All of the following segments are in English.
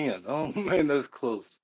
man. Oh man, that's close.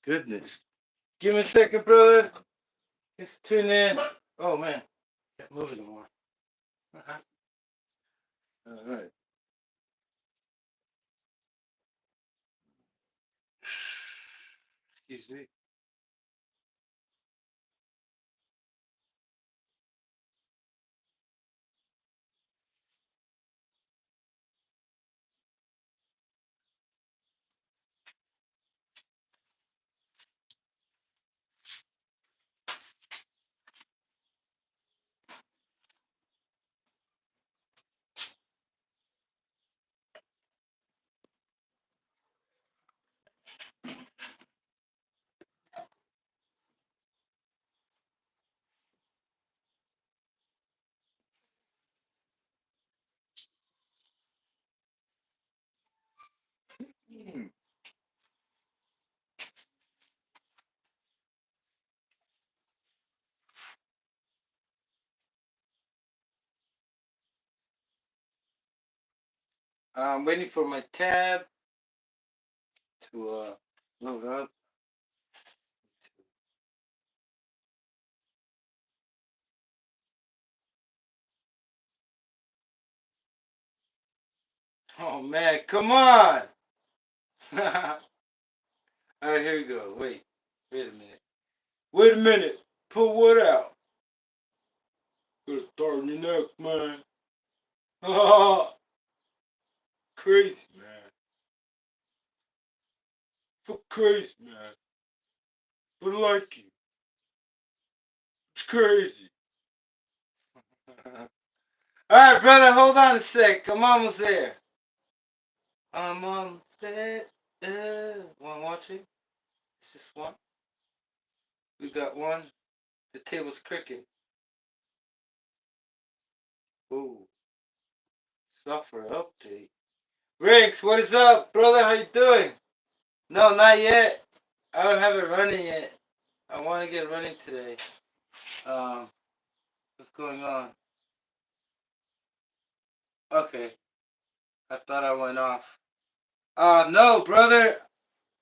Goodness. Give me a second, brother. Just tune in. Oh man, can't move anymore. All right. Excuse me. I'm waiting for my tab to load up. Oh man, come on! All right, here we go. Wait a minute. Wait a minute. Pull what out? Put a dart in your neck, man. Crazy, man. For crazy, man. But like you. It's crazy. Alright, brother, hold on a sec. I'm almost there. I'm almost there. One watching? It's just one. We got one. The table's cricket. Ooh. Software update. Riggs, what is up, brother? How you doing? No, not yet. I don't have it running yet. I want to get running today. What's going on? Okay. I thought I went off. No, brother.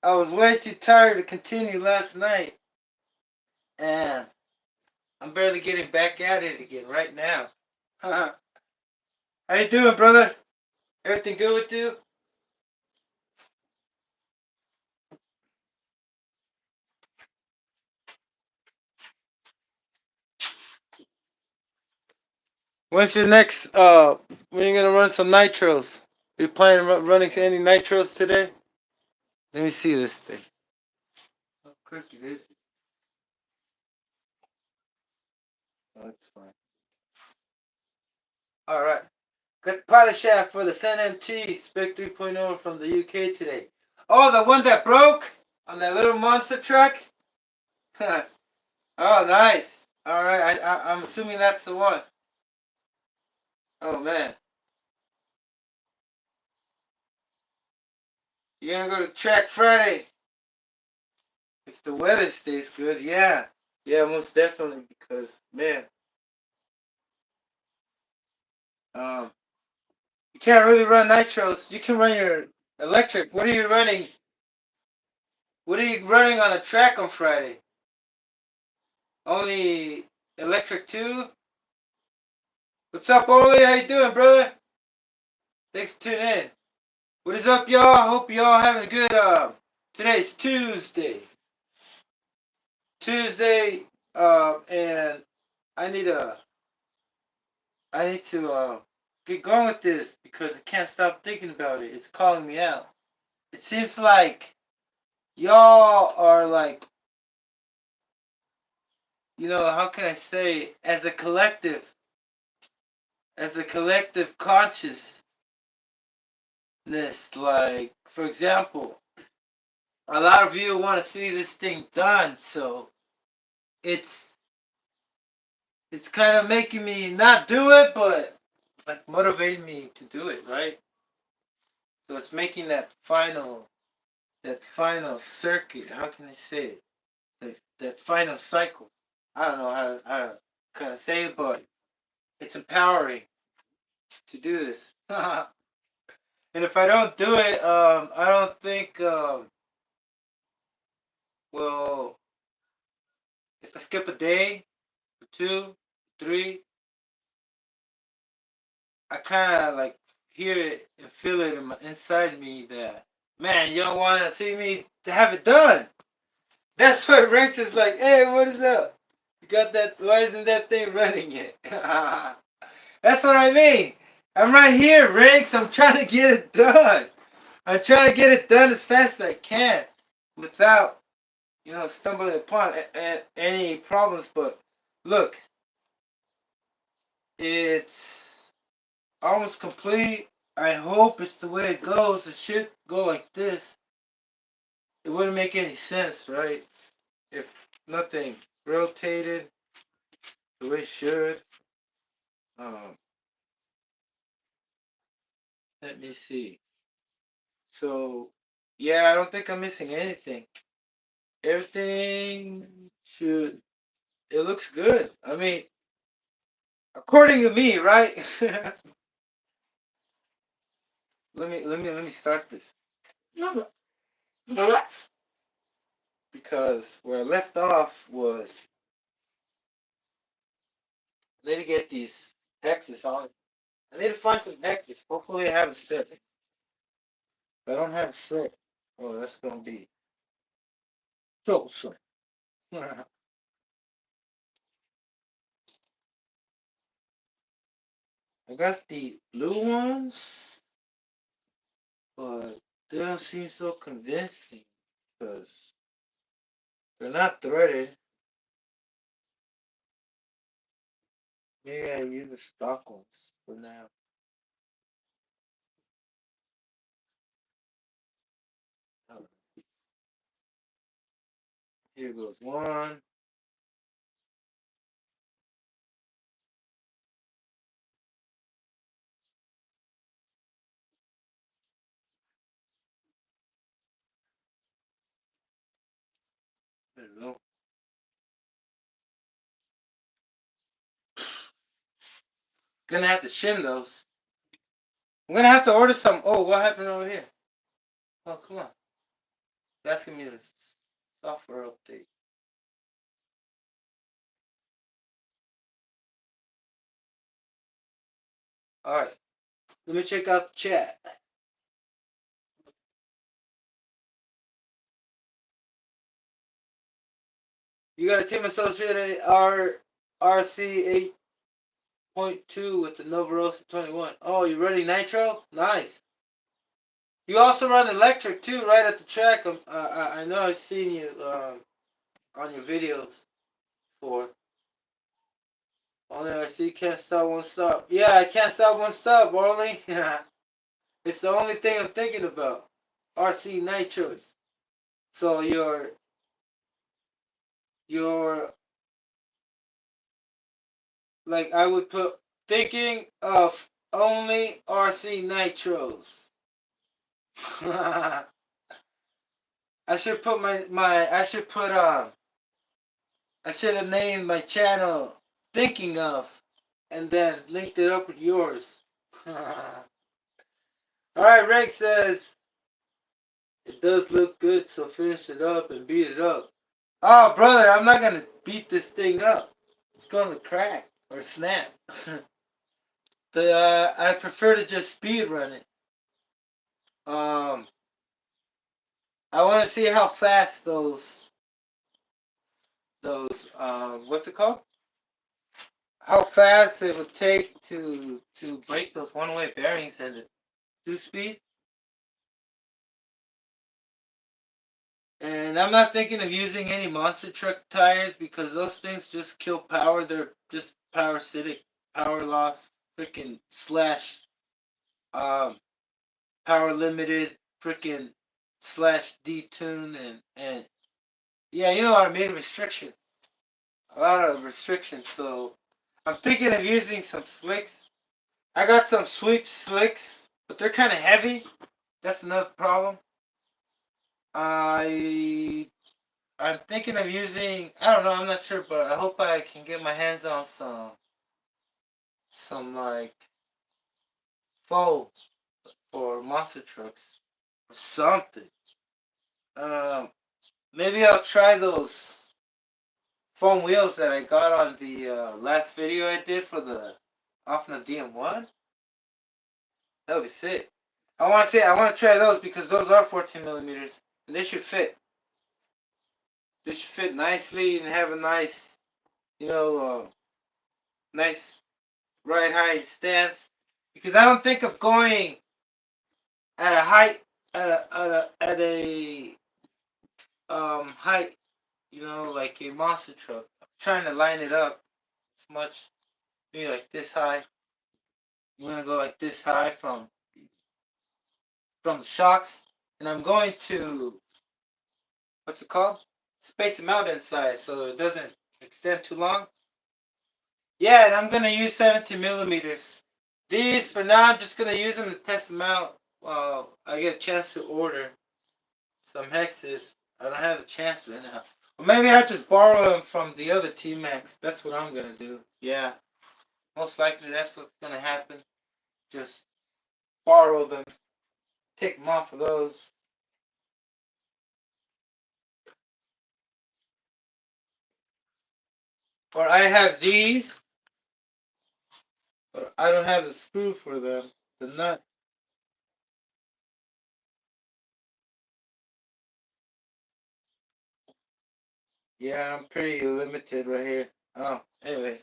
I was way too tired to continue last night. And I'm barely getting back at it again right now. How you doing, brother? Everything good with you? When's your next, when are you gonna run some nitros? Are you planning on running any nitros today? Let me see this thing. How quick it is. Oh, that's fine. Alright. Got pilot shaft for the San MT Spec 3.0 from the UK today. Oh, the one that broke? On that little monster truck? Oh, nice. Alright, I'm assuming that's the one. Oh man. You're gonna go to track Friday. If the weather stays good, yeah. Yeah, most definitely because man, um you can't really run nitros. You can run your electric. What are you running? What are you running on a track on Friday? Only electric too? What's up, Oli? How you doing, brother? Thanks for tuning in. What is up, y'all? Hope y'all having a good today's Tuesday. And I need a I need to get going with this because I can't stop thinking about it. It's calling me out. It seems like y'all are like, how can I say, as a collective consciousness, like, for example, a lot of you want to see this thing done, so it's it's kind of making me not do it, but like motivating me to do it, right? So it's making that final circuit. How can I say it? That final cycle. I don't know how to kind of say it, but it's empowering to do this. And if I don't do it, I don't think. Well, if I skip a day or two, three, I kind of like hear it and feel it inside me that man, you don't want to see me to have it done. That's what Rex is like. Hey, what is up? You got that? Why isn't that thing running yet? That's what I mean. I'm right here, Rex. I'm trying to get it done. I'm trying to get it done as fast as I can without, stumbling upon any problems. But look, it's almost complete. I hope it's the way it goes. It should go like this. It wouldn't make any sense, right? If nothing rotated the way it should. Um, Let me see. So, yeah, I don't think I'm missing anything. Everything should. It looks good. I mean, according to me, right? let me start this because where I left off was I need to get these hexes on. I need to find some hexes. Hopefully, I have a set. If I don't have a set, oh, that's gonna be troublesome. I got the blue ones, but they don't seem so convincing because they're not threaded. Maybe I use the stock ones for now. Oh, here goes one. I don't know. Gonna have to shim those. I'm gonna have to order some. Oh, what happened over here? Oh, come on. It's asking me the software update. All right. Let me check out the chat. You got a team associated RC 8.2 with the Novarosa 21. Oh, you running Nitro? Nice. You also run electric too, right at the track. I know I've seen you on your videos before. Only RC can't stop, won't stop. Yeah, I can't stop, won't stop, only. It's the only thing I'm thinking about. RC Nitros. So you're like I would put thinking of only RC Nitros. I should put I should have named my channel Thinking of, and then linked it up with yours. Alright, Rick says, it does look good, so finish it up and beat it up. Oh, brother, I'm not gonna beat this thing up. It's gonna crack or snap. I prefer to just speed run it. I want to see how fast those what's it called? How fast it would take to break those one-way bearings in it. 2-speed. And I'm not thinking of using any monster truck tires because those things just kill power. They're just parasitic, power loss, freaking slash um power limited, freaking slash detune and yeah, you know what I mean, restriction. A lot of restrictions. So I'm thinking of using some slicks. I got some sweep slicks, but they're kind of heavy. That's another problem. I I'm thinking of using. I don't know. I'm not sure, but I hope I can get my hands on some like foam for monster trucks or something. Um, Maybe I'll try those foam wheels that I got on the last video I did for the off the DM1. That would be sick. I want to try those because those are 14 millimeters and they should fit. They should fit nicely and have a nice, you know, nice right height stance. Because I don't think of going at a height at a height, you know, like a monster truck. I'm trying to line it up as much, maybe like this high. I'm gonna go like this high from the shocks, and I'm going to what's it called? Space them out inside so it doesn't extend too long. Yeah, and I'm gonna use 17 millimeters. These for now, I'm just gonna use them to test them out while I get a chance to order some hexes. I don't have the chance right now. Or maybe I just borrow them from the other Tmaxx. That's what I'm gonna do. Yeah, most likely that's what's gonna happen. Just borrow them, take them off of those. Or I have these, but I don't have the screw for them. The nut. Yeah, I'm pretty limited right here. Oh, anyway.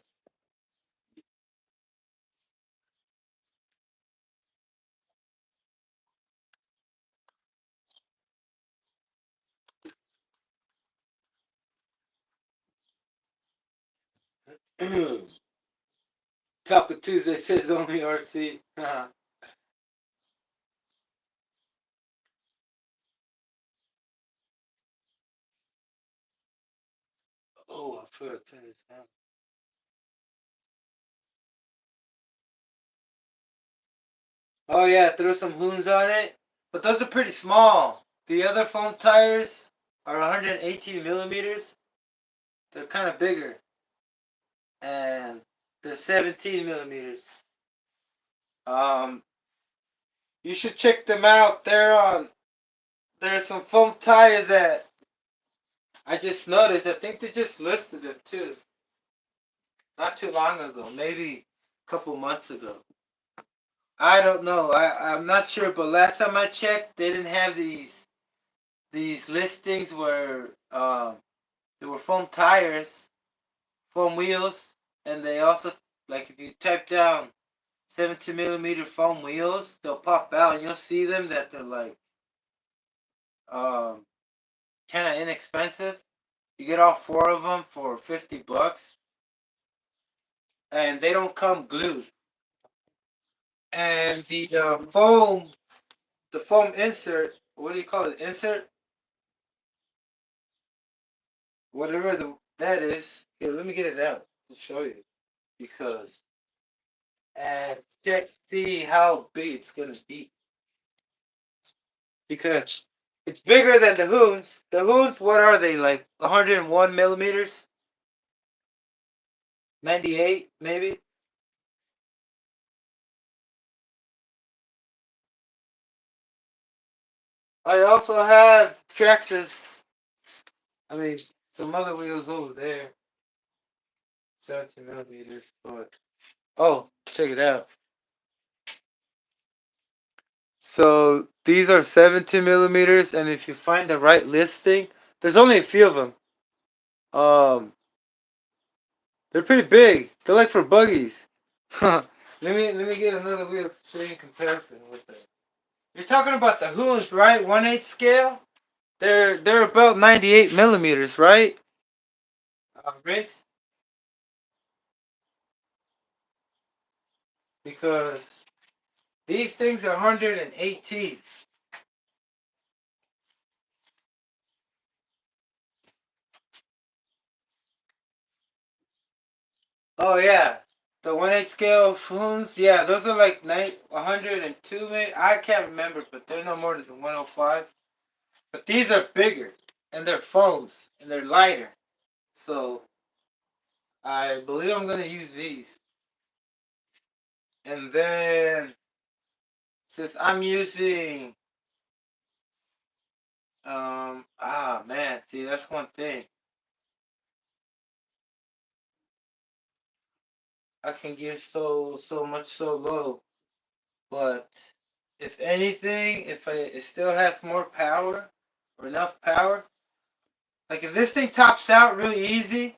Taco Tuesday says only RC. Oh, I forgot to turn this down. Oh yeah, throw some hoons on it. But those are pretty small. The other foam tires are 118 millimeters. They're kind of bigger. And they're 17 millimeters. Um, you should check them out. There's some foam tires that I just noticed. I think they just listed them too. Not too long ago. Maybe a couple months ago. I don't know. I'm not sure, but last time I checked, they didn't have these listings where there were foam tires, foam wheels, and they also like if you type down 17 millimeter foam wheels, they'll pop out and you'll see them that they're like um kind of inexpensive. You get all four of them for $50, and they don't come glued. And the foam insert, what do you call it? Insert, whatever that is. Here, let me get it out to show you because and check to see how big it's gonna be because it's bigger than the Hoons. The Hoons, what are they like? 101 millimeters, 98 maybe. I also have Traxxas. I mean, some other wheels over there, 17 millimeters. But oh, check it out. So these are 17 millimeters, and if you find the right listing, there's only a few of them. Um, they're pretty big. They're like for buggies. Let me get another wheel to show you in comparison with it. You're talking about the Hoons, right? 1/8 scale. They're about 98 millimeters, right? Rigs, because these things are 118. Oh yeah, the 1/8 scale Hoons. Yeah, those are like 102. Maybe I can't remember, but they're no more than 105. But these are bigger, and they're foams, and they're lighter. So I believe I'm gonna use these. And then since I'm using man, see that's one thing. I can gear so much so low. But if anything, if it still has more power or enough power, like if this thing tops out really easy,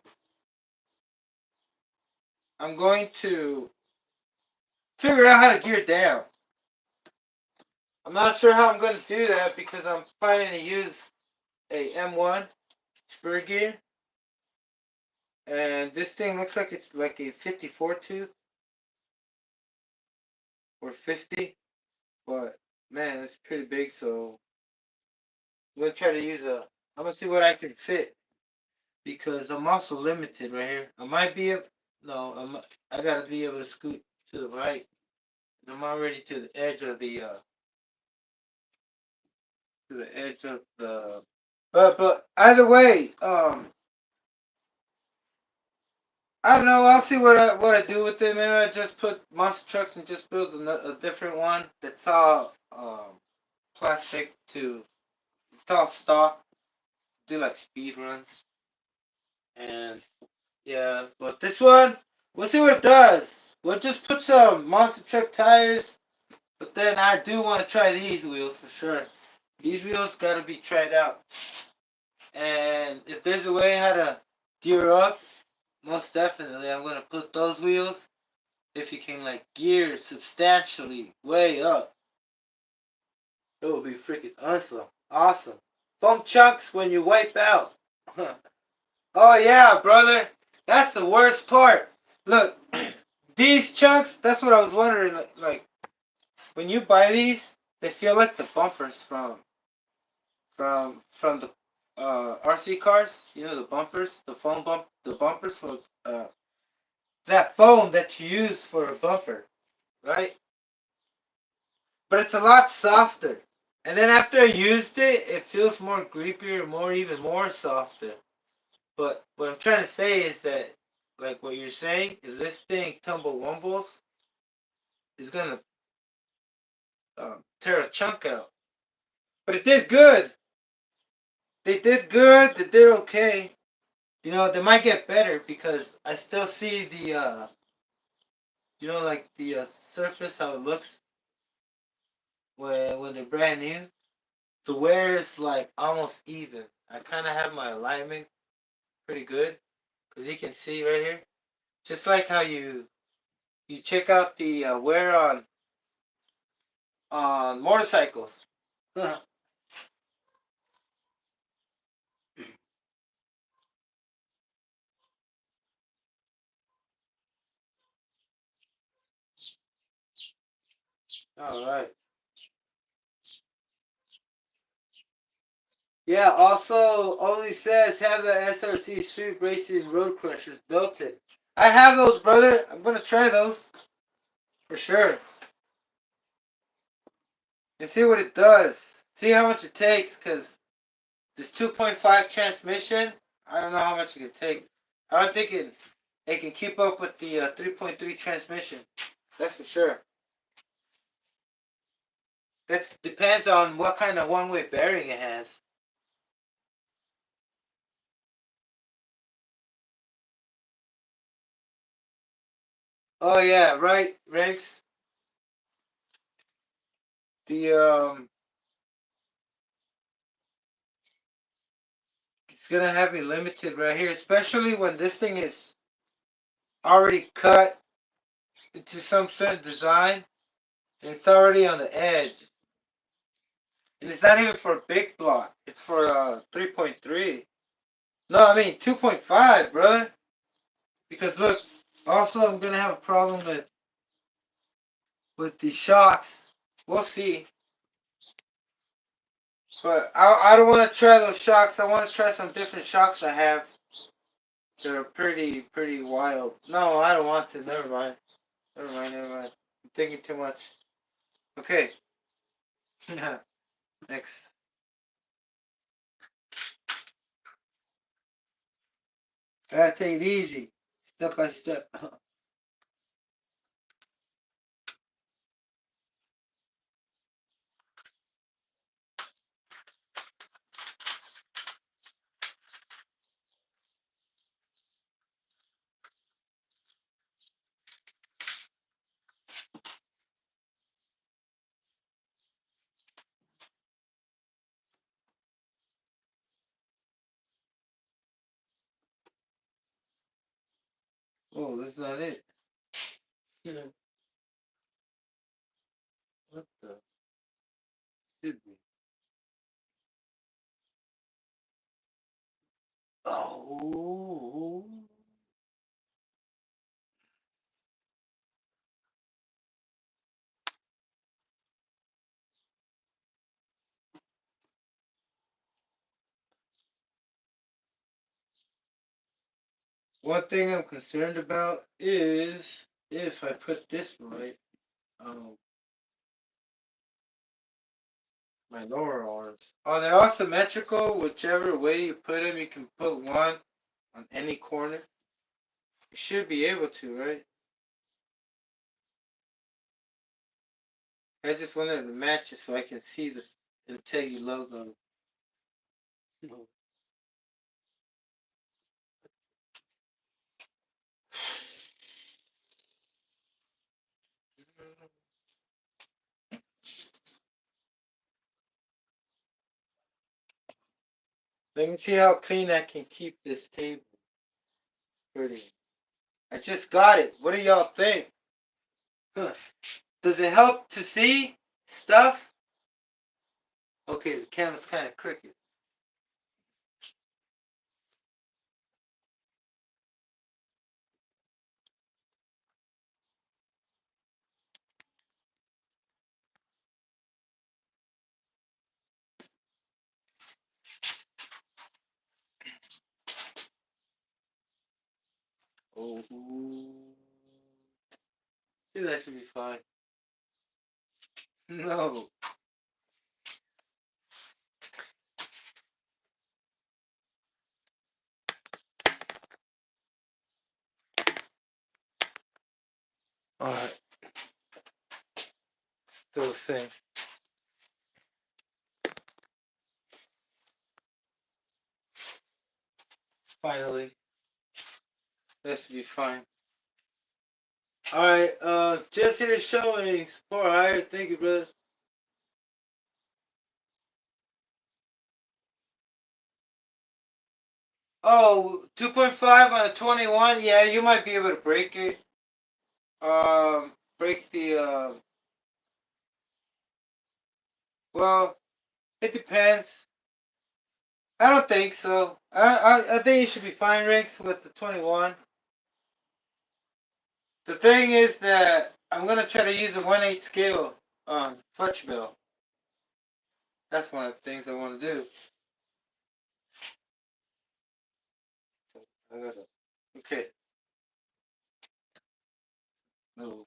I'm going to figure out how to gear down. I'm not sure how I'm going to do that because I'm planning to use a M1 spur gear, and this thing looks like it's like a 54 tooth or 50, but man, it's pretty big. So I'm gonna try to use a. I'm gonna see what I can fit because I'm also limited right here. I might be able. No, I gotta be able to scoot to the right. I'm already to the edge of the. But either way, I don't know. I'll see what I do with it. Maybe I just put monster trucks and just build a different one that's all plastic to. It's all stock. Do like speed runs and yeah. But this one, we'll see what it does. We'll just put some monster truck tires. But then I do want to try these wheels for sure. These wheels gotta be tried out. And if there's a way how to gear up, most definitely I'm gonna put those wheels. If you can like gear substantially way up, it will be freaking awesome. Awesome. Foam chunks when you wipe out. Oh yeah, brother. That's the worst part. Look, these chunks. That's what I was wondering. Like when you buy these, they feel like the bumpers from the RC cars. You know the bumpers, the foam the bumpers for that foam that you use for a bumper, right? But it's a lot softer. And then after I used it, it feels more grippier, even more softer. But what I'm trying to say is that, like what you're saying, if this thing tumble wumbles, it's gonna tear a chunk out. But it did good. They did good. They did okay. You know, they might get better because I still see the, like the surface how it looks when they're brand new. The wear is like almost even. I kind of have my alignment pretty good because you can see right here, just like how you check out the wear on motorcycles. All right. Yeah. Also, only says have the SRC Street Racing Road Crushers built it. I have those, brother. I'm gonna try those. For sure. And see what it does. See how much it takes, because this 2.5 transmission, I don't know how much it can take. I don't think it can keep up with the 3.3 transmission. That's for sure. That depends on what kind of one-way bearing it has. Oh yeah, right, Rex. The it's gonna have me limited right here, especially when this thing is already cut into some certain design and it's already on the edge. And it's not even for a big block. It's for 3.3. No, I mean 2.5, brother. Because look, also I'm gonna have a problem with the shocks. We'll see. But I don't want to try those shocks. I want to try some different shocks I have. They're pretty wild. No, I don't want to. Never mind. Never mind. Never mind. I'm thinking too much. Okay. Next. I gotta take it easy, step by step. Oh, that's not it. What the? Should be. Oh. One thing I'm concerned about is if I put this right, um, my lower arms. Oh, they're all symmetrical. Whichever way you put them, you can put one on any corner. You should be able to, right? I just wanted to match it so I can see this Integy logo. Let me see how clean I can keep this table. Pretty. I just got it. What do y'all think? Huh. Does it help to see stuff? Okay, the camera's kind of crooked. Oh, yeah, that should be fine. No. Alright, still the same. Finally, that should be fine. Alright, just here showing support. Alright, thank you, brother. Oh, 2.5 on a 21. Yeah, you might be able to break it. Break the, well, it depends. I don't think so. I think you should be fine, Rex, with the 21. The thing is that I'm gonna try to use a 1/8 scale fletch bill. That's one of the things I want to do. Okay. No.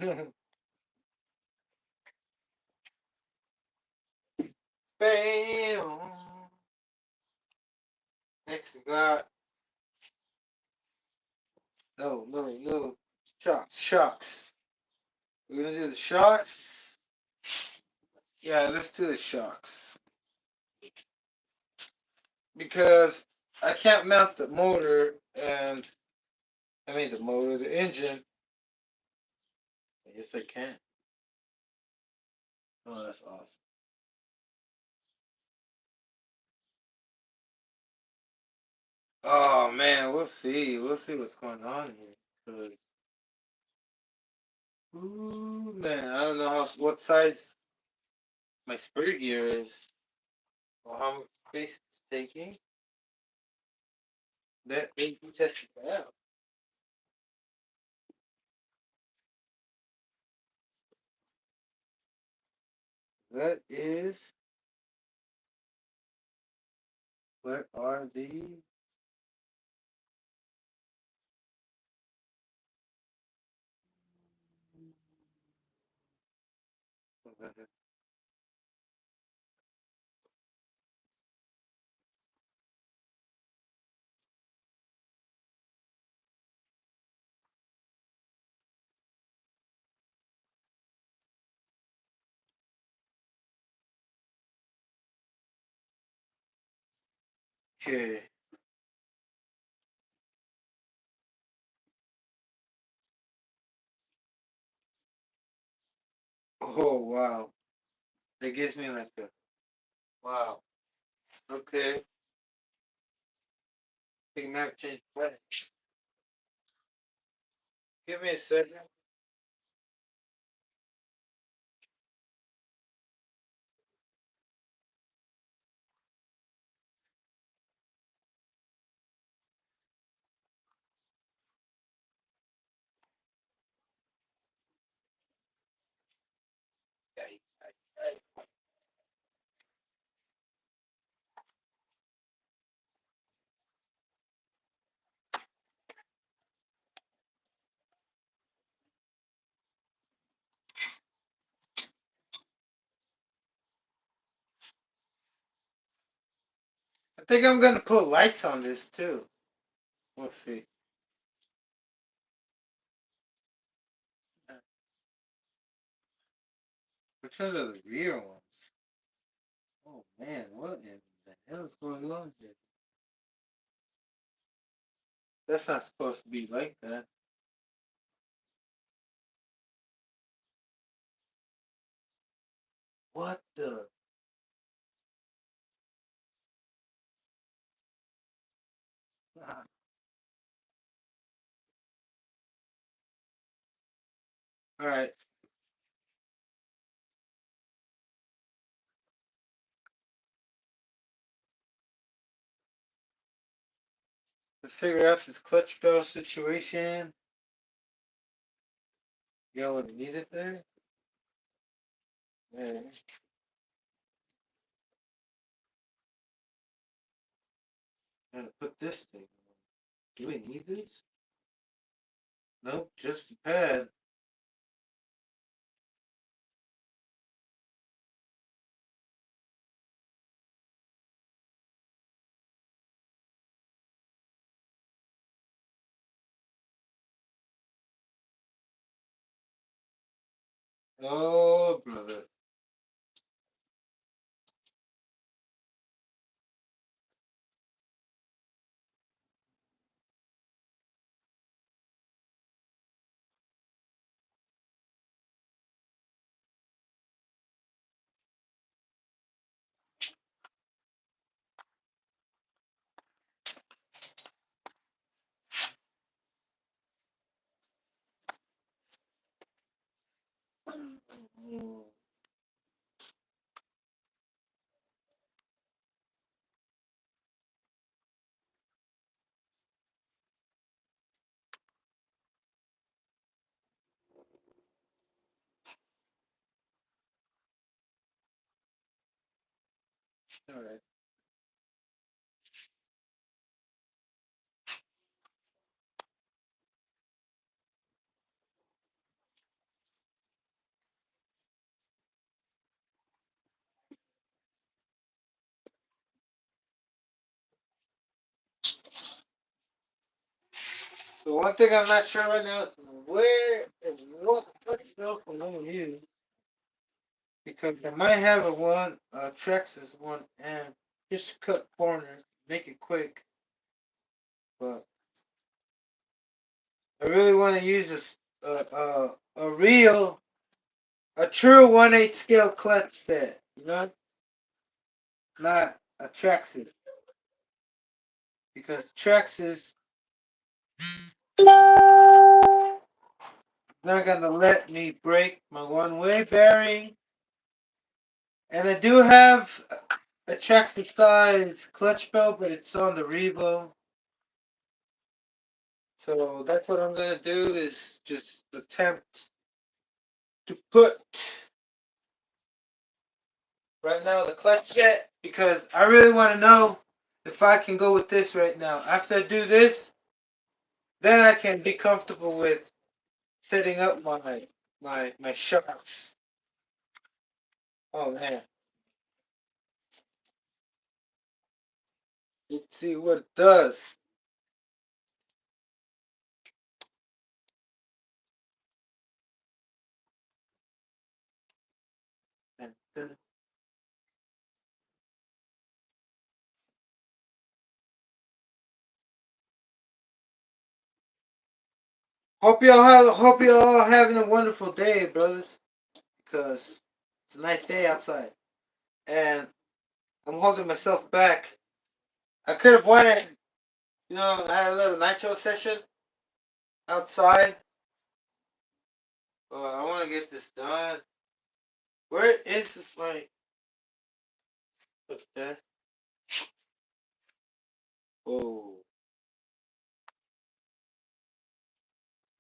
Bam. Next we got no shocks. We're gonna do the shocks. Yeah, let's do the shocks because I can't mount the motor and the engine. Yes, I can. Oh, that's awesome. Oh man, we'll see. We'll see what's going on here. 'Cause, ooh, man, I don't know what size my spur gear is or how much space it's taking. That we can test it out. That is, where are the? Okay. Oh wow, that gives me like a wow. Okay, I think I might change plans. Give me a second. I think I'm gonna put lights on this too. We'll see. Which ones are the rear ones? Oh man, what in the hell is going on here? That's not supposed to be like that. What the? Ah, all right, let's figure out this clutch pedal situation. You know what it needed there? Yeah. Gotta put this thing. Do we need this? Nope, just the pad. Oh, brother. All right. The one thing I'm not sure right now is where and what stuff I'm gonna use because I might have a Traxxas one and just cut corners, make it quick. But I really want to use a real, a true 1/8 scale clutch set. You know, not a Traxxas because Traxxas not gonna let me break my one-way bearing. And I do have a Traxxas size clutch belt, but it's on the Revo. So that's what I'm gonna do is just attempt to put right now the clutch set because I really want to know if I can go with this right now. After I do this, then I can be comfortable with setting up my shocks. Oh man, let's see what it does. Hope you all having a wonderful day, brothers. Because it's a nice day outside, and I'm holding myself back. I could have went, I had a little Nitro session outside. I want to get this done. Where is my? What's that? Oh.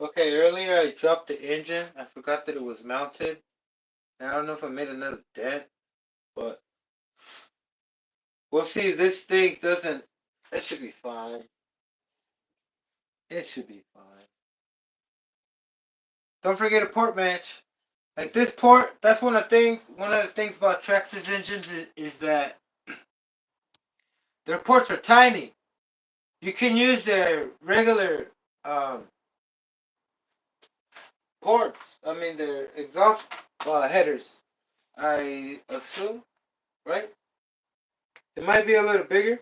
Okay, earlier I dropped the engine. I forgot that it was mounted. And I don't know if I made another dent, but we'll see if this thing doesn't. It should be fine. It should be fine. Don't forget a port match. Like this port, that's one of the things. One of the things about Traxxas engines is that their ports are tiny. You can use their regular um, ports. I mean their exhaust headers. I assume, right? It might be a little bigger,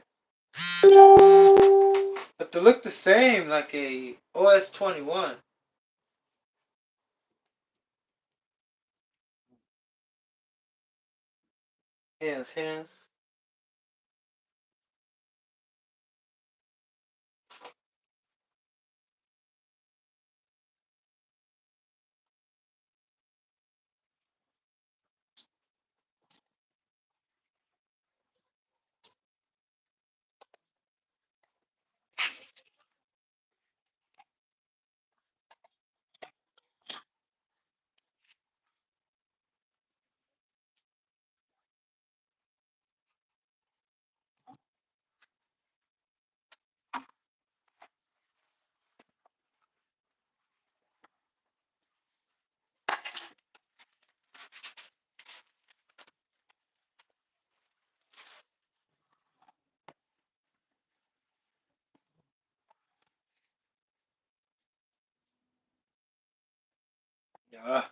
but they look the same, like a OS 21. Hands. Yeah.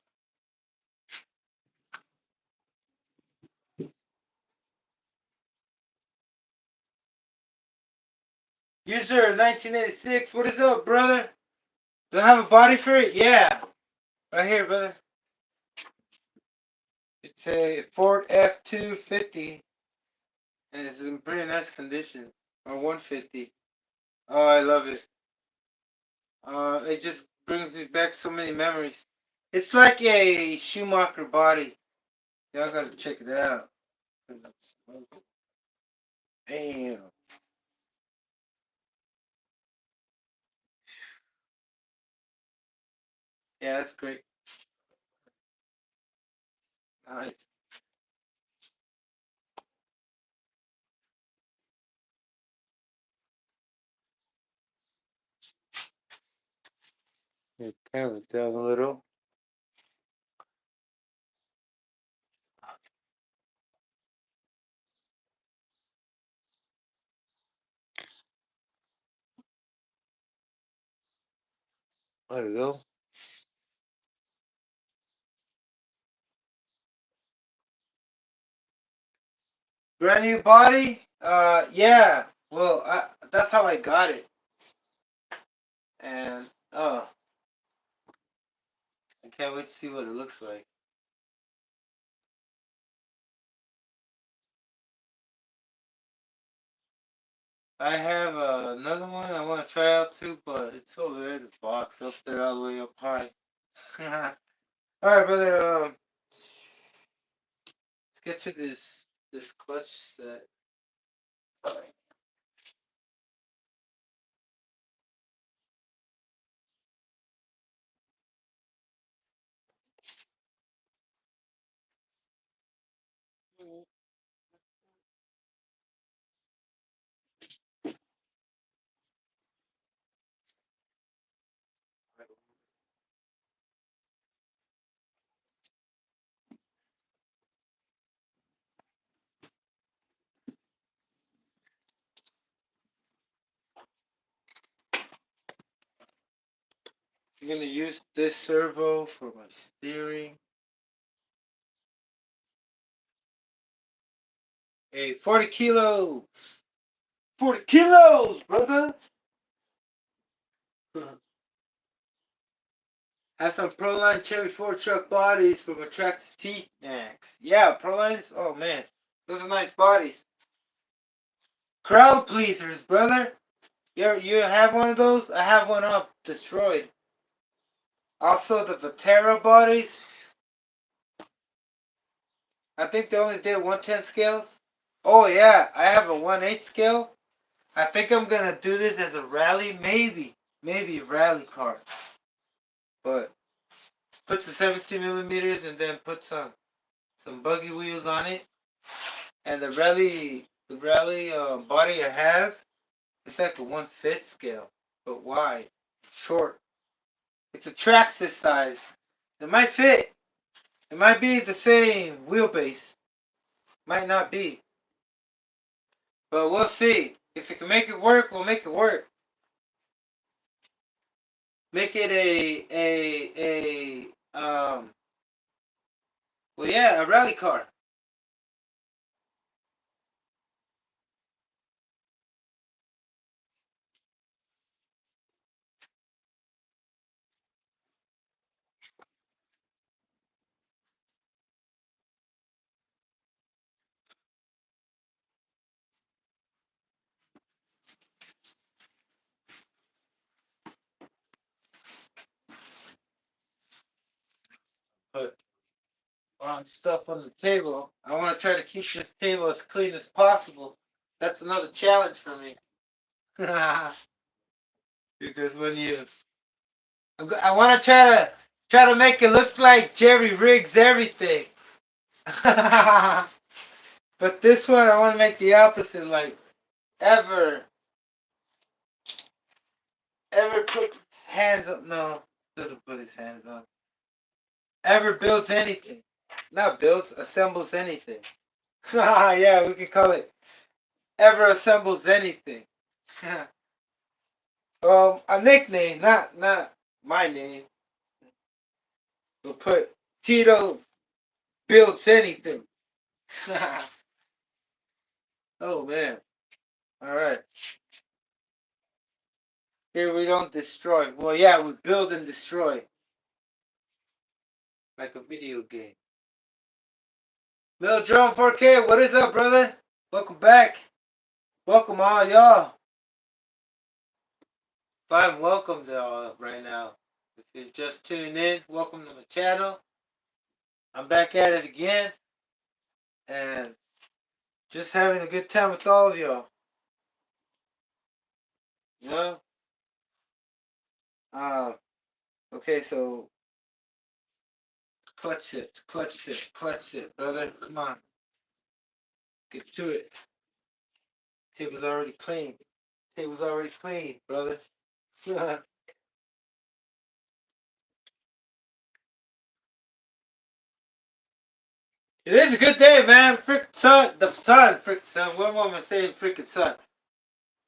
User 1986. What is up, brother? Do I have a body for it? Yeah. Right here, brother. It's a Ford F-250. And it's in pretty nice condition. Or 150. Oh, I love it. It just brings me back so many memories. It's like a Schumacher body. Y'all gotta check it out. Damn. Yeah, that's great. Nice. It kind of down a little. There we go. Brand new body? Yeah. Well, that's how I got it. And, I can't wait to see what it looks like. I have another one I want to try out too, but it's over there in the box up there all the way up high. Alright, brother, let's get to this clutch set. I'm gonna use this servo for my steering. Hey, 40 kilos! 40 kilos, brother! Have some Proline Chevy 4 truck bodies from Tmaxx Tmaxx. Yeah, Prolines? Oh man, those are nice bodies. Crowd pleasers, brother. You have one of those? I have one up, destroyed. Also the Vatera bodies. I think they only did 1/10 scales. Oh yeah, I have a 1/8 scale. I think I'm gonna do this as a rally, maybe a rally car. But put the 17 millimeters and then put some buggy wheels on it. And the rally body I have, it's like a 1/5 scale, but wide, short. It's a Traxxas size. It might fit. It might be the same wheelbase. Might not be. But we'll see. If it can make it work, we'll make it work. Make it well yeah, a rally car. Put on stuff on the table. I want to try to keep this table as clean as possible. That's another challenge for me. Because when you, I want to try to make it look like Jerry rigs everything. But this one, I want to make the opposite. Like ever put his hands up? No, doesn't put his hands on. Ever builds anything? Not builds, assembles anything. Yeah, we can call it ever assembles anything. A nickname, not my name. We'll put Tito builds anything. Oh man. Alright. Here we don't destroy. Well yeah, we build and destroy. Like a video game. Lil Drone 4K, what is up, brother? Welcome back. Welcome all y'all. I'm welcome to all right now. If you're just tuning in, welcome to my channel. I'm back at it again. And just having a good time with all of y'all. You know? Okay, so clutch it, brother. Come on. Get to it. Table's already clean. Table's already clean, brother. It is a good day, man. Frick sun, the sun, frick sun. What am I saying? Freaking sun.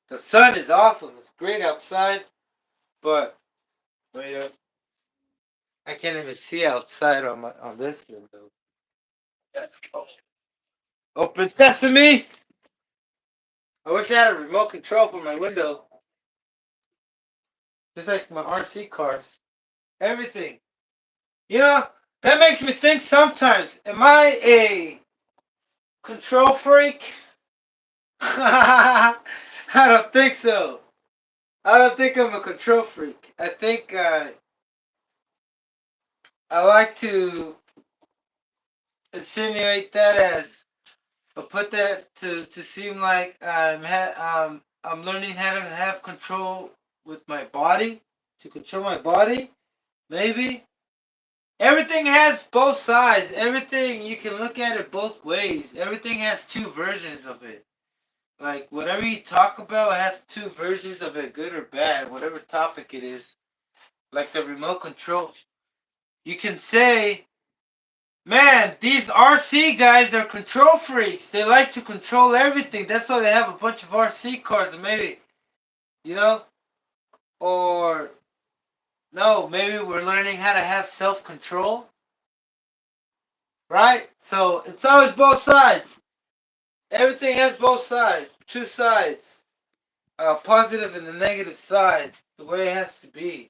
The sun is awesome. It's great outside, but Wait up. I can't even see outside on this window. Oh. Open sesame! I wish I had a remote control for my window. Just like my RC cars. Everything. You know, that makes me think sometimes. Am I a control freak? I don't think so. I don't think I'm a control freak. I think I like to insinuate that as, or put that to seem like I'm learning how to have control with my body, to control my body. Maybe everything has both sides. Everything, you can look at it both ways. Everything has two versions of it. Like whatever you talk about has two versions of it, good or bad, whatever topic it is. Like the remote control. You can say, man, these RC guys are control freaks. They like to control everything. That's why they have a bunch of RC cars. Or maybe, you know, or no, maybe we're learning how to have self-control. Right? So it's always both sides. Everything has both sides. Two sides. Positive and the negative sides. The way it has to be.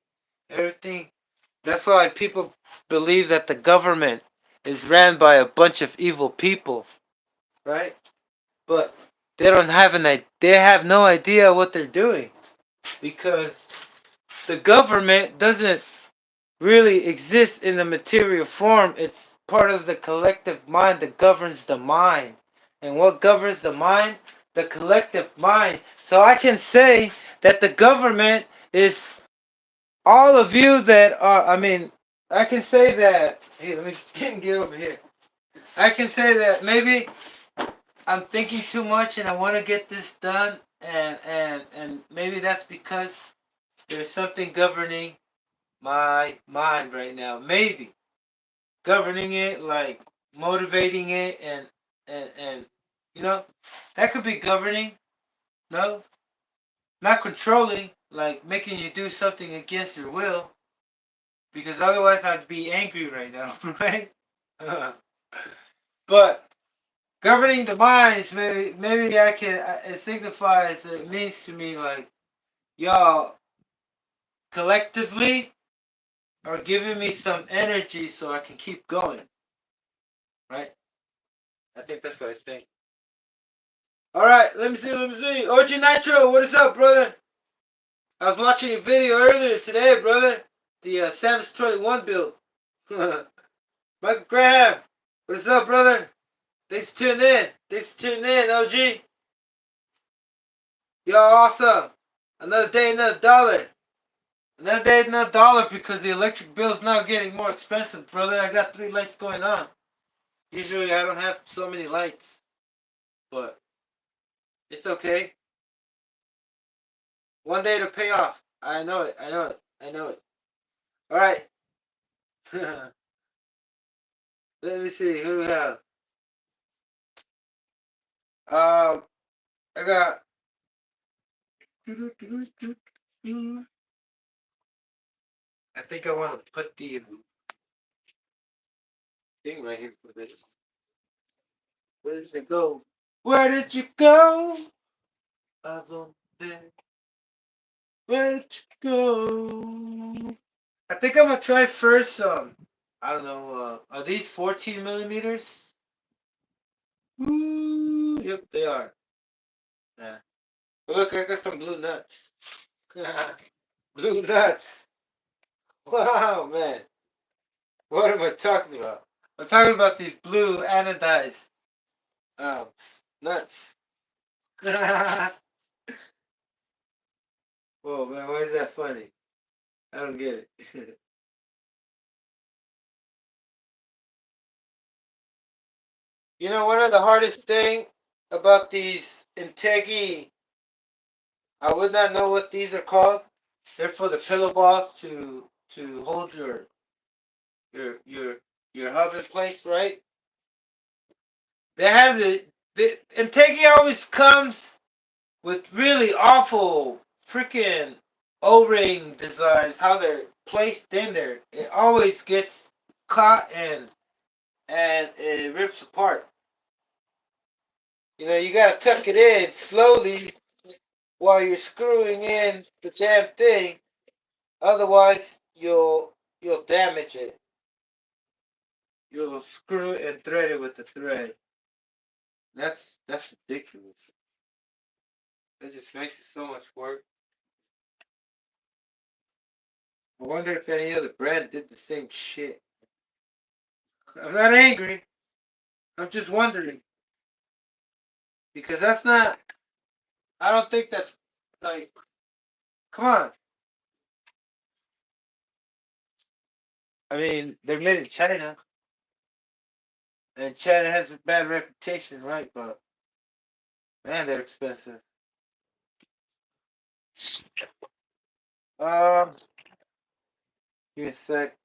Everything. That's why people believe that the government is ran by a bunch of evil people. Right? But they don't have they have no idea what they're doing, because the government doesn't really exist in the material form. It's part of the collective mind that governs the mind. And what governs the mind? The collective mind. So I can say that the government is all of you that are, I can say that, here, let me get over here. I can say that maybe I'm thinking too much and I want to get this done, and maybe that's because there's something governing my mind right now. Maybe governing it, like motivating it, and you know, that could be governing. No, not controlling, like making you do something against your will, because otherwise I'd be angry right now, right? But governing the minds, maybe I can. It signifies. It means to me like y'all collectively are giving me some energy so I can keep going, right? I think that's what I think. All right, let me see. OG Nitro, what is up, brother? I was watching a video earlier today, brother. The Sam's 21 build. Michael Graham, what is up, brother? Thanks for tuning in. OG. Y'all awesome. Another day, another dollar. Another day, another dollar, because the electric bill's now getting more expensive, brother. I got 3 lights going on. Usually I don't have so many lights, but it's okay. One day to pay off. I know it. All right. Let me see. Who do we have? I got. I think I want to put the thing right here for this. Where did it go? Where did you go? Where did you go? I think I'm gonna try first. I don't know. Are these 14 millimeters? Ooh, yep, they are. Yeah. Look, I got some blue nuts. Blue nuts. Wow, man. What am I talking about? I'm talking about these blue anodized nuts. Whoa, man, why is that funny? I don't get it. You know, one of the hardest thing about these Integy, I would not know what these are called. They're for the pillow balls to hold your your your hover place, right? They have the Integy always comes with really awful freaking O-ring designs. How they're placed in there, it always gets caught and it rips apart. You know, you gotta tuck it in slowly while you're screwing in the damn thing. Otherwise, you'll damage it. You'll screw it and thread it with the thread. That's ridiculous. It just makes it so much work. I wonder if any other brand did the same shit. I'm not angry. I'm just wondering. Because that's not. I don't think that's like. Come on. I mean, they're made in China. And China has a bad reputation, right? But, man, they're expensive. Um, Give me a sec.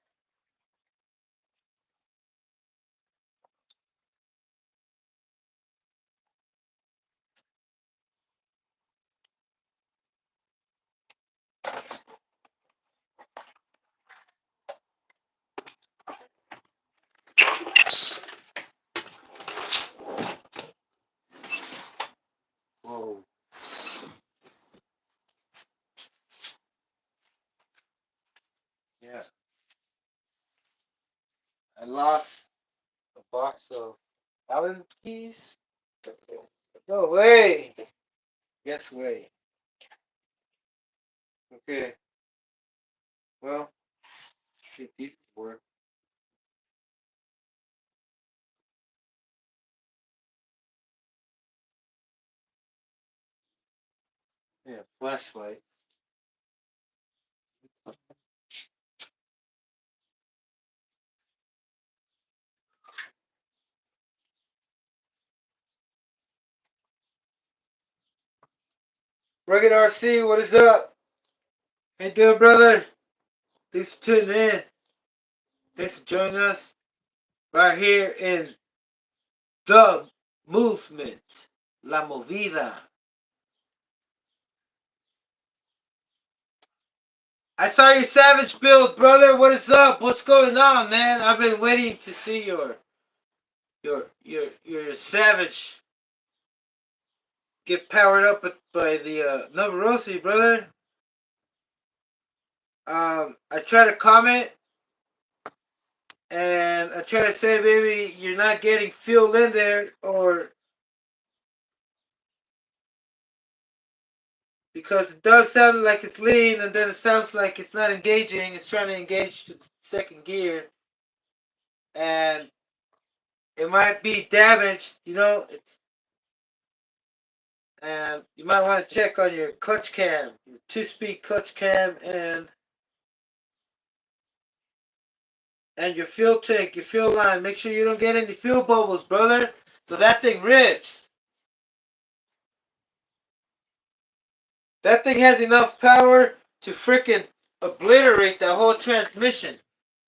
Whoa. Yeah. I lost a box of Allen keys. No way. Yes way. Okay. Well, these work. Yeah, flashlight. Rugged RC, what is up? How you doing, brother? Thanks for tuning in. Thanks for joining us right here in the movement, La Movida. I saw your Savage build, brother. What is up? What's going on, man? I've been waiting to see your Savage get powered up by the Novarosi, brother. I try to comment and I try to say maybe you're not getting fuel in there, or because it does sound like it's lean and then it sounds like it's not engaging. It's trying to engage to second gear and it might be damaged, you know. And you might want to check on your clutch cam, your 2-speed clutch cam, and your fuel tank, your fuel line. Make sure you don't get any fuel bubbles, brother, so that thing rips. That thing has enough power to freaking obliterate the whole transmission.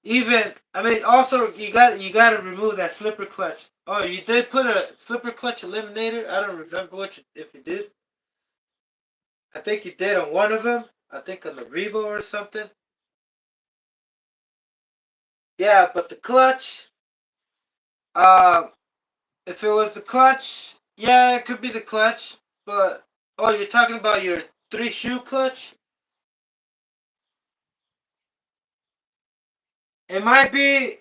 Even, I mean, also you gotta remove that slipper clutch. Oh, you did put a slipper clutch eliminator. I don't remember if you did. I think you did on one of them. I think on the Revo or something. Yeah, but the clutch. Um, if it was the clutch, yeah, it could be the clutch. But oh, you're talking about your 3-shoe clutch? It might be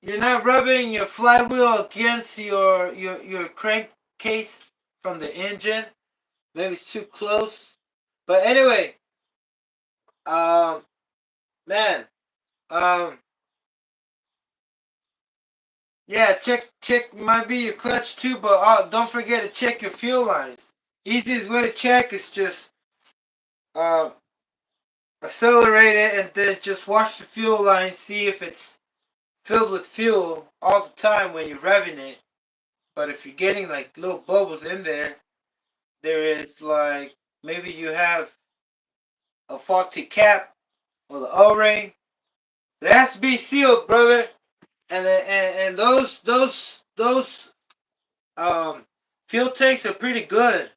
you're not rubbing your flywheel against your crankcase from the engine. Maybe it's too close. But anyway, um, man, um, yeah, check might be your clutch too, but don't forget to check your fuel lines. Easiest way to check is just uh, accelerate it and then just watch the fuel line, see if it's filled with fuel all the time when you're revving it. But if you're getting like little bubbles in there, there is like maybe you have a faulty cap or the O-ring. It has to be sealed, brother. And those fuel tanks are pretty good.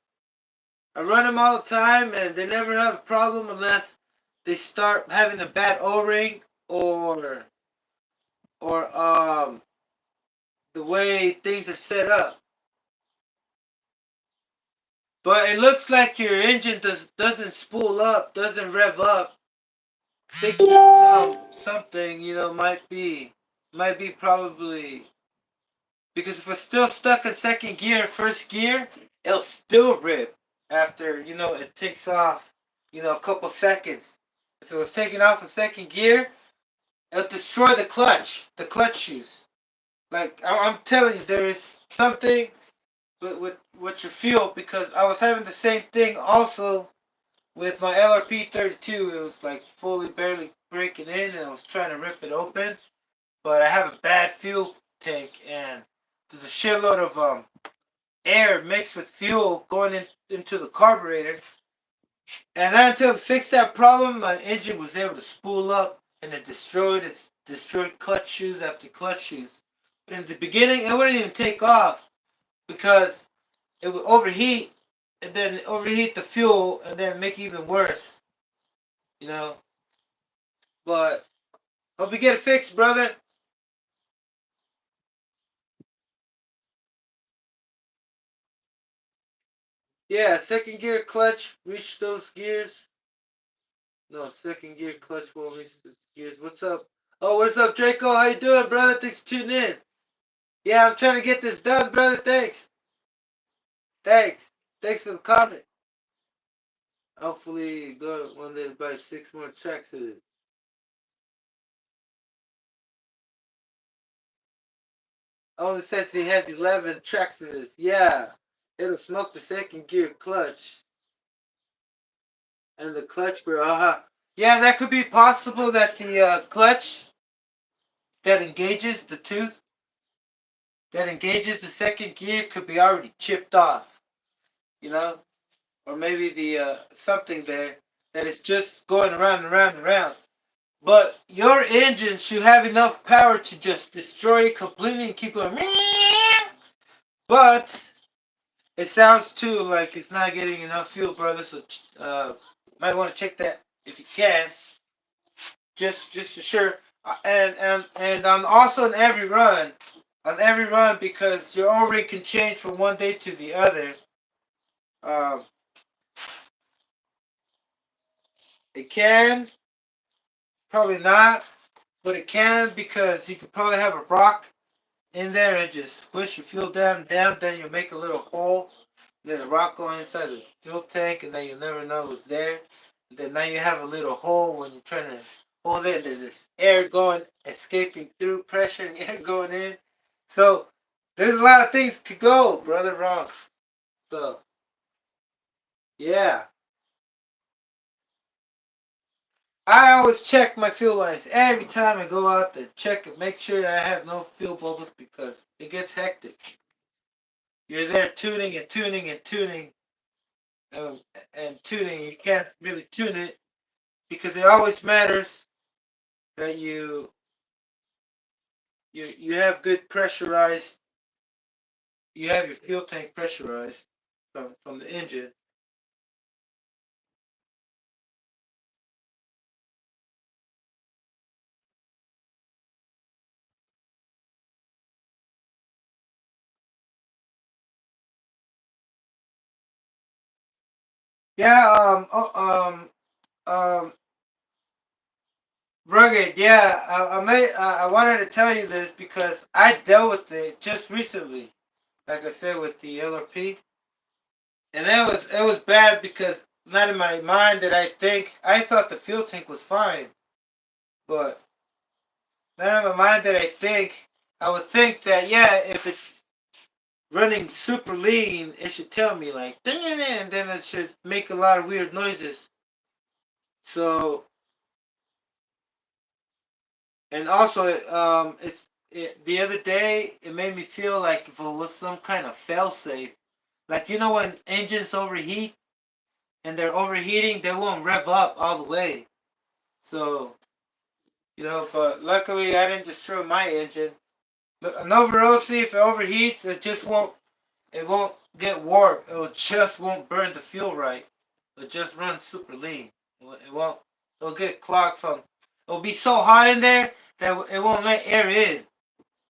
I run them all the time, and they never have a problem unless they start having a bad O-ring, or the way things are set up. But it looks like your engine doesn't spool up, doesn't rev up. Thinking something, might be probably because if it's still stuck in second gear, first gear, it'll still rip after it takes off, a couple seconds. If it was taking off in second gear, it'll destroy the clutch shoes. Like I'm telling you, there is something with your fuel, because I was having the same thing also with my LRP 32. It was like fully barely breaking in, and I was trying to rip it open, but I have a bad fuel tank, and there's a shitload of air mixed with fuel going into the carburetor. And until I fixed that problem, my engine was able to spool up, and it destroyed clutch shoes after clutch shoes. But in the beginning, it wouldn't even take off because it would overheat, and then overheat the fuel, and then make it even worse. You know. But hope you get it fixed, brother. Yeah, second gear clutch, reach those gears. No, second gear clutch won't reach those gears. What's up? Oh, what's up, Draco? How you doing, brother? Thanks for tuning in. Yeah, I'm trying to get this done, brother. Thanks. Thanks. Thanks for the comment. Hopefully, go one day to buy 6 more tracks of it. Only says he has 11 tracks of this. Yeah, it'll smoke the second gear clutch. And the clutch, bro. Yeah, that could be possible that the clutch that engages the tooth, that engages the second gear, could be already chipped off. You know? Or maybe the something there that is just going around and around and around. But your engine should have enough power to just destroy it completely and keep going. But it sounds too like it's not getting enough fuel, brother. So might want to check that if you can. Just to sure. And also on every run, because your O-ring can change from one day to the other. Um, it can, probably not, but it can, because you could probably have a rock in there and just squish your fuel down, then you make a little hole. Then the rock go inside the fuel tank, and then you'll never know it's there. And then now you have a little hole when you're trying to hold it. There's air going, escaping through, pressure and air going in. So there's a lot of things could go, brother, wrong. So yeah, I always check my fuel lines every time I go out there. Check it, make sure I have no fuel bubbles, because it gets hectic. You're there tuning and tuning and tuning, um, and tuning. You can't really tune it, because it always matters that you have good pressurized. You have your fuel tank pressurized from the engine. Yeah. Rugged. Yeah. I wanted to tell you this because I dealt with it just recently. Like I said, with the LRP, and it was bad, because not in my mind did I thought the fuel tank was fine, but not in my mind did I would think that, yeah, if it's running super lean, it should tell me like, and then it should make a lot of weird noises. So, and also, the other day it made me feel like if it was some kind of failsafe, like when engines overheat and they're overheating, they won't rev up all the way. So, but luckily I didn't destroy my engine. An overall, see, if it overheats, it won't get warped. It just won't burn the fuel right. It just runs super lean. It won't. It'll get clogged from. It'll be so hot in there that it won't let air in.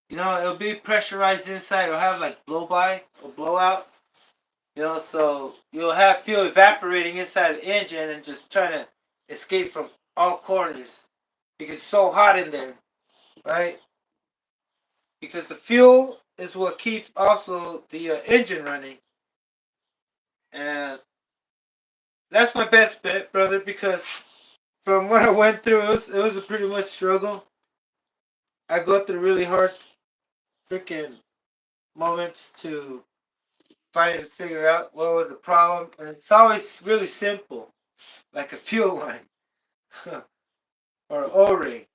You know, it'll be pressurized inside. It'll have like blow by or blowout. You know, so you'll have fuel evaporating inside the engine and just trying to escape from all corners because it's so hot in there, right? Because the fuel is what keeps also the engine running, and that's my best bet, brother. Because from what I went through, it was a pretty much struggle. I go through really hard freaking moments to trying to figure out what was the problem, and it's always really simple, like a fuel line or O-ring.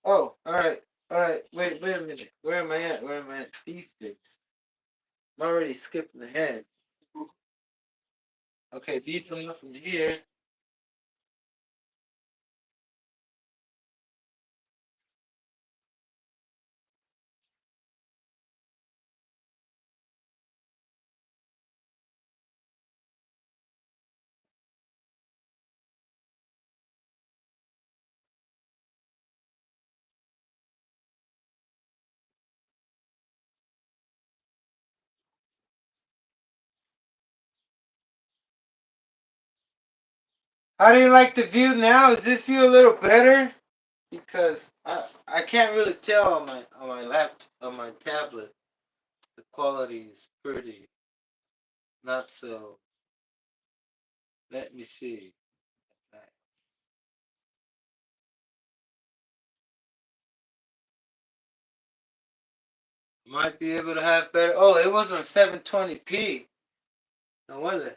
Oh, all right. Wait a minute. Where am I at? Where am I at? These things. I'm already skipping ahead. Okay, these are from here. How do you like the view now? Is this view a little better? Because I can't really tell on my on my tablet. The quality is pretty not so. Let me see. I might be able to have better. Oh, it was on 720p. No wonder.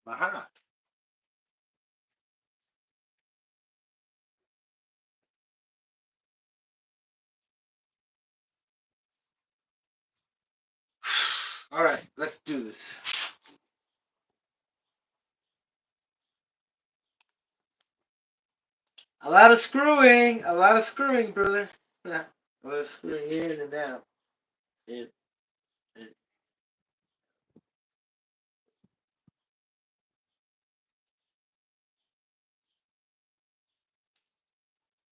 Aha. All right, let's do this. A lot of screwing, brother. A lot of screwing in and out. In, in.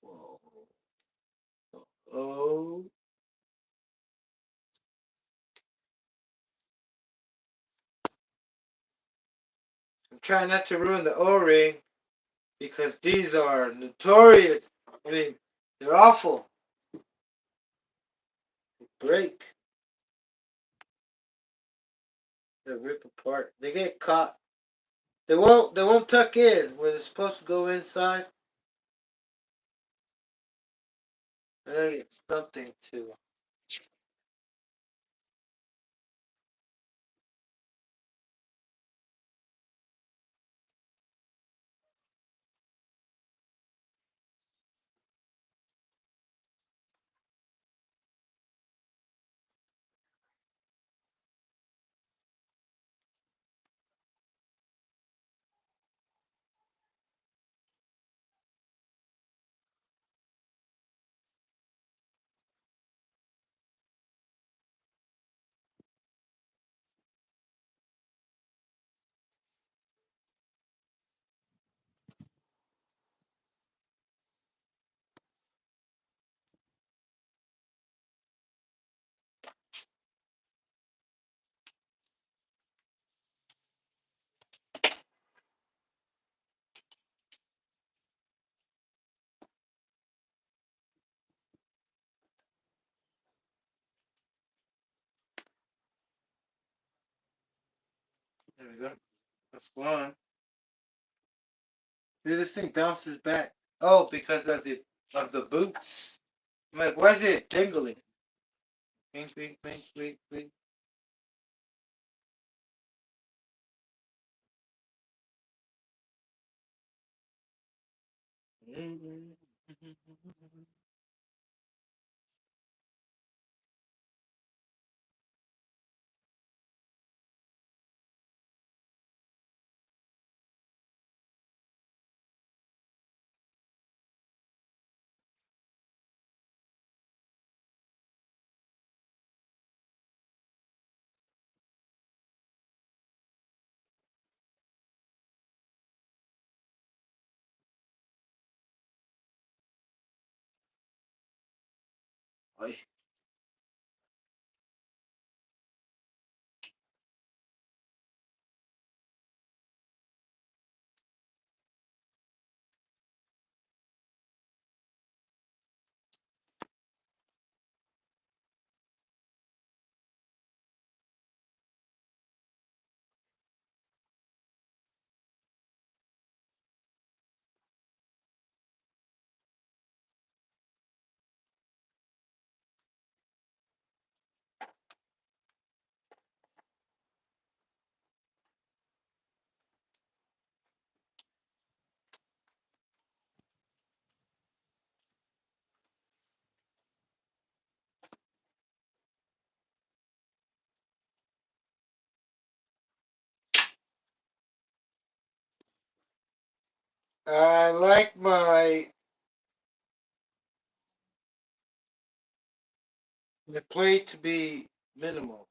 Whoa. Oh. I'm trying not to ruin the O-ring because these are notorious. I mean, they're awful. They break. They rip apart. They get caught. They won't tuck in where they're supposed to go inside. I gotta get something to. There we go. That's one. Dude, this thing bounces back. Oh, because of the boots. I'm like, why is it jingling? Wink, wink, wink, wink, wink. Oi. I like the play to be minimal.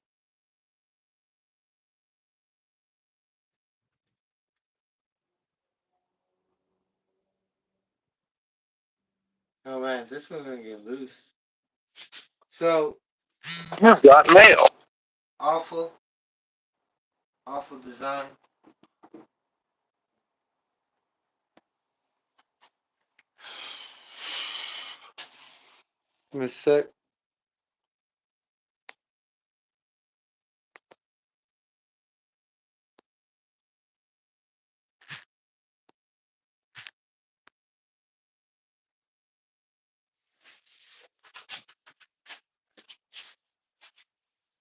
Oh man, this one's gonna get loose. So Got mail. awful, awful design. Give me a sec.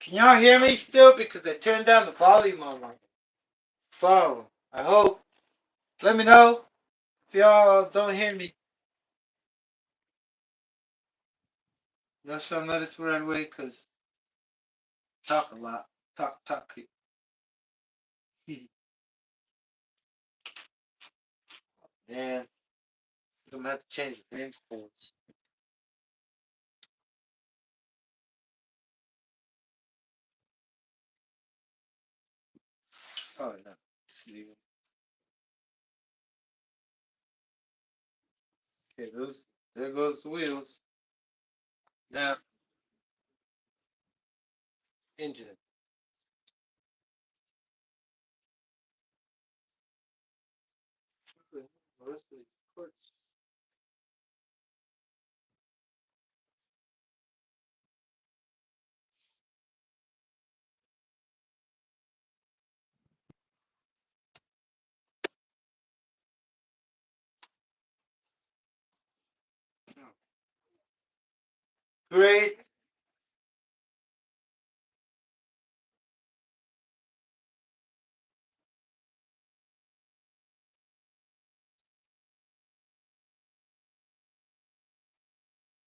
Can y'all hear me still? Because I turned down the volume on my phone. I hope. Let me know if y'all don't hear me. Y'all should notice right away because I talk a lot. Talk. Man, I'm gonna have to change the name codes. Oh no, just leave it. Okay, there goes the wheels. Now, engine. The rest of these parts. Great.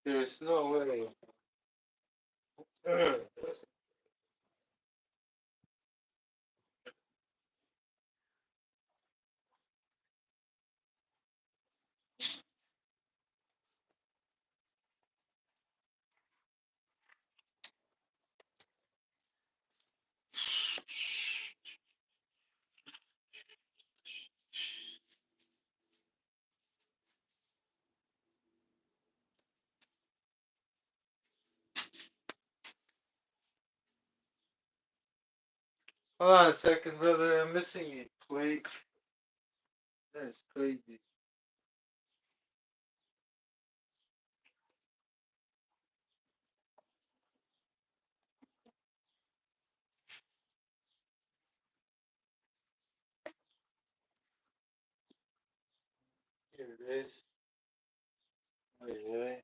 There's no way. Hold on a second, brother. I'm missing it. Wait. That's crazy. Here it is. Wait.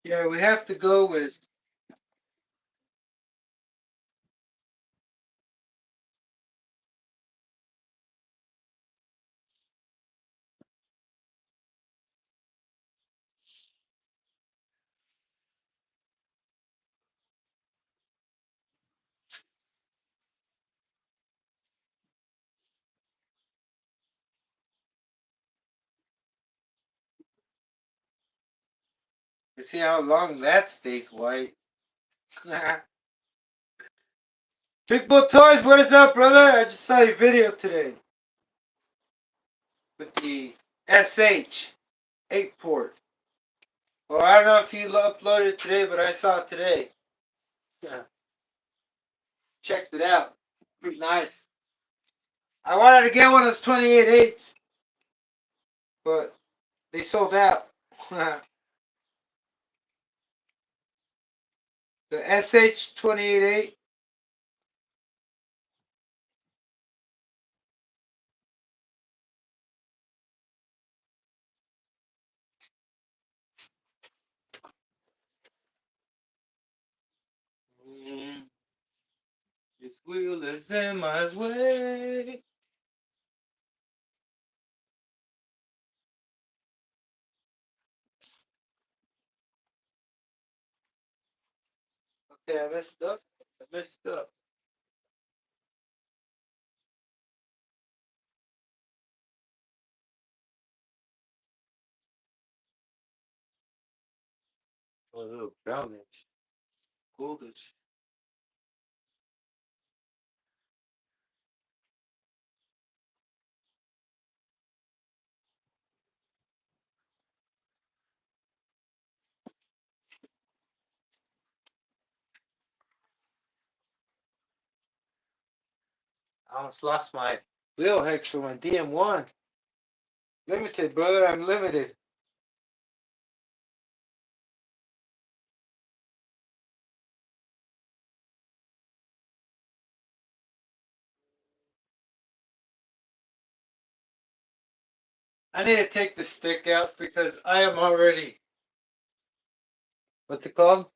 Yeah, we have to go with You see how long that stays white. Big Bull Toys, what is up, brother? I just saw your video today with the SH 8 port. Well, I don't know if you uploaded today, but I saw it today. Yeah. Checked it out. Pretty nice. I wanted to get one of those 28.8s, but they sold out. The SH 28.8. This wheel is in my way. Okay, I messed up. I messed up. A little brownish, goldish. I almost lost my wheel hex for my DM1. Limited, brother. I'm limited. I need to take the stick out because I am already, what's it called?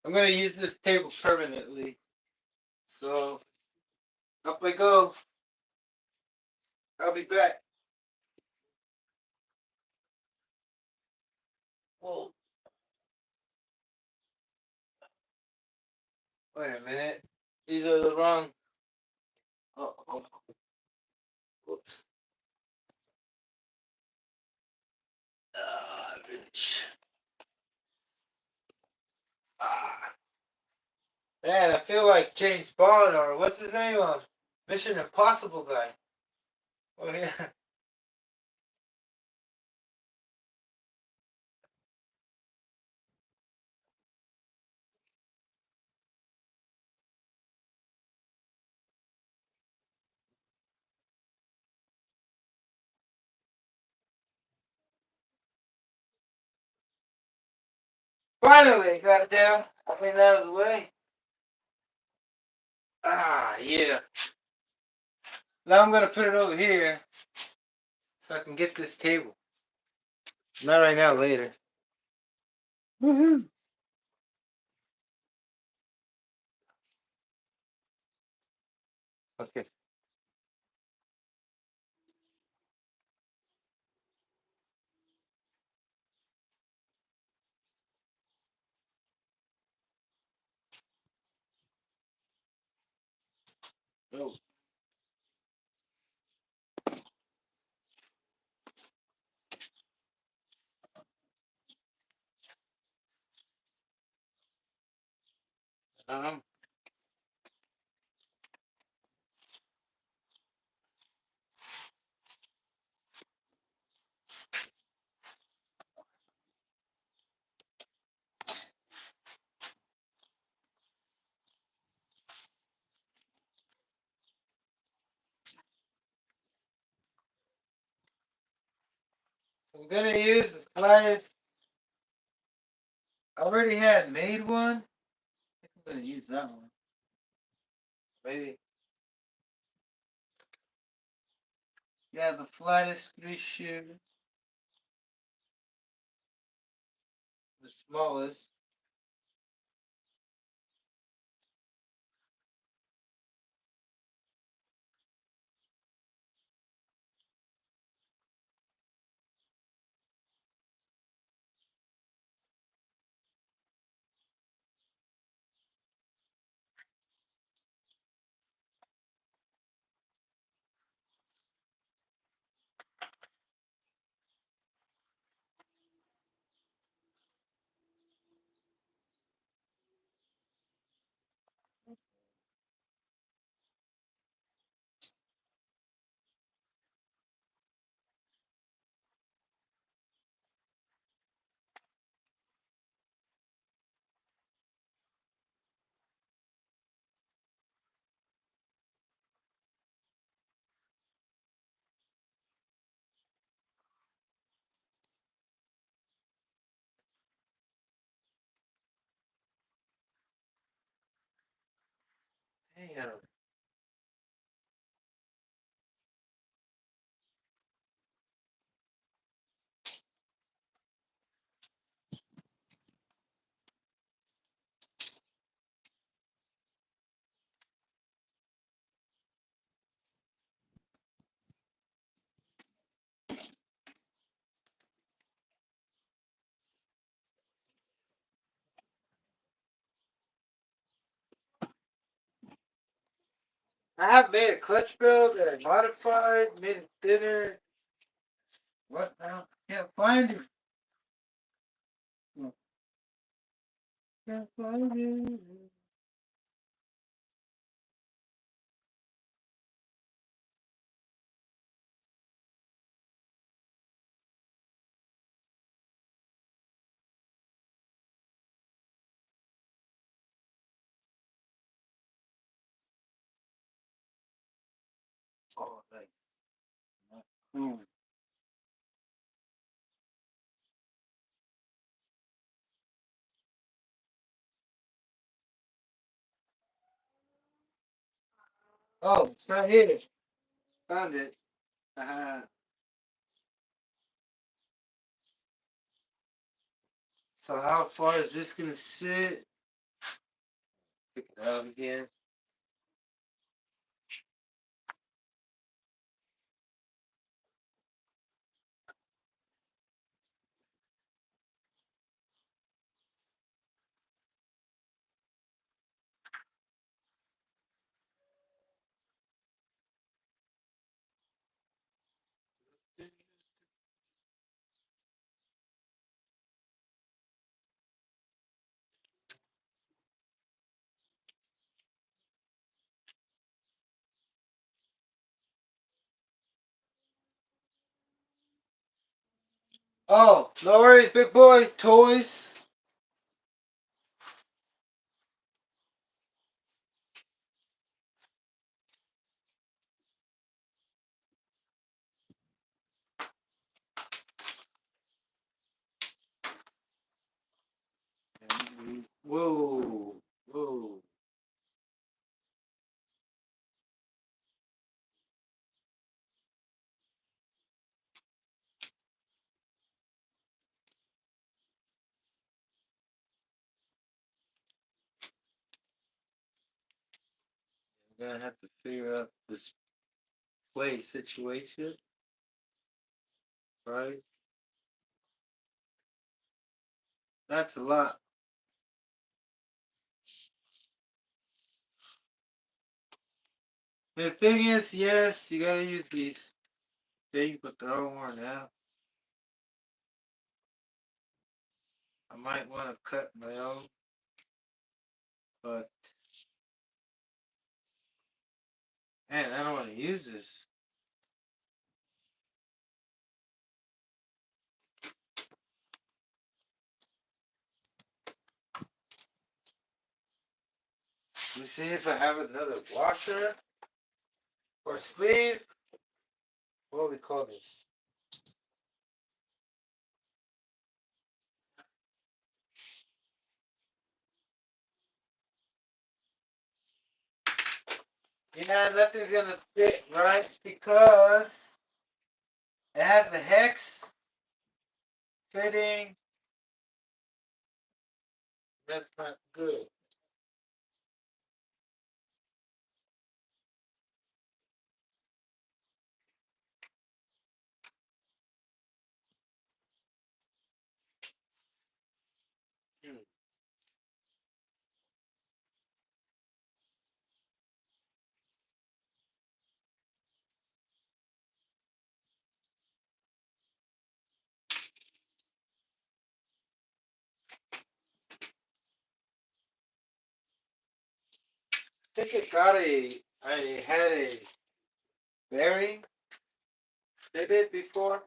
I'm going to use this table permanently. So, up I go. I'll be back. Whoa. Wait a minute. These are the wrong. Oh. Whoops. Bitch. Ah. Man, I feel like James Bond or what's his name? Mission Impossible guy. Oh, yeah. Finally, got it down. I mean, out of the way. Ah, yeah. Now I'm going to put it over here so I can get this table. Not right now, later. Woohoo. Okay. Oh. Um, I'm going to use the flattest. I already had made one. I think I'm going to use that one. Maybe. Yeah, the flattest screw shoe. The smallest. Damn. I have made a clutch build that I modified, made it thinner. What now? Can't find it. Can't find it. Oh, nice. Hmm. Oh, it's right here. Found it. So how far is this gonna sit? Pick it up again. Oh, no worries, big boy. Toys. Whoa, whoa. I'm gonna have to figure out this play situation, right? That's a lot. The thing is, yes, you gotta use these things, but they're all worn out. I might want to cut my own, but man, I don't want to use this. Let me see if I have another washer or sleeve. What do we call this? Yeah, nothing's gonna fit right because it has a hex fitting. That's not good. Hmm. I think I had a bearing pivot before.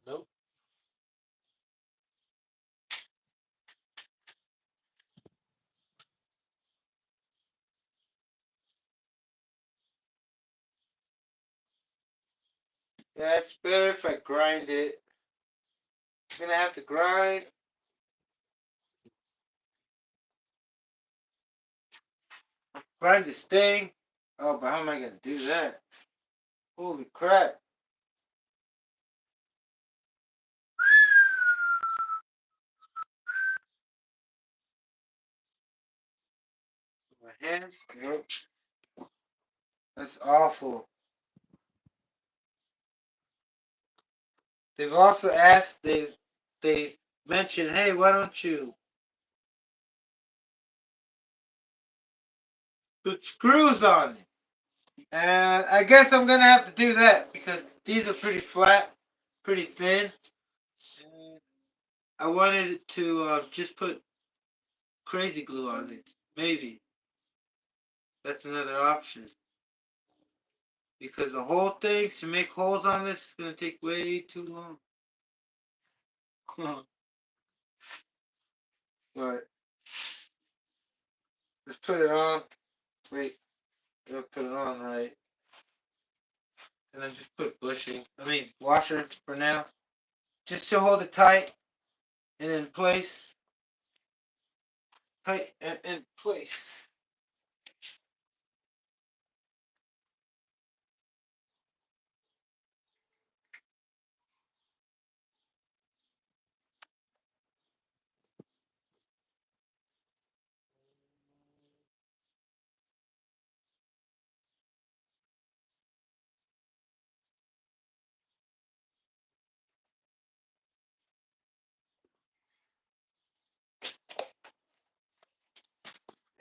Nope. Yeah, it's better if I grind it. I'm gonna have to grind this thing. Oh, but how am I gonna do that? Holy crap. My hands? Nope. That's awful. They've also asked, they mentioned, hey, why don't you put screws on it? And I guess I'm gonna have to do that because these are pretty flat, pretty thin. And I wanted to just put crazy glue on it. Maybe that's another option. Because the whole thing to make holes on this is gonna take way too long. But let's put it on. Wait, I'll put it on right. And then just put bushing. Washer for now. Just to hold it tight and in place. Tight and in place.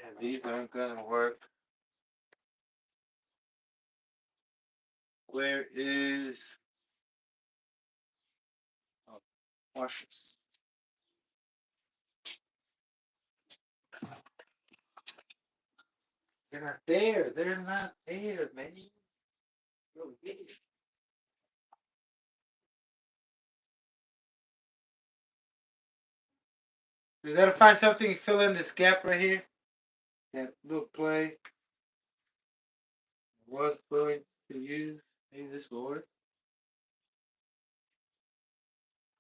And these aren't gonna work. Where is washers? They're not there. They're not there, man. Go get it. We gotta find something to fill in this gap right here. That little play was going to use. Maybe this will work.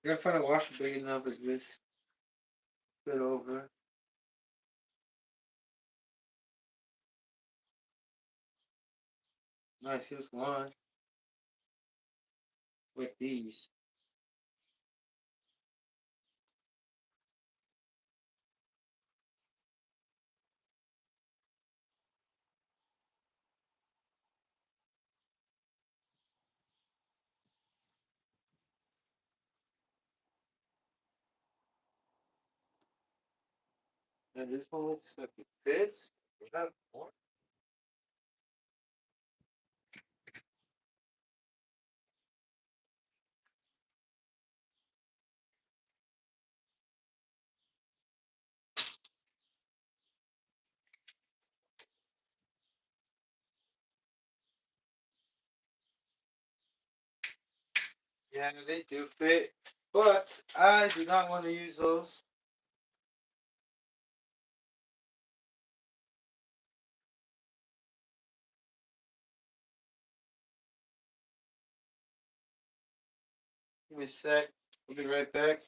We gotta find a washer big enough as this. Fit over. Nice, here's one. With these. And this one looks like it fits. We have more. Yeah, they do fit. But I do not want to use those. Give me a sec. We'll be right back.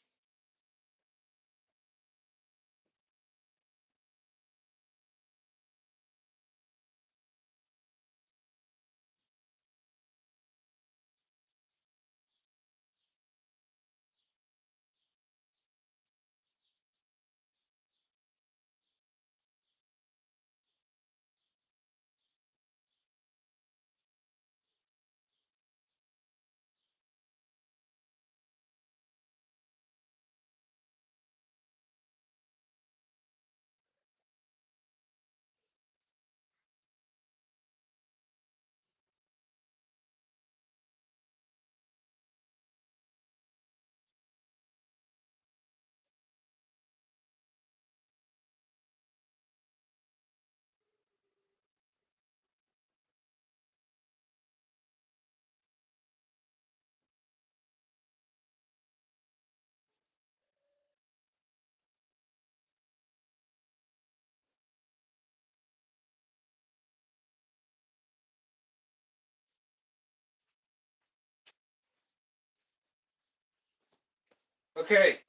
Okay,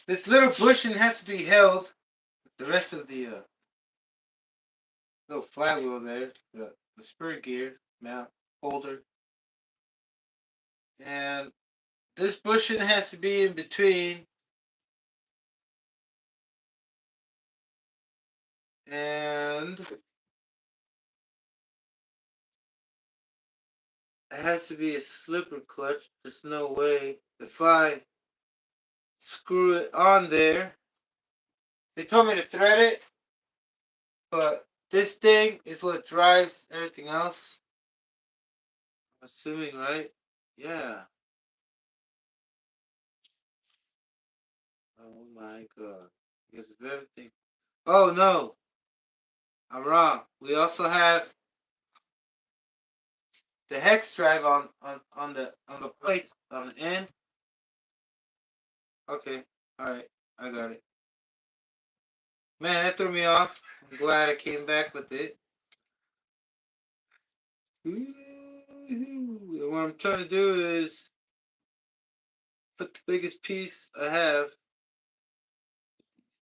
this little bushing has to be held with the rest of the little flywheel there, the spur gear mount holder, and this bushing has to be in between, and it has to be a slipper clutch. There's no way if I screw it on there. They told me to thread it, but this thing is what drives everything else. I'm assuming, right? Yeah. Oh my god. Because of everything. Oh no, I'm wrong. We also have the hex drive on the plates on the end. Okay, alright, I got it. Man, that threw me off. I'm glad I came back with it. Ooh, what I'm trying to do is put the biggest piece I have.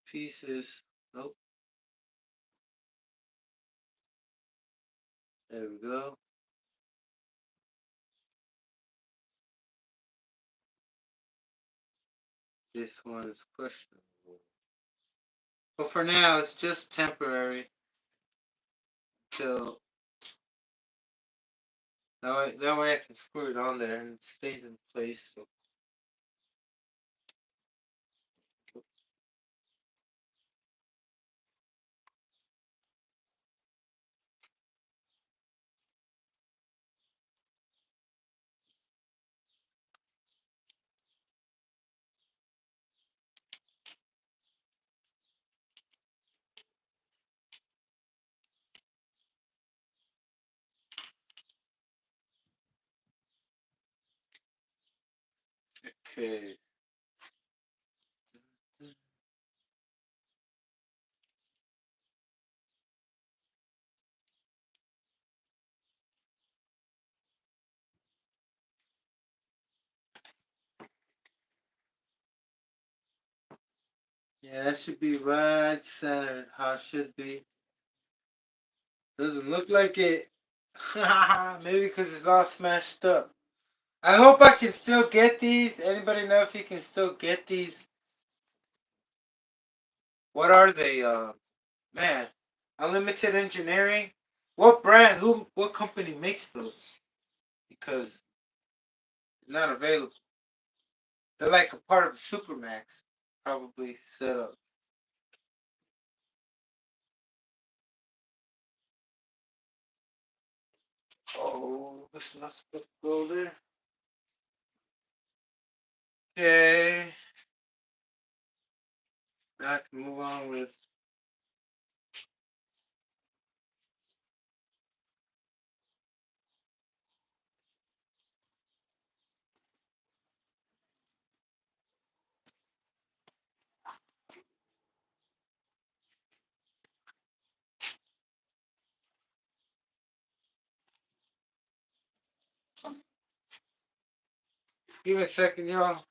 Pieces. Nope. There we go. This one is questionable. But for now, it's just temporary. Till that way I can screw it on there and it stays in place. So. Okay. Yeah, that should be right centered how it should be. Doesn't look like it. Maybe because it's all smashed up. I hope I can still get these. Anybody know if you can still get these? What are they? Man, Unlimited Engineering. What brand? What company makes those? Because they're not available. They're like a part of the Supermax, probably set up. Oh, this is not supposed to go there. Okay. Now I can move on with. Give me a second, y'all.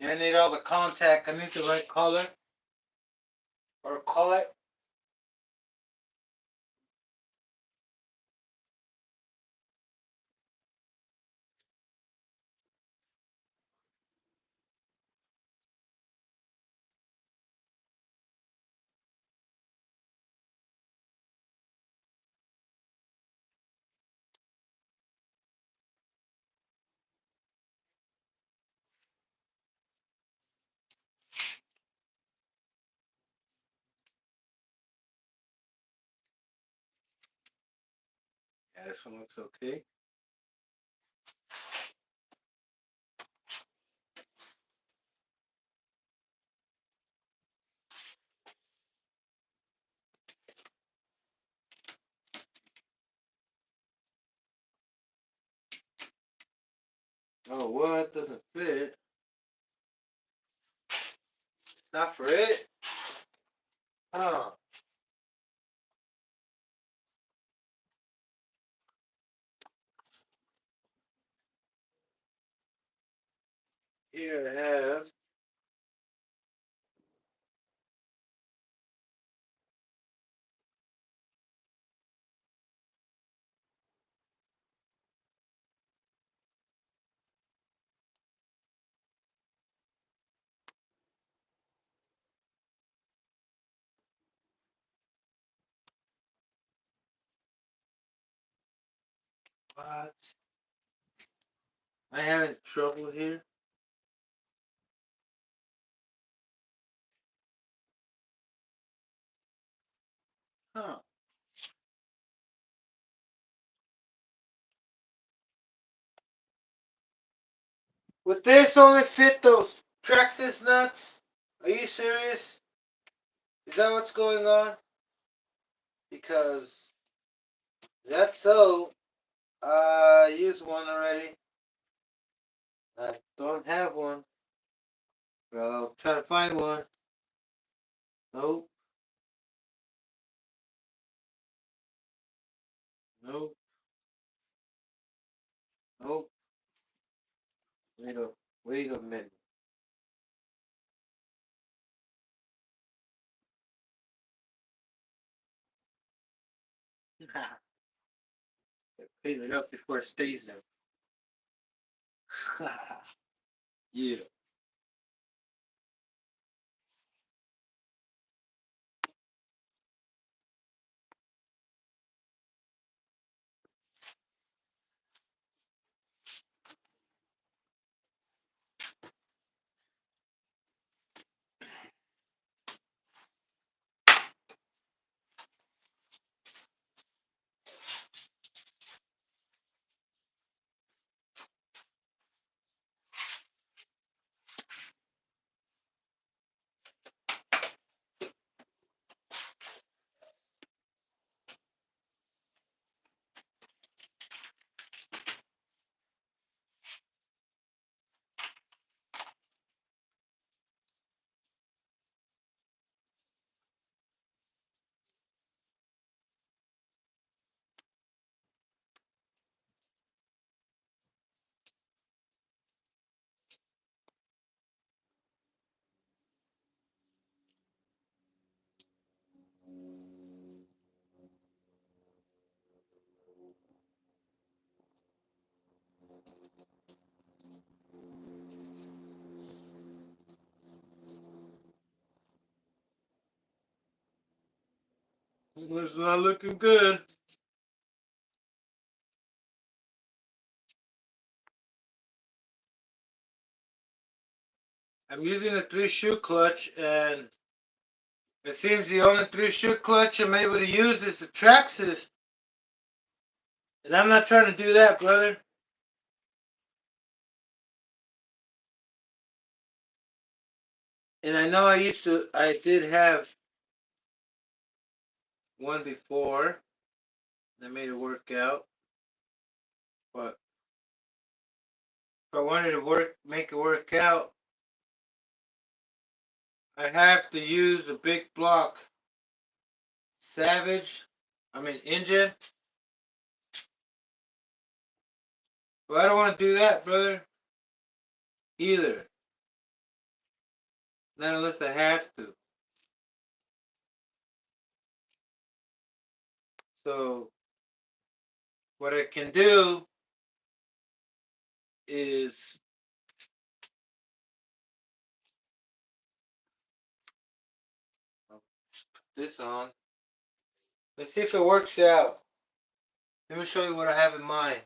Yeah, I need all the contact. I need the right color. Or color. Yeah, this one looks okay. Oh, what? Doesn't fit. It's not for it? Huh. Here I have. What? I having trouble here. Huh. Would this only fit those Traxxas nuts? Are you serious? Is that what's going on? Because that's so. I used one already. I don't have one. Well, I'll try to find one. Nope. Nope. Nope. Wait a minute. Clean it up before it stays there. Yeah. It's not looking good. I'm using a 3-shoe clutch, and it seems the only 3-shoe clutch I'm able to use is the Traxxas. And I'm not trying to do that, brother. And I know I did have one before that made it work out. But if I wanted to make it work out, I have to use a big block engine. But I don't want to do that, brother, either. Not unless I have to. So what I can do is I'll put this on. Let's see if it works out. Let me show you what I have in mind.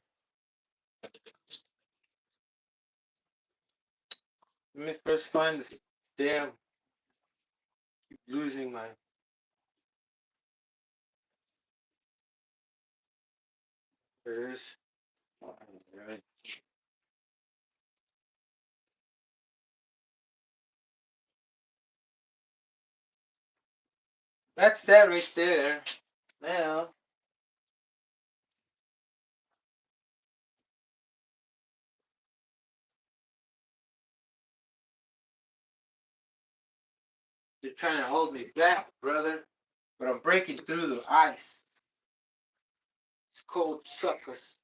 Let me first find this damn. Keep losing my. There it is. All right. That's that right there. Now, they're trying to hold me back, brother. But I'm breaking through the ice. It's cold suckers.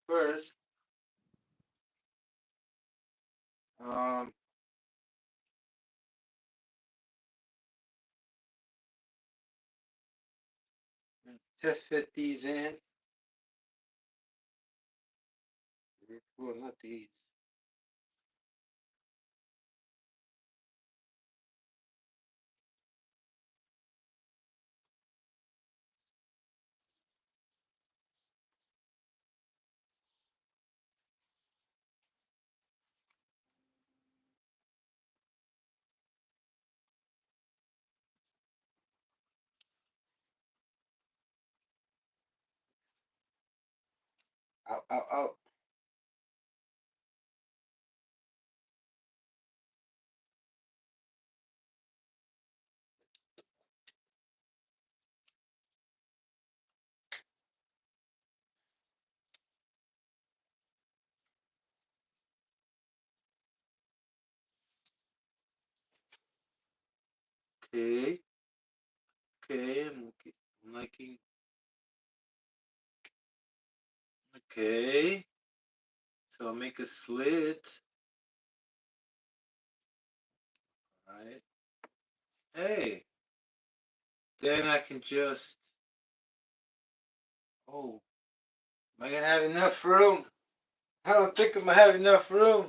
First, um, just fit these in. Well, not these. Ow, ow, ow. Okay. Okay, I'm liking. Okay. So I'll make a slit. Alright. Hey. Then I can just. Oh. Am I gonna have enough room? I don't think I'm gonna have enough room.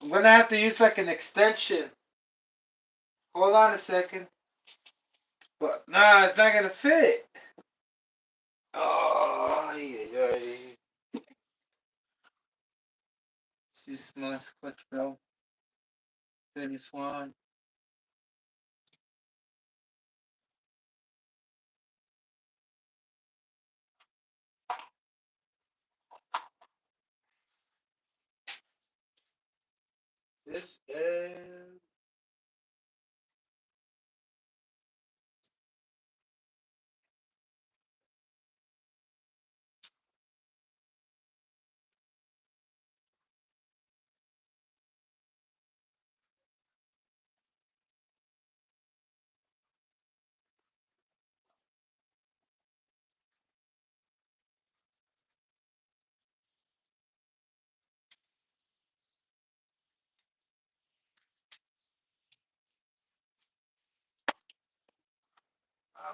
I'm gonna have to use like an extension. Hold on a second. But nah, it's not gonna fit. Oh, yeah. This my clutch belt. This one. This is.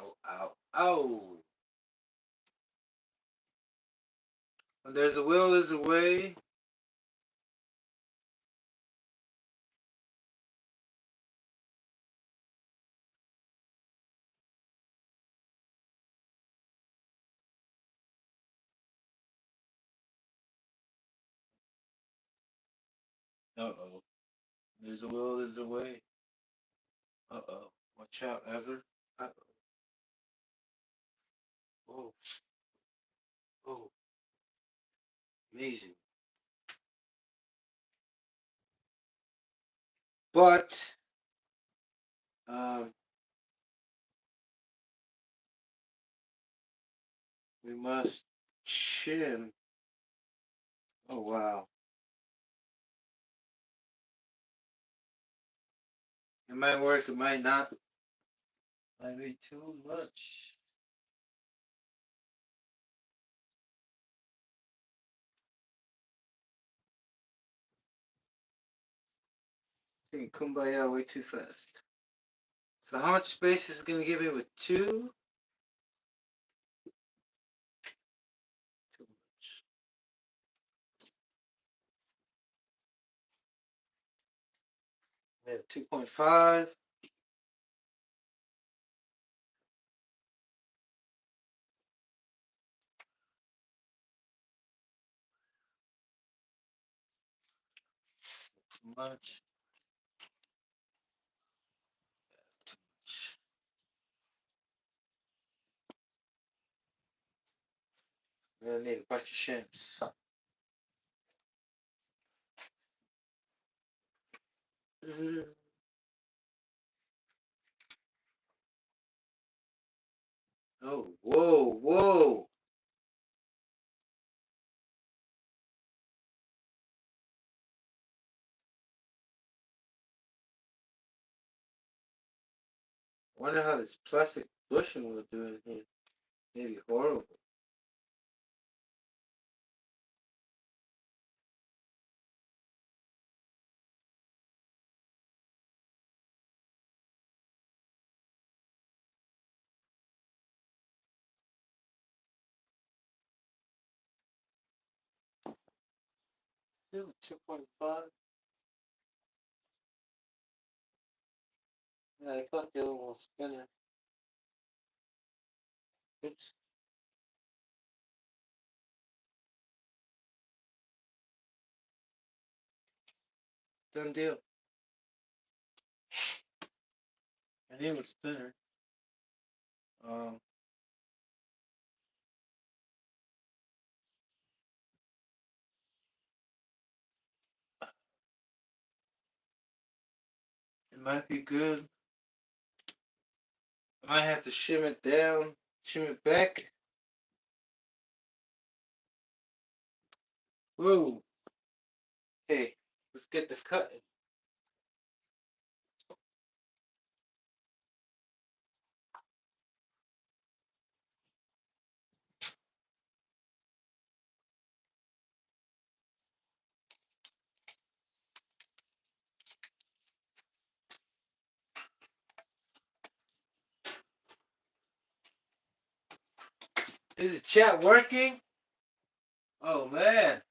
Ow, ow, ow. When there's a will, there's a way. Uh-oh. There's a will, there's a way. Uh-oh. Watch out, Ever. Uh-oh. Oh, oh. Amazing. But, um, we must shim. Oh, wow. It might work, it might not. Might be too much. Singing Kumbaya way too fast. So how much space is it going to give me with 2? Too much. Yeah, 2.5. Too much. Too much. I need a bunch of shimps. Oh, whoa, whoa. Wonder how this plastic bushing will do in here. Maybe horrible. This is 2.5. Yeah, I thought the other one was spinner. Oops. Done deal. I knew it was spinner. It might be good. I might have to shim it down, shim it back. Whoa. Hey, let's get the cutting. Is the chat working? Oh man.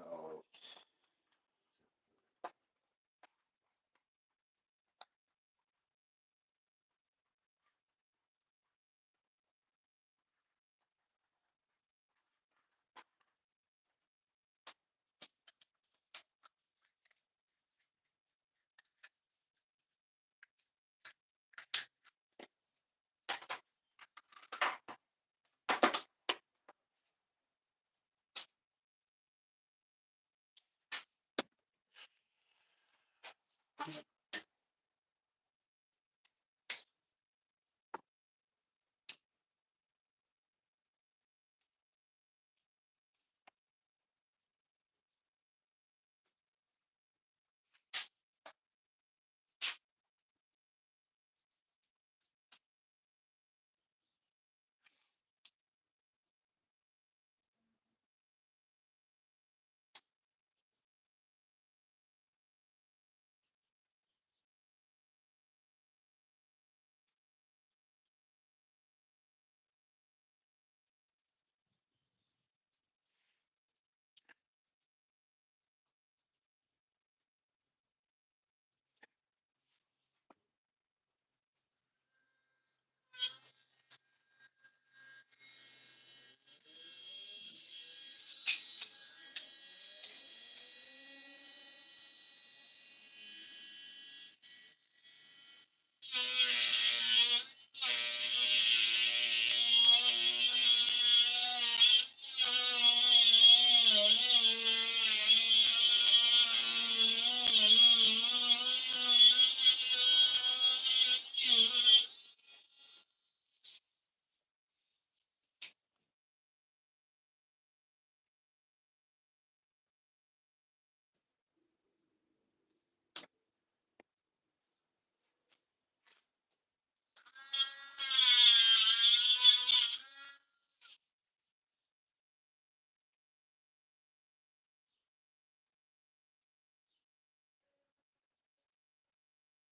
Oh.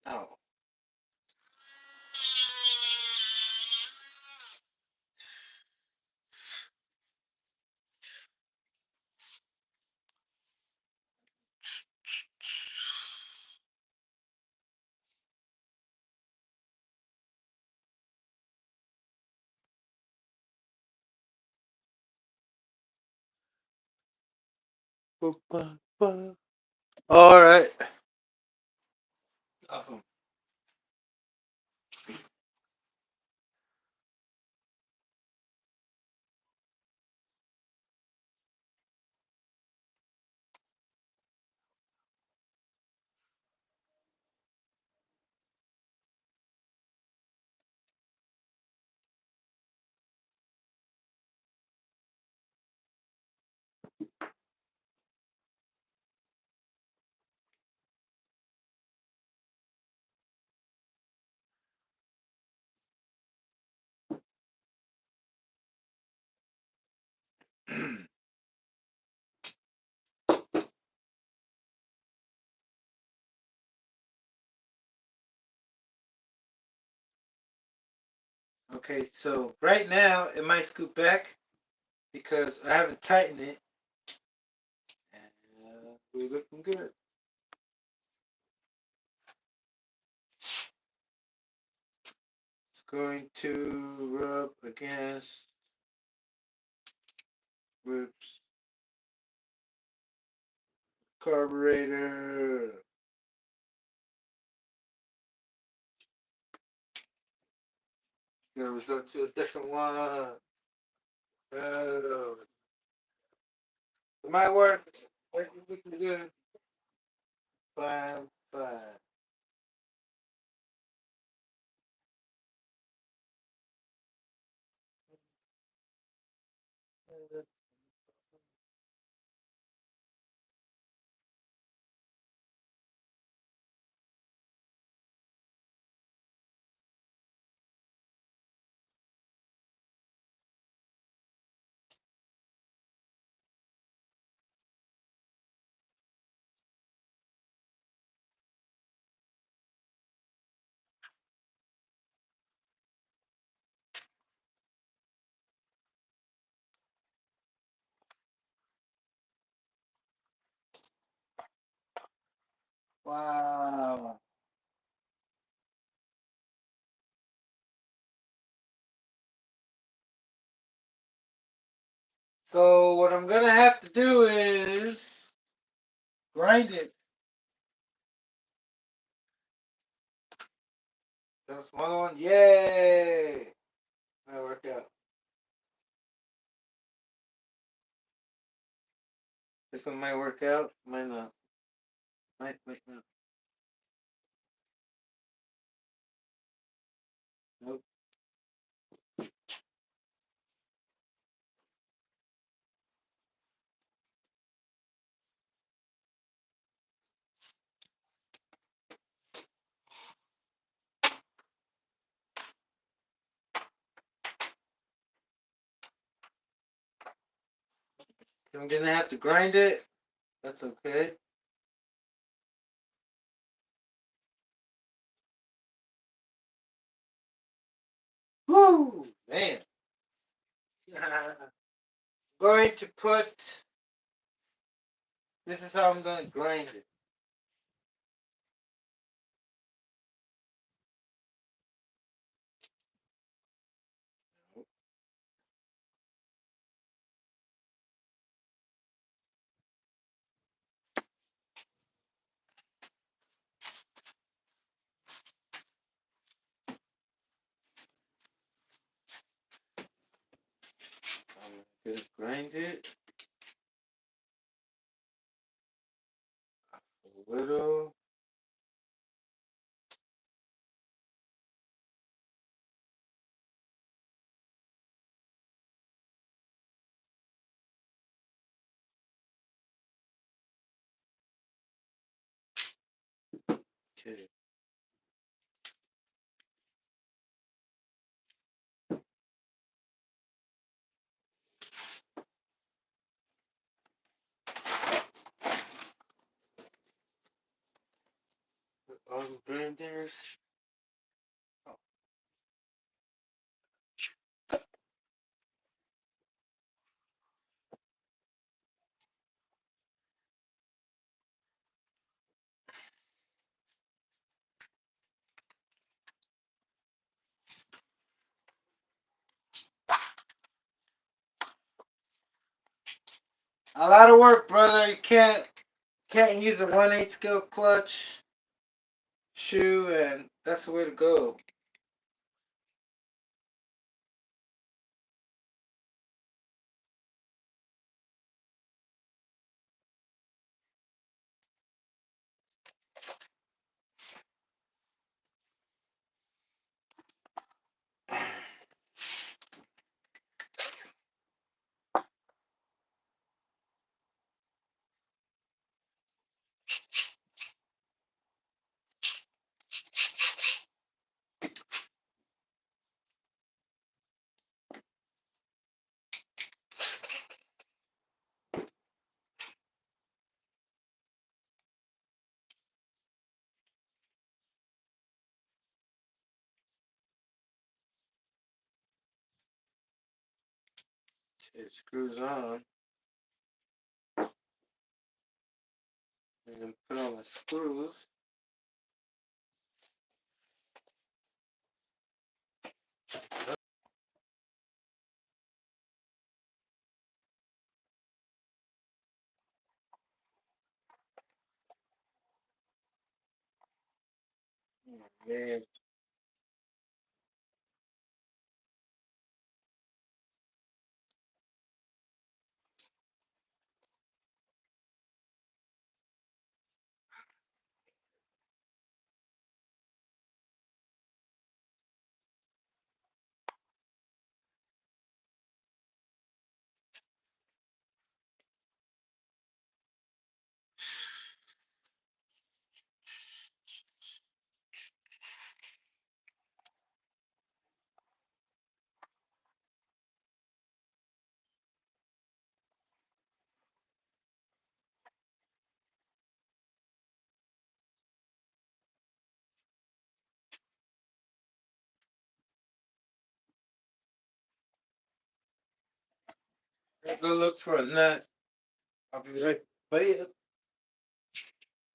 Oh. All right. Awesome. Okay, so right now it might scoot back because I haven't tightened it, and we're looking good. It's going to rub against whoops carburetor. Gonna resort to a different one. Oh, it might work. Looking good. Fine, fine. Wow. So what I'm gonna have to do is grind it. Got a smaller one? Yay! Might work out. This one might work out, might not. Might not. Nope. So I'm gonna have to grind it. That's okay. Woo! Man. Going to put. This is how I'm gonna grind it. I'm gonna grind it a little. Okay. Blenders. A lot of work, brother. You can't use a 1/8 scale clutch shoe, and that's the way to go. It screws on. And then put on the screws. Man, go look for a nut. I'll be right back.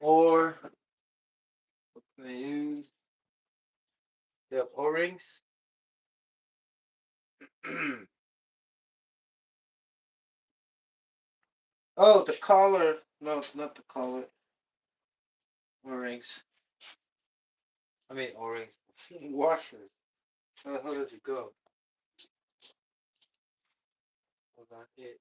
Or what can I use? They have O-rings. Oh, the collar. No, it's not the collar. O-rings. I mean O-rings. Washers. Where the hell does it go? Hold on. It.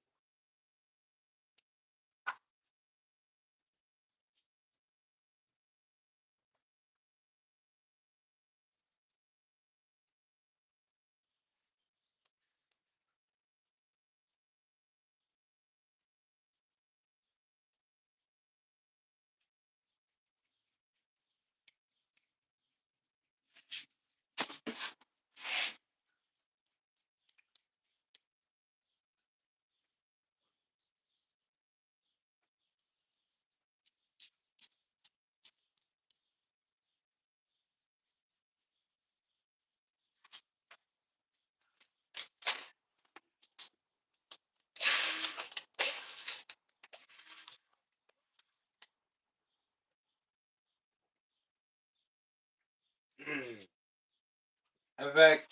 I'm back.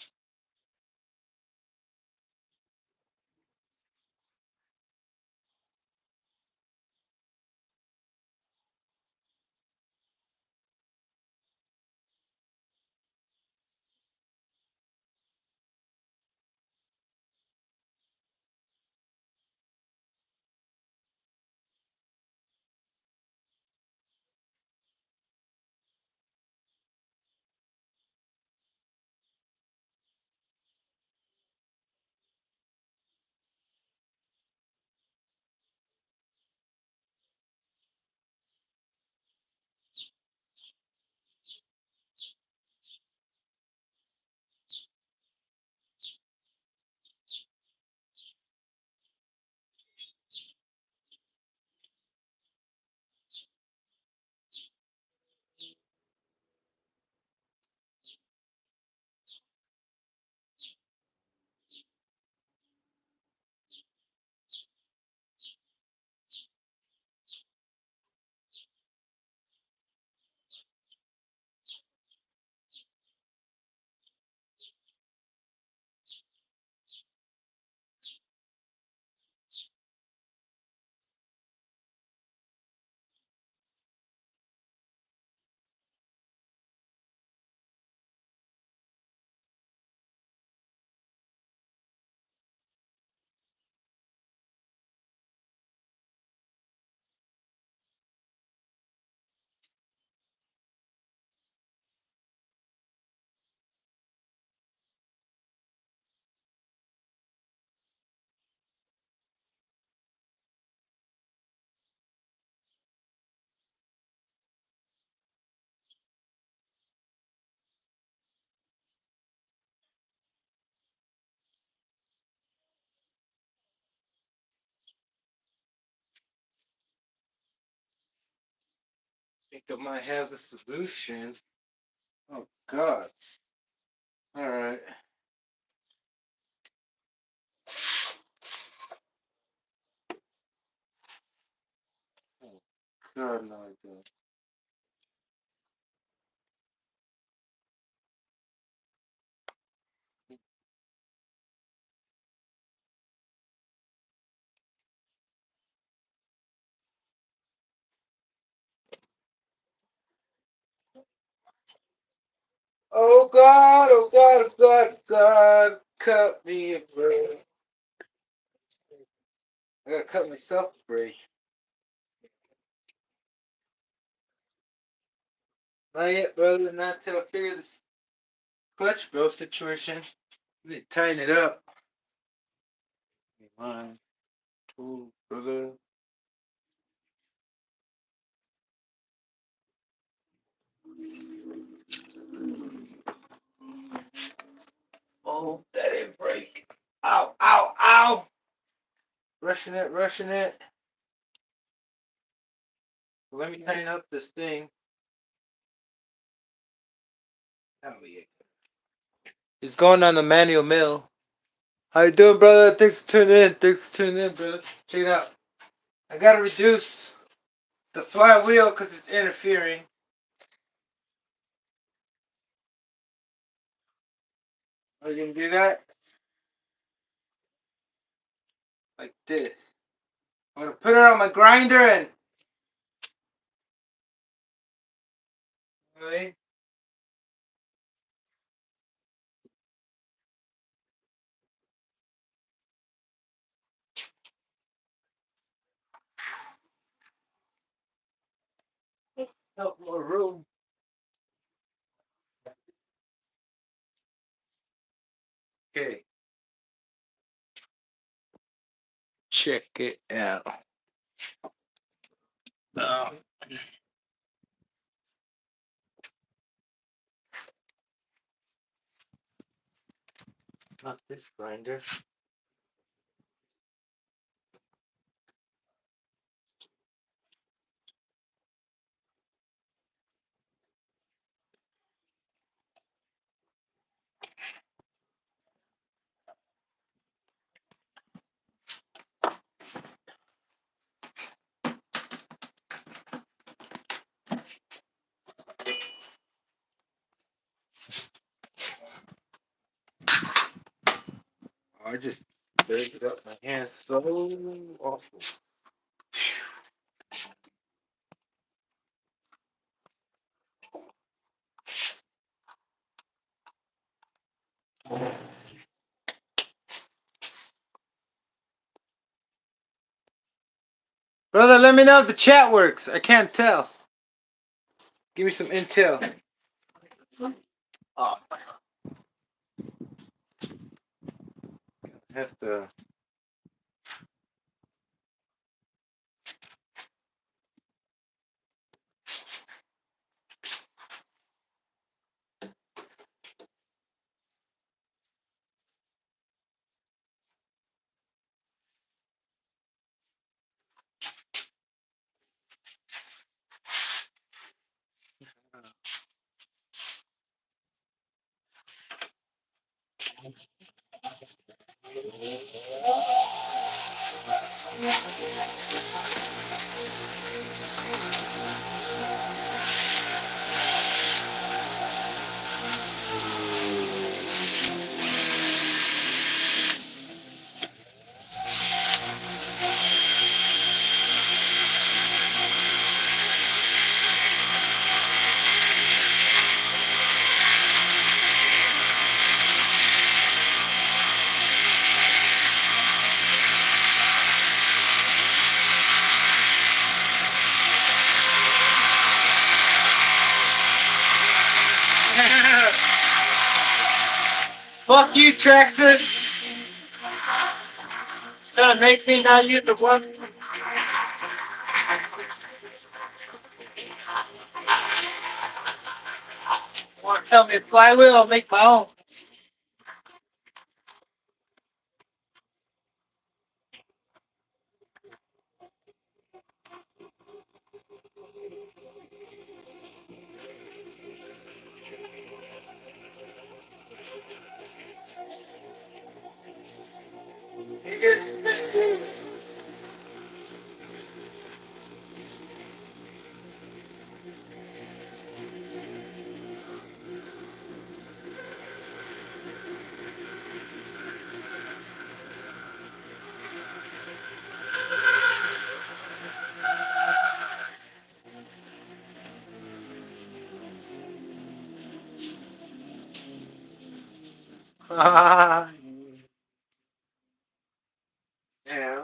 think I might have the solution. Oh God. Alright. Oh God, no I don't. Oh God, oh God, oh God, God, cut me a break. I gotta cut myself a break. Not yet, brother, not until I figure this clutch belt situation. I need to tighten it up. One, two, brother. Oh, that didn't break. Ow, ow, ow! Rushing it, rushing it. Let me tighten up this thing. It's going on the manual mill. How you doing, brother? Thanks for tuning in. Thanks for tuning in, brother. Check it out. I gotta reduce the flywheel because it's interfering. Are you gonna do that? Like this. I'm gonna put it on my grinder and. Right? Help more room. Okay. Check it out. Um, not this grinder. I just bagged up my hands so awful. Brother, let me know if the chat works. I can't tell. Give me some intel. Oh, I have to. Fuck you, Texas. That makes me not use the one. Want to tell me a flywheel? I'll make my own. Yeah.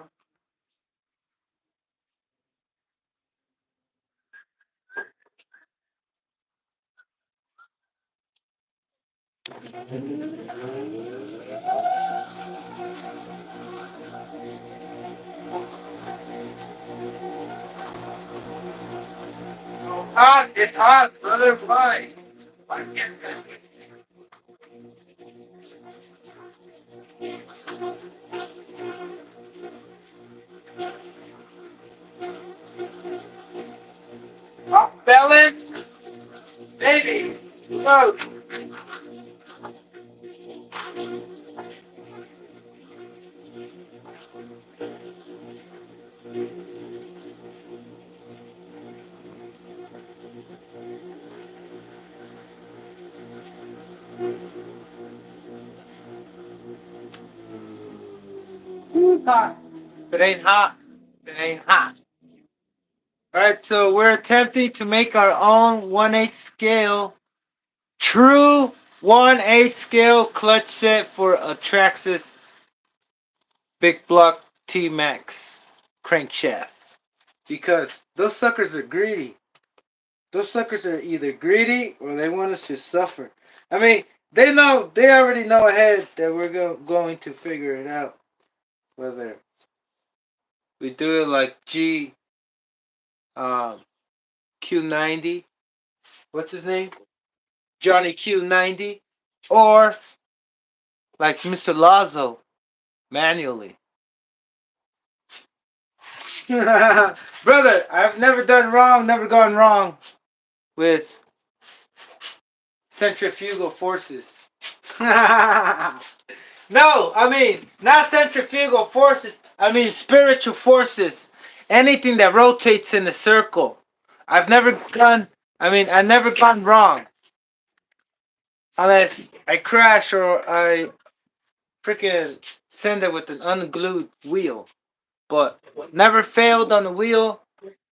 Hot, it's hot, brother. Why? Why can't I fellas, baby, go. Hot. If it ain't hot, it ain't hot. All right, so we're attempting to make our own 1/8 scale, true 1/8 scale clutch set for a Traxxas big block Tmaxx crankshaft. Because those suckers are greedy. Those suckers are either greedy or they want us to suffer. I mean, they already know ahead that we're going to figure it out. Whether we do it like um, Q90, what's his name? Johnny Q90, or like Mr. Lazo, manually. Brother, I've never done wrong, never gone wrong with centrifugal forces. No, I mean, not centrifugal forces. I mean, spiritual forces. Anything that rotates in a circle. I never gone wrong. Unless I crash or I freaking send it with an unglued wheel. But never failed on the wheel.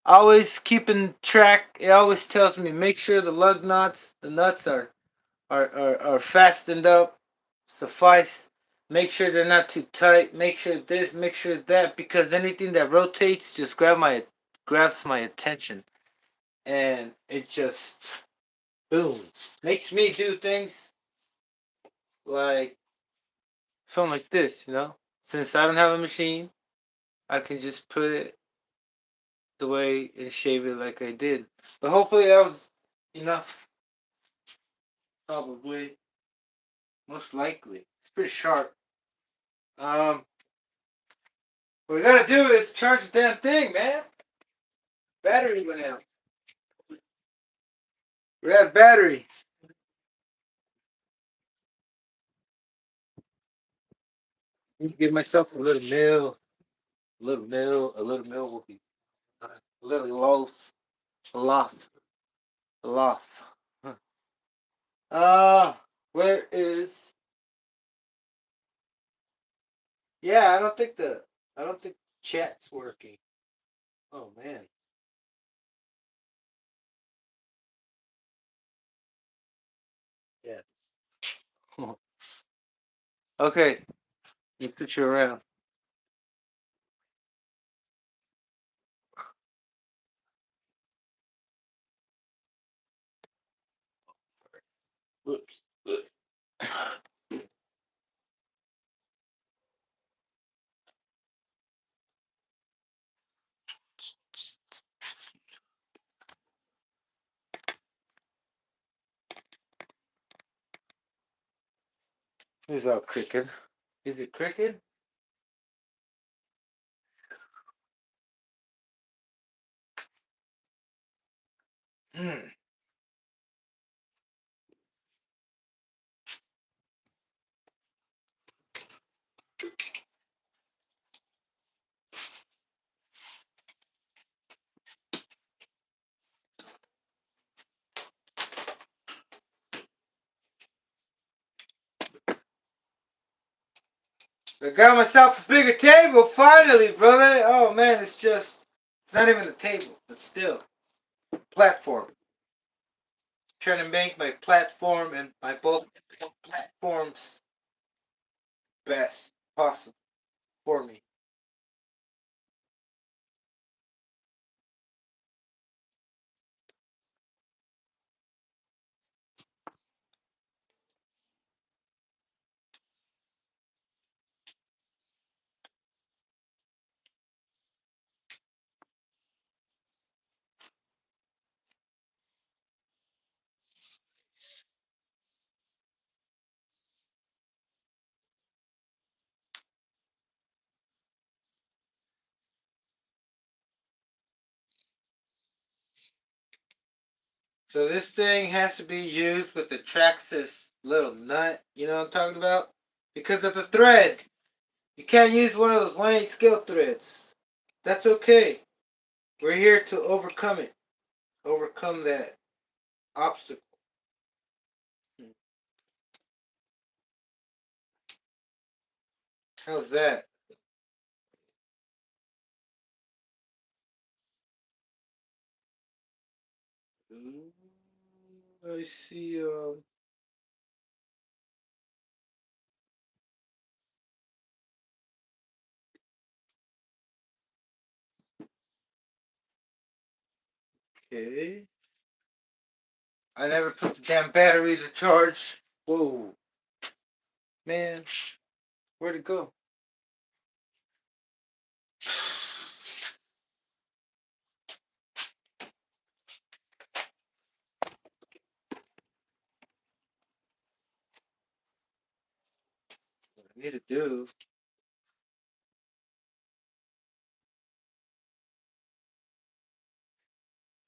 Always keeping track. It always tells me make sure the nuts are fastened up, suffice. Make sure they're not too tight. Make sure this, make sure that, because anything that rotates just grabs my attention, and it just boom makes me do things like something like this. Since I don't have a machine, I can just put it the way and shave it like I did. But hopefully that was enough. Probably, most likely, it's pretty sharp. Um, What we gotta do is charge the damn thing, man. Battery went out. We're at battery. Give myself a little meal. A little meal. A little meal will be a little loaf. Loaf. Loaf. Uh, where is? Yeah, I don't think chat's working. Oh man. Yeah. Okay. Let me put you around. Whoops. It's all cricket. Is it cricket? Hmm. I got myself a bigger table finally, brother. Oh man, it's not even a table, but still platform. Trying to make my platform and my both platforms best possible for me. So this thing has to be used with the Traxxas little nut, you know what I'm talking about? Because of the thread. You can't use one of those 1/8 scale threads. That's okay. We're here to overcome it. Overcome that obstacle. How's that? I see. Okay. I never put the damn battery to charge. Whoa. Man, where'd it go? What I need to do.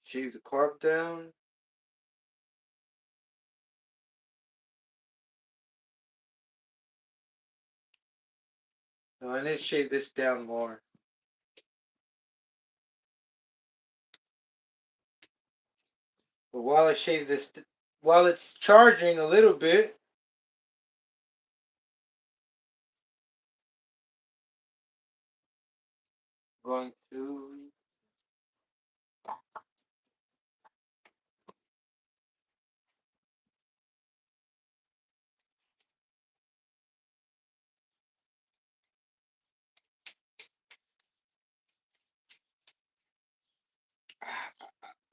Shave the carb down. No, I need to shave this down more. But while I shave this, while it's charging a little bit, I'm going to.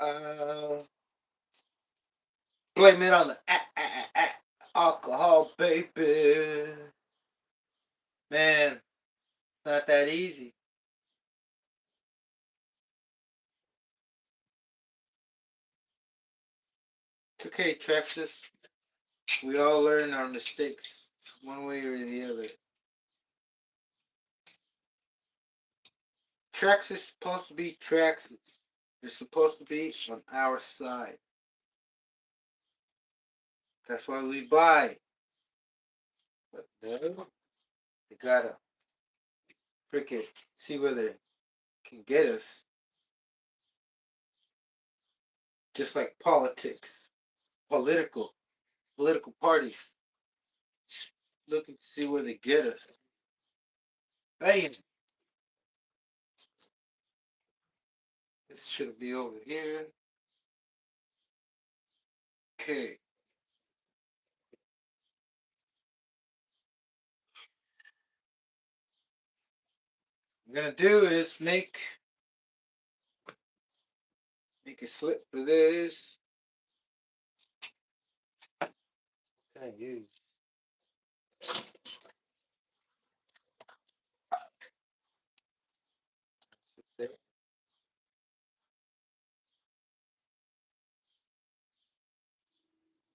Uh, Blame it on the alcohol, baby. Man, it's not that easy. It's okay, Traxxas. We all learn our mistakes one way or the other. Traxxas is supposed to be Traxxas. They're supposed to be on our side. That's why we buy. But no, they gotta freaking see where they can get us. Just like politics, political parties, looking to see where they get us. Hey, this should be over here. Okay. What I'm gonna do is make a slip for this. What can I use?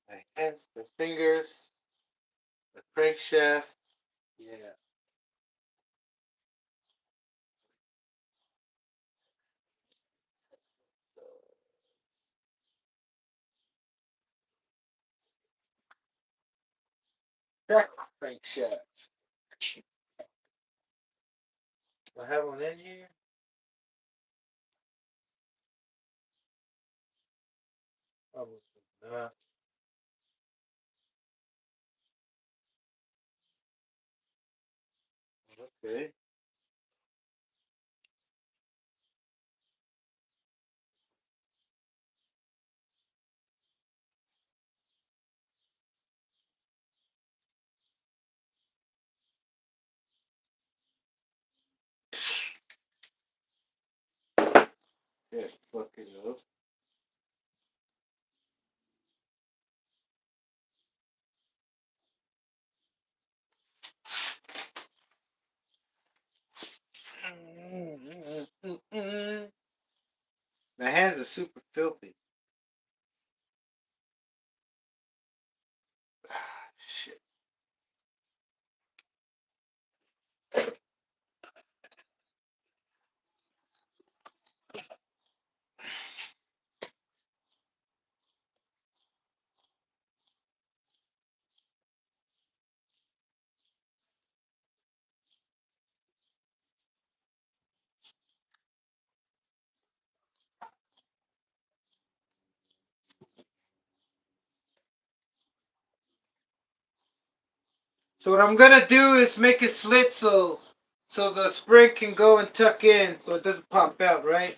My hands, my fingers, the crankshaft. Yeah. That's crankshaft. Do I have one in here? Probably not. Okay. super filthy. Ah, shit. So what I'm gonna do is make a slit so the spring can go and tuck in so it doesn't pop out, right?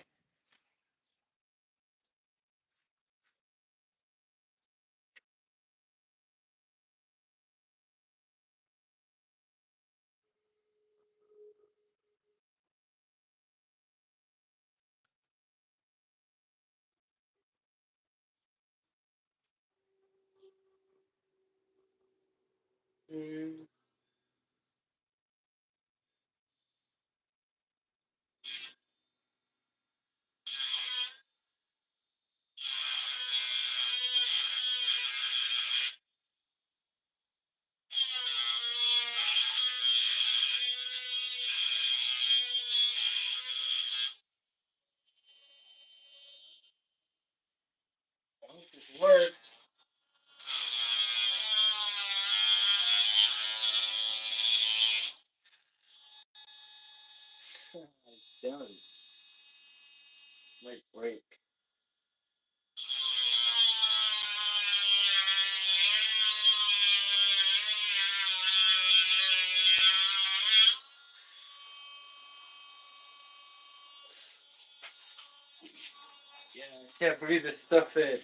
Mm. This works. Done. Might break. Yeah, I can't breathe this stuff in.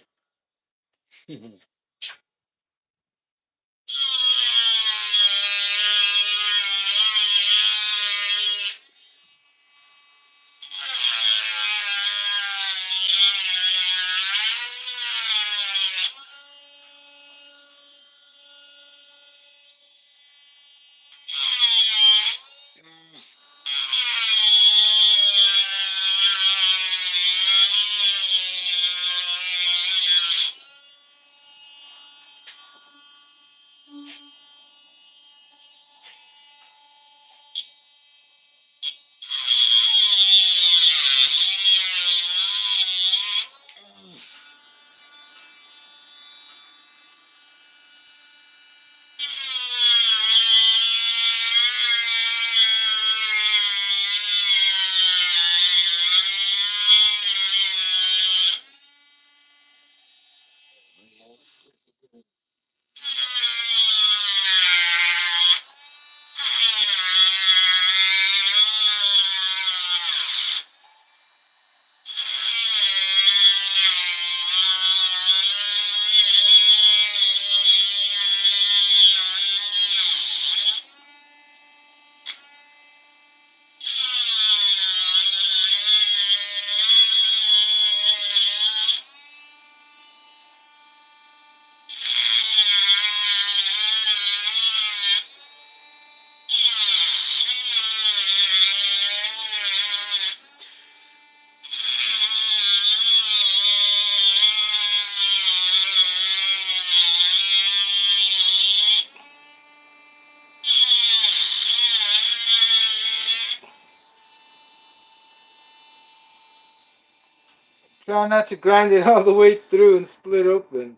Try not to grind it all the way through and split open.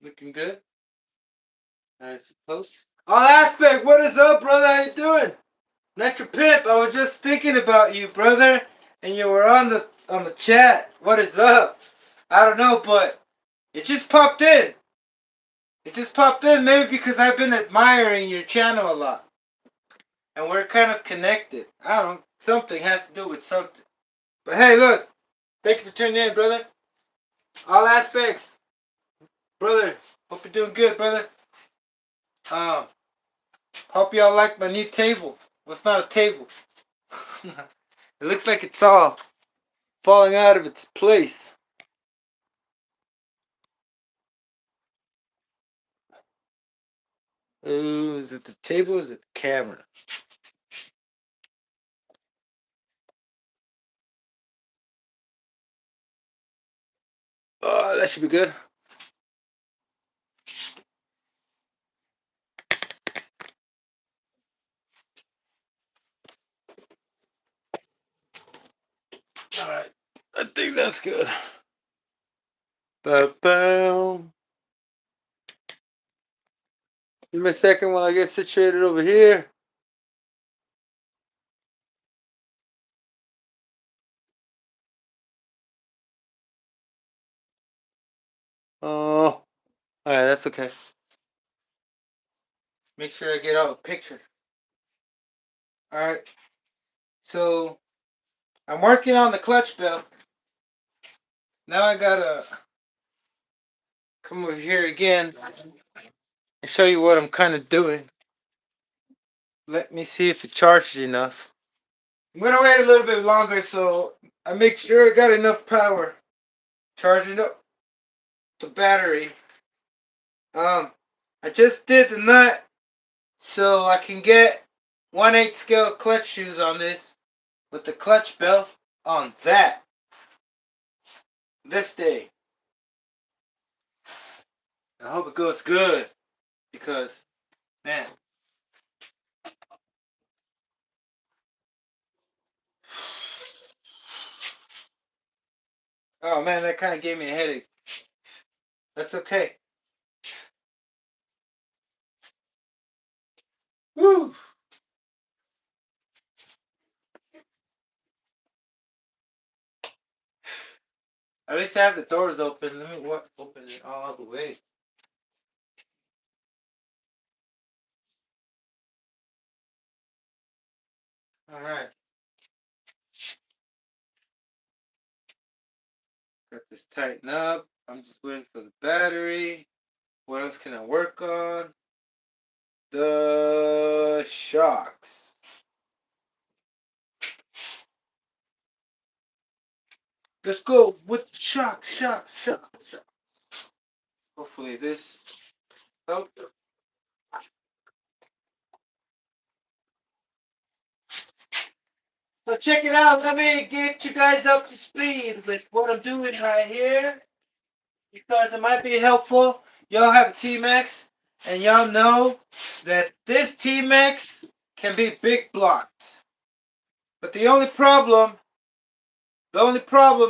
Looking good. I suppose. All aspect, what is up, brother? How you doing? Nitro Pimp, I was just thinking about you, brother, and you were on the chat. What is up? I don't know, but it just popped in. It just popped in, maybe because I've been admiring your channel a lot, and we're kind of connected. I don't. Something has to do with something. But hey, look. Thank you for tuning in, brother. All aspects, brother. Hope you're doing good, brother. Um, hope y'all like my new table. Well, it's not a table. It looks like it's all falling out of its place. Ooh, is it the table or is it the camera? Oh, that should be good. Alright, I think that's good. Ba-bam. Give me a second while I get situated over here. Oh, alright, that's okay. Make sure I get out the picture. Alright, so I'm working on the clutch belt. Now I gotta come over here again and show you what I'm kind of doing. Let me see if it charges enough. I'm gonna wait a little bit longer so I make sure I got enough power charging up the battery. I just did the nut so I can get 1/8 scale clutch shoes on this with the clutch belt on that this day. I hope it goes good because, man. Oh man, that kind of gave me a headache. That's okay. Woo! At least I have the doors open. Let me open it all the way. All right. Got this tightened up. I'm just waiting for the battery. What else can I work on? The shocks. Let's go with shock. Hopefully this helped. So check it out. Let me get you guys up to speed with what I'm doing right here because it might be helpful. Y'all have a Tmaxx and y'all know that this Tmaxx can be big blocked. But the only problem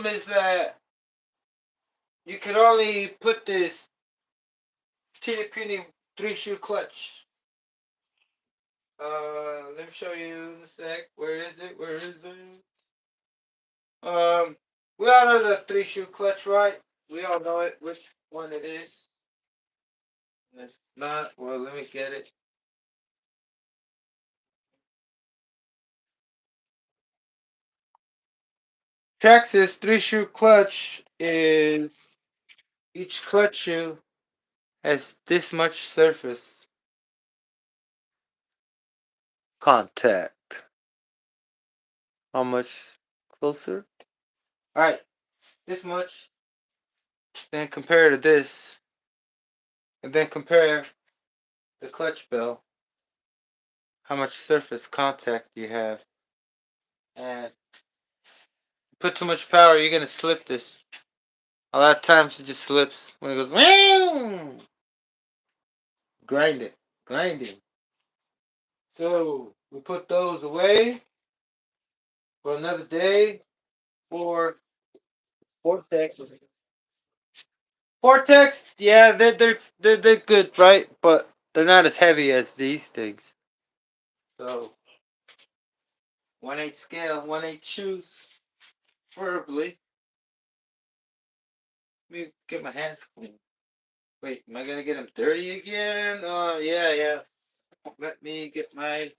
is that you can only put this teeny peeny 3-shoe clutch. Let me show you in a sec. Where is it? We all know the 3-shoe clutch, right? We all know it, which one it is. And if not, well, let me get it. Traxxas 3-shoe clutch is each clutch shoe has this much surface contact. How much closer? Alright, this much. Then compare to this. And then compare the clutch bell. How much surface contact you have. And put too much power, you're gonna slip this. A lot of times it just slips when it goes. Grind it, grinding. So we put those away for another day for Vortex. Vortex, yeah, they're good, right? But they're not as heavy as these things. So 1/8 scale, 1/8 shoes, preferably. Let me get my hands clean. Wait, am I gonna get them dirty again? Oh yeah, yeah. Let me get my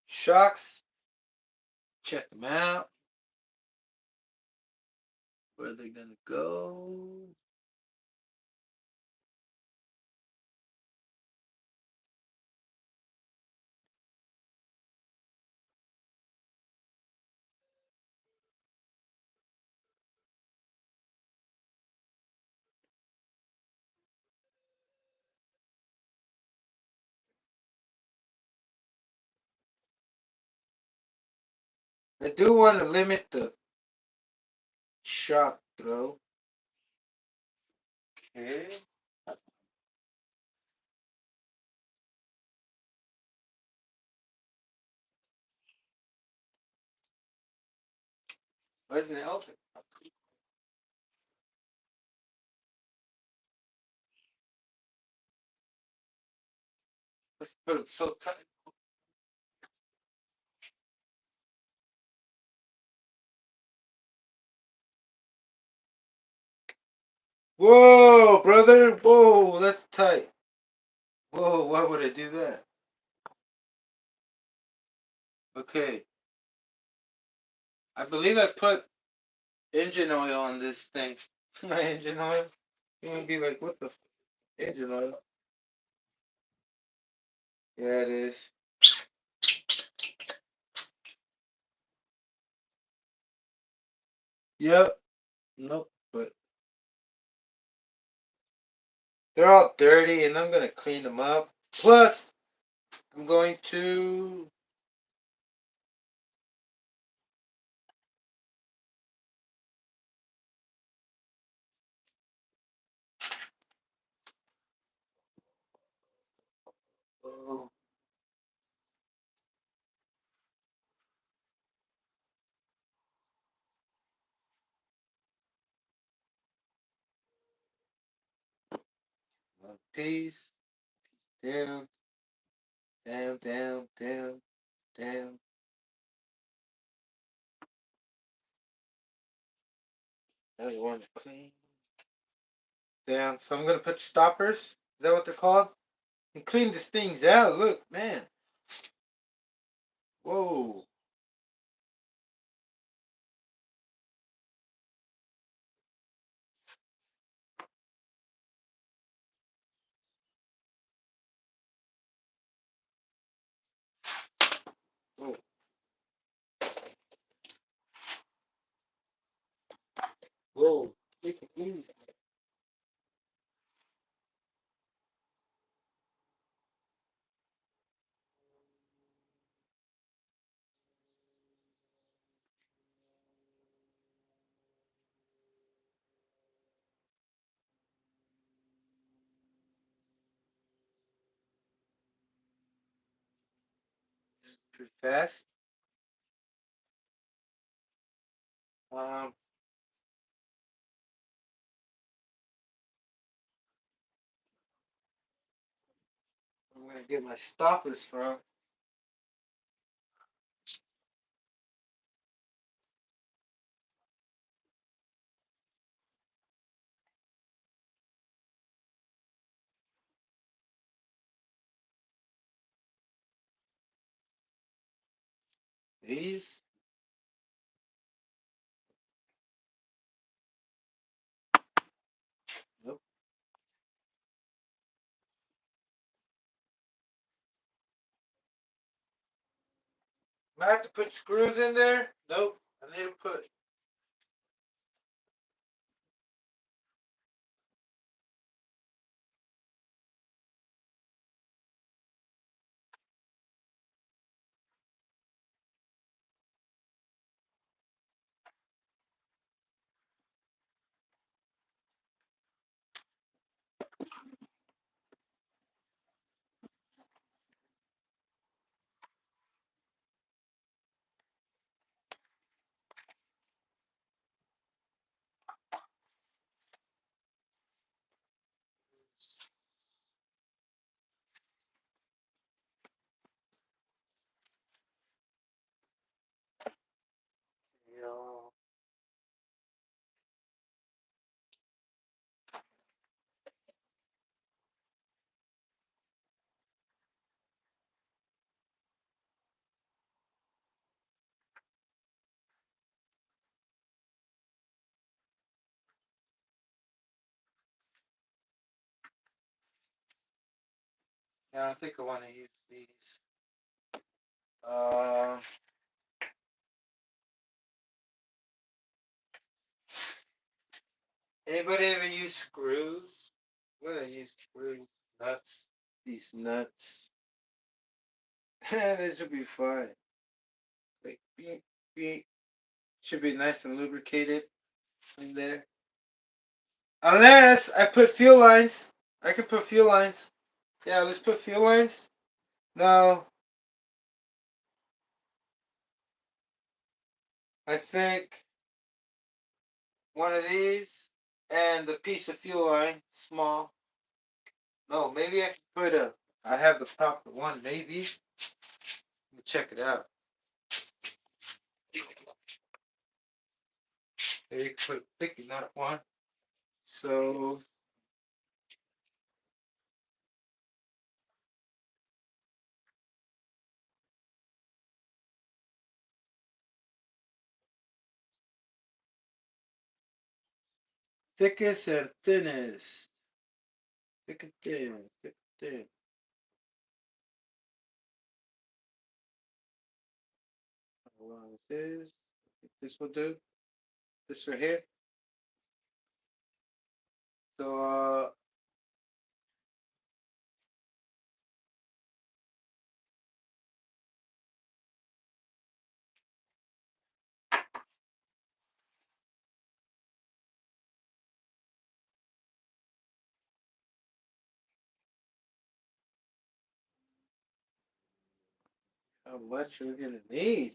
shocks. Check them out. Where are they gonna go? I do want to limit the shock throw. Okay. Why isn't it open? Let's put them so tight. Whoa, brother. Whoa, that's tight. Whoa, why would I do that? Okay. I believe I put engine oil on this thing. My engine oil. You would be like, what the engine oil? Yeah, it is. Yep. Nope. But they're all dirty, and I'm gonna clean them up. Plus, I'm going to. Oh, one piece. Down, down, down, down, down. Now you want to clean. Down. So I'm gonna put stoppers. Is that what they're called? And clean these things out. Look, man. Whoa. Whoa. Whoa. Take it easy. Pretty fast. Um, I'm gonna get my stoppers from these. Nope. I have to put screws in there. Nope. I need to put. Yeah, I think I want to use these. Um, Anybody ever use screws? I'm gonna use screws, nuts. These nuts. That should be fine. Like beep beep. Should be nice and lubricated in there. Unless I put fuel lines. I can put fuel lines. Yeah, let's put fuel lines. Now, I think one of these and the piece of fuel line, small. No, maybe I can put a. I have the proper one, maybe. Let me check it out. Maybe you can put a thick enough one. So, thickest and thinnest. Thick and thin, thick and thin. How long is this? This will do. This right here. So, how much are we gonna need?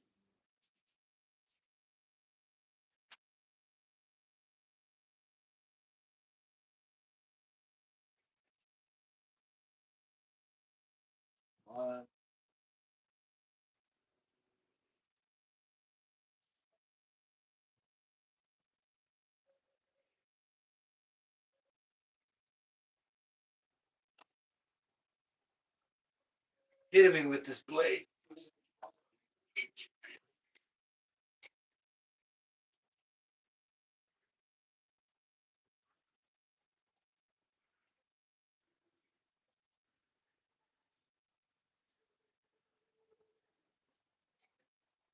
One. Hit me with this blade.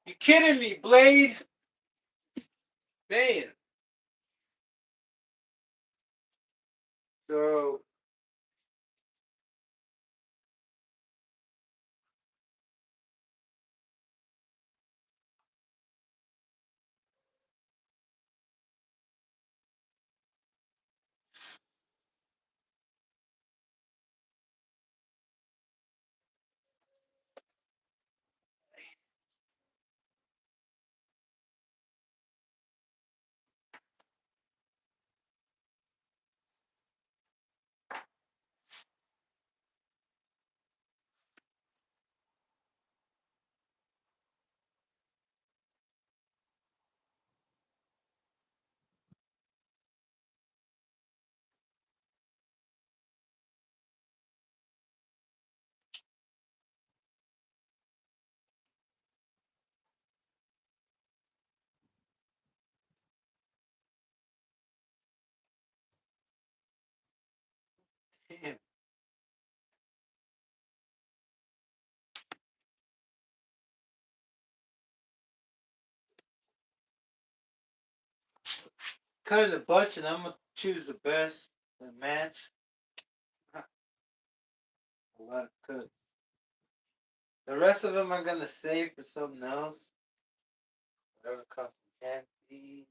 You kidding me, blade? Man. So, damn. Cut it a bunch and I'm gonna choose the best that match. A lot of cuts. The rest of them I'm gonna save for something else. Whatever comes in handy.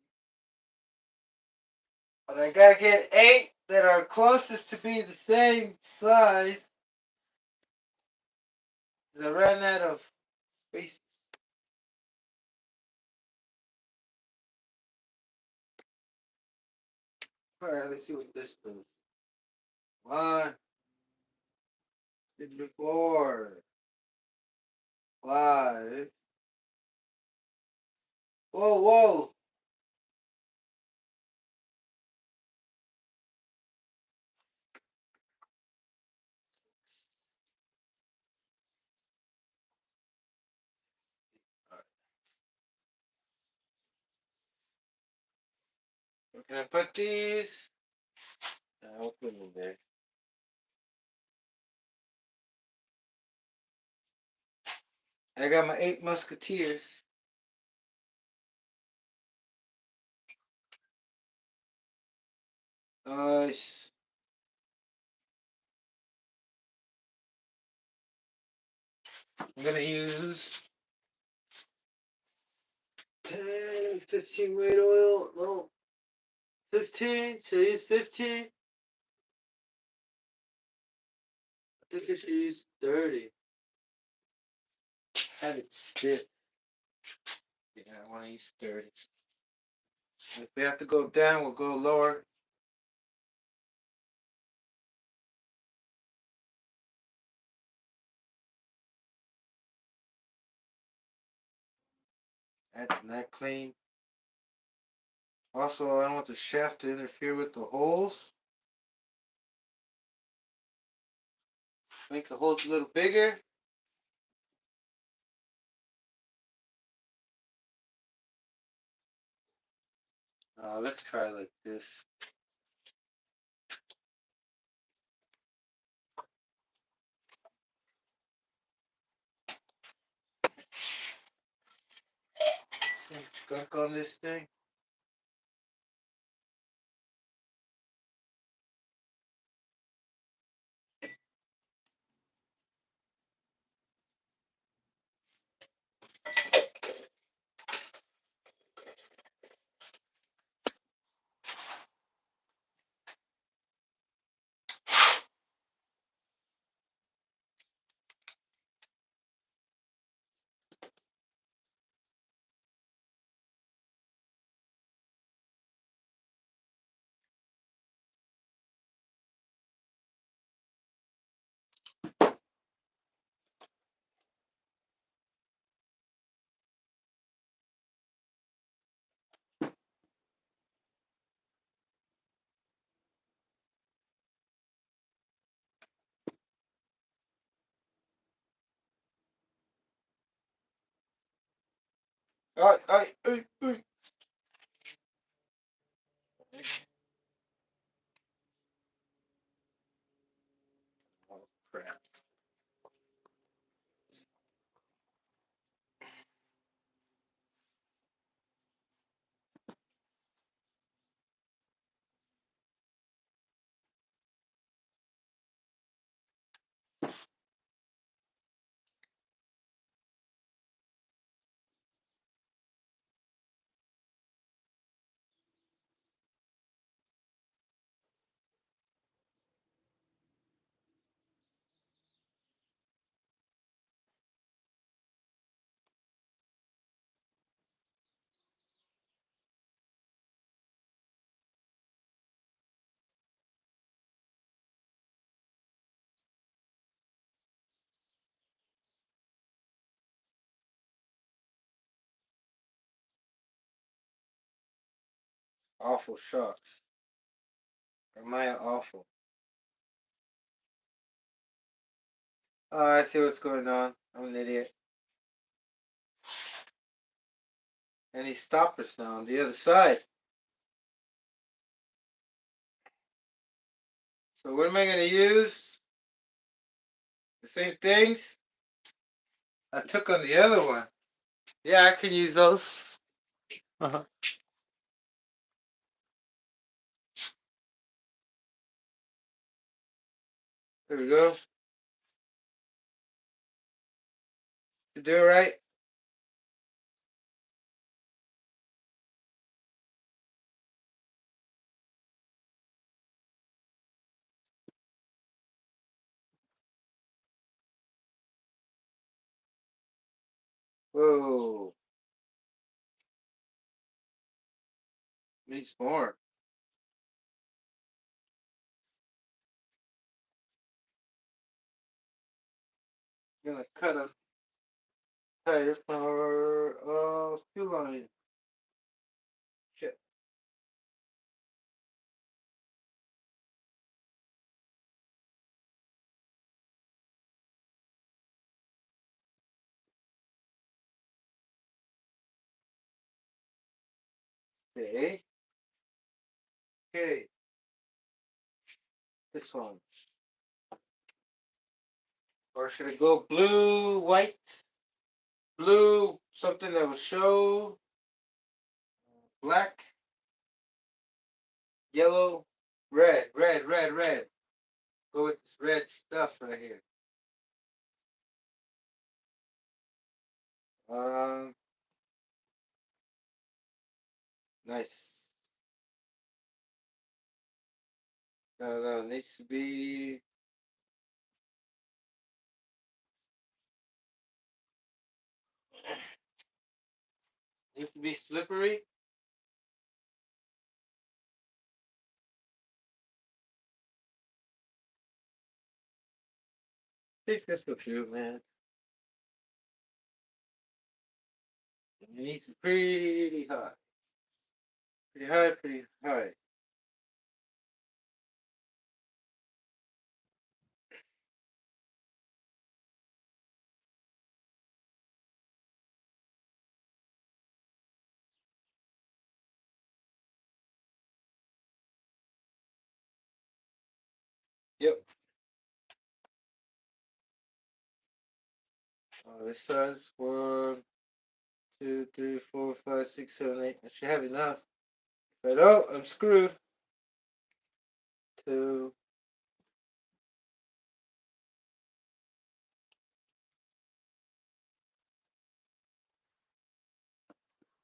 But I gotta get 8 that are closest to be the same size. Cause I ran out of space. Alright, let's see what this does. 1, 2, 4, 5. Whoa, whoa. Alright. Where can I put these? I'll put them there. I got my 8 Musketeers. Nice. I'm gonna use 10, 15 weight oil. No, 15. Should I use 15? I think I should use 30. Have it stiff. Yeah, I want to use 30. If we have to go down, we'll go lower. That's not clean. Also, I don't want the shaft to interfere with the holes. Make the holes a little bigger. Let's try like this. Some skunk on this thing. Ay. Oh, crap. Awful shocks. Or am I awful? Oh, I see what's going on. I'm an idiot. Any stoppers now on the other side. So what am I going to use? The same things I took on the other one. Yeah, I can use those. Uh-huh. There we go. You do it right. Whoa. Needs more. I'm gonna cut a tire for fuel line. Shit. Okay. Okay. This one. Or should it go blue, white? blue, something that will show, black, yellow, red, red, red, red. Go with this red stuff right here. Um, nice. No, it needs to be. Needs to be slippery. I think this will do, man. It needs to be pretty high. Pretty high, pretty high. Yep. This size 1, 2, 3, 4, 5, 6, 7, 8. I should have enough. If I don't, I'm screwed. 2,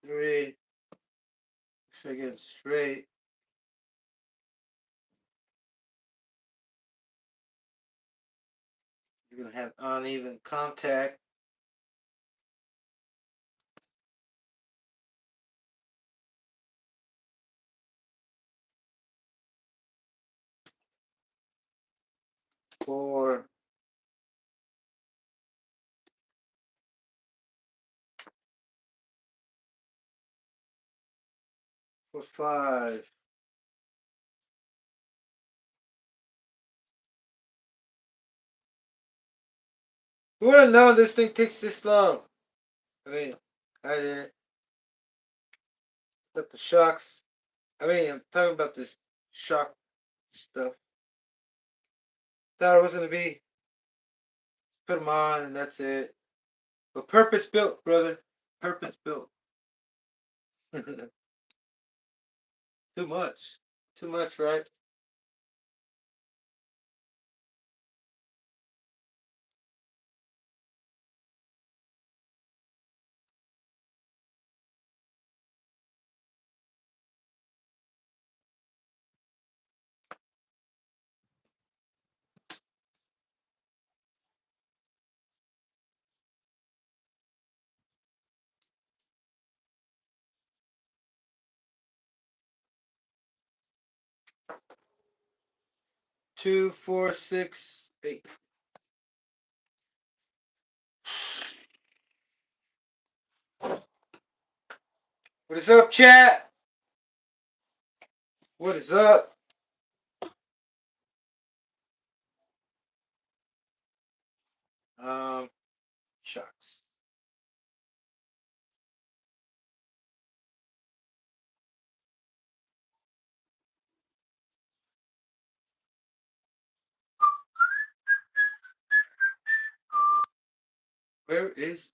3. Make sure I get it straight. You're gonna have uneven contact. 4, 4, 5. Who would have known this thing takes this long? I mean, I didn't. But the shocks. I mean, I'm talking about this shock stuff. Thought it was gonna be put them on and that's it. But purpose built, brother. Purpose built. Too much. Too much, right? Two, 4, 6, 8. What is up, chat? What is up? Shucks. Where is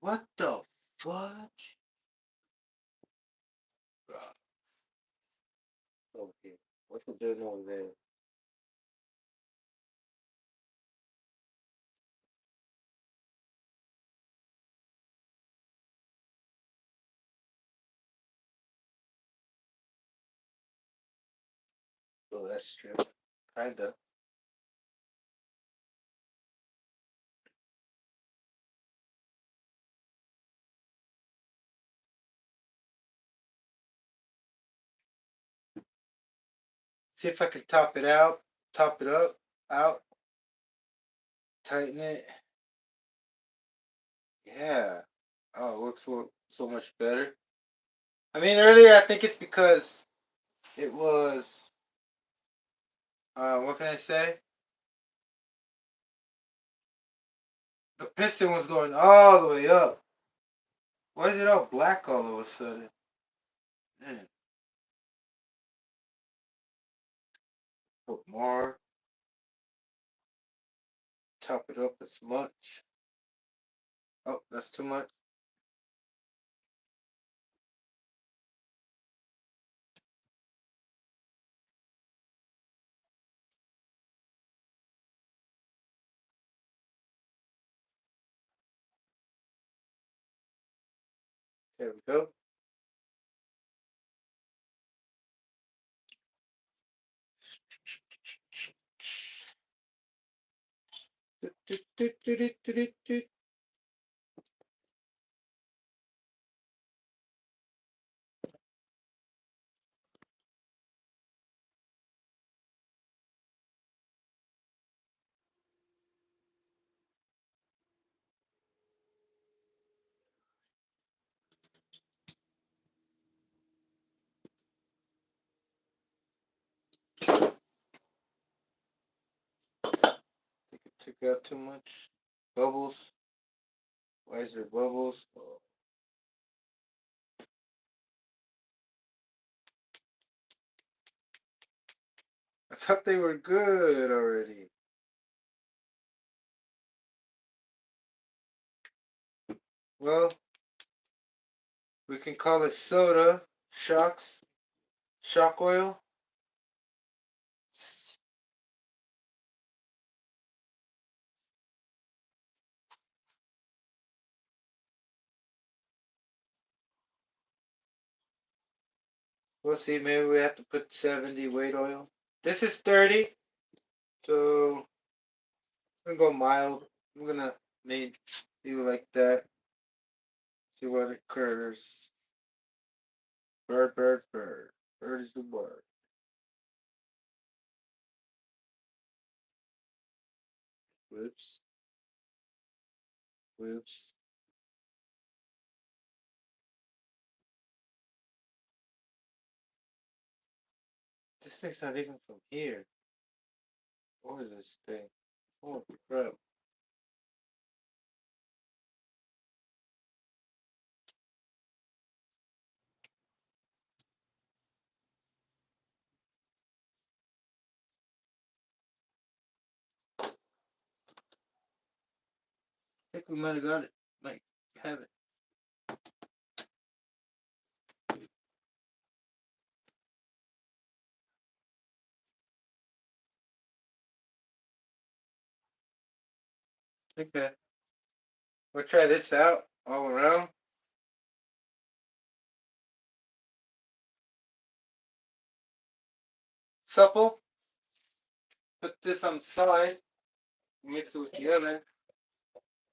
what the fudge? Okay, what's the doing over there? Oh, that's true. Kinda. See if I can top it out, top it up, out, tighten it. Yeah. Oh, it looks so much better. I mean, earlier I think it's because it was. What can I say? The piston was going all the way up. Why is it all black all of a sudden? Man. Put more. Top it up as much. Oh, that's too much. There we go. Took out too much. Bubbles. Why is there bubbles? Oh. I thought they were good already. Well, we can call it soda. Shocks. Shock oil. We'll see. Maybe we have to put 70 weight oil. This is 30. So I'm gonna go mild. I'm gonna leave it like that. See what occurs. Bird, bird, bird. Bird is the word. Whoops. Whoops. This thing's not even from here. What is this thing? Holy crap. I think we might have got it. Might have it. Okay. We'll try this out all around. Supple. Put this on the side. Mix it with the other.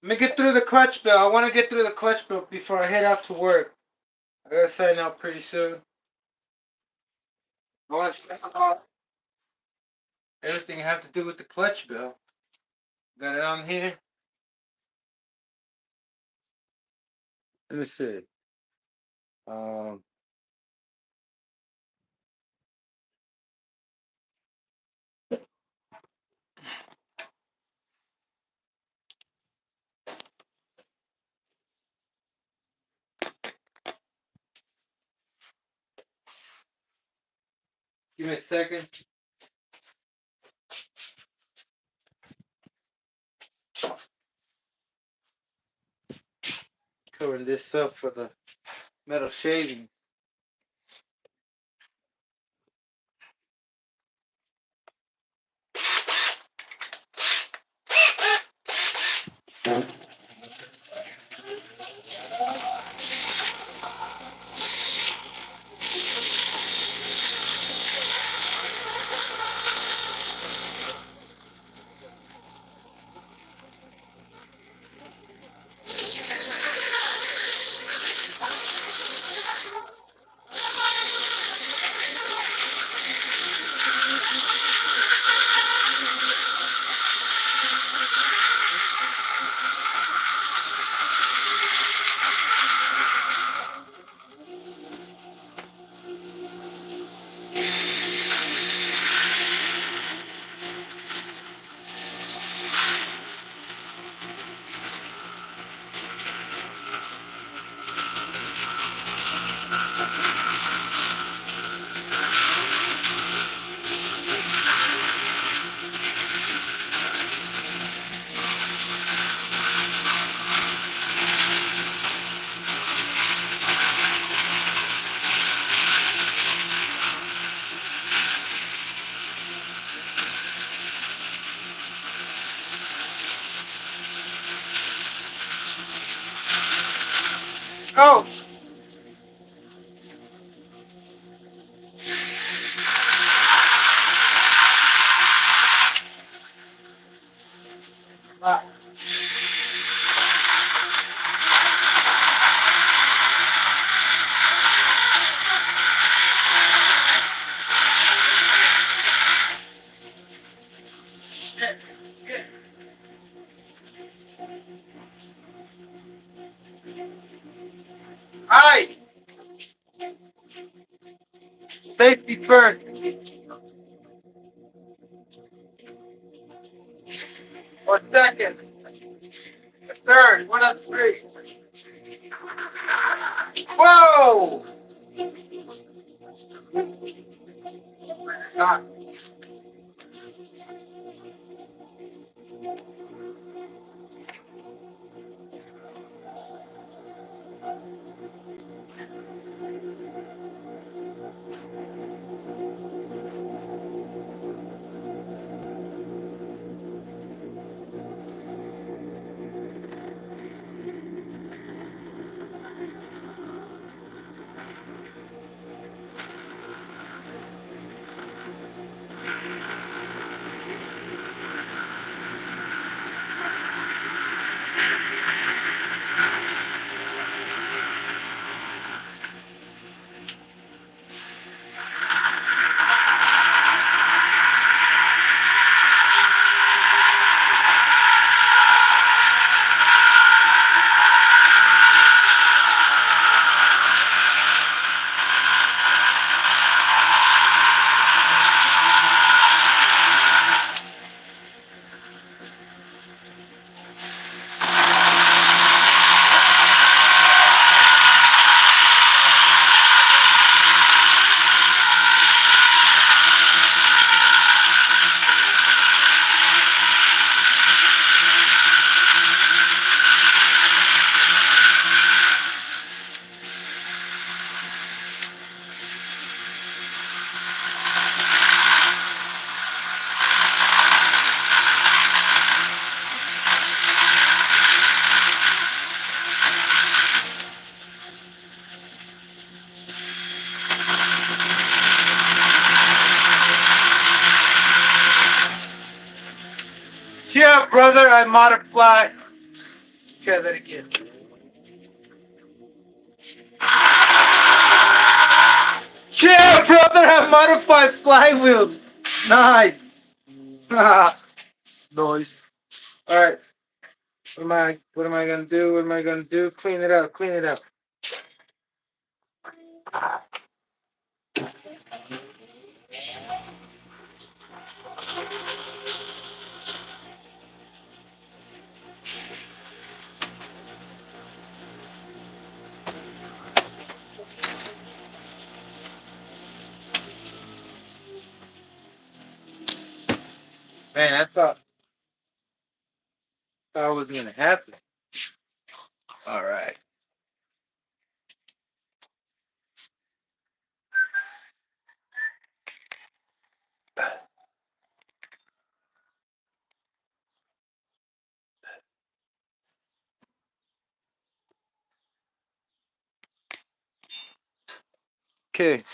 Let me get through the clutch bell. I want to get through the clutch bell before I head out to work. I gotta sign out pretty soon. I want to check out everything I have to do with the clutch bell. Got it on here. Let me see. Um, Give me a second. Covering this up for the metal shaving. Oh! Ah. Alright! Safety first. Or second. Third. What else? Three. Whoa! Ah. Yeah, brother, I modify. Try that again. Yeah, brother, I modified flywheel. Nice. Noise. Alright. What am I gonna do? What am I gonna do? Clean it up, clean it up. Man, I thought it wasn't gonna happen. Alright. Okay.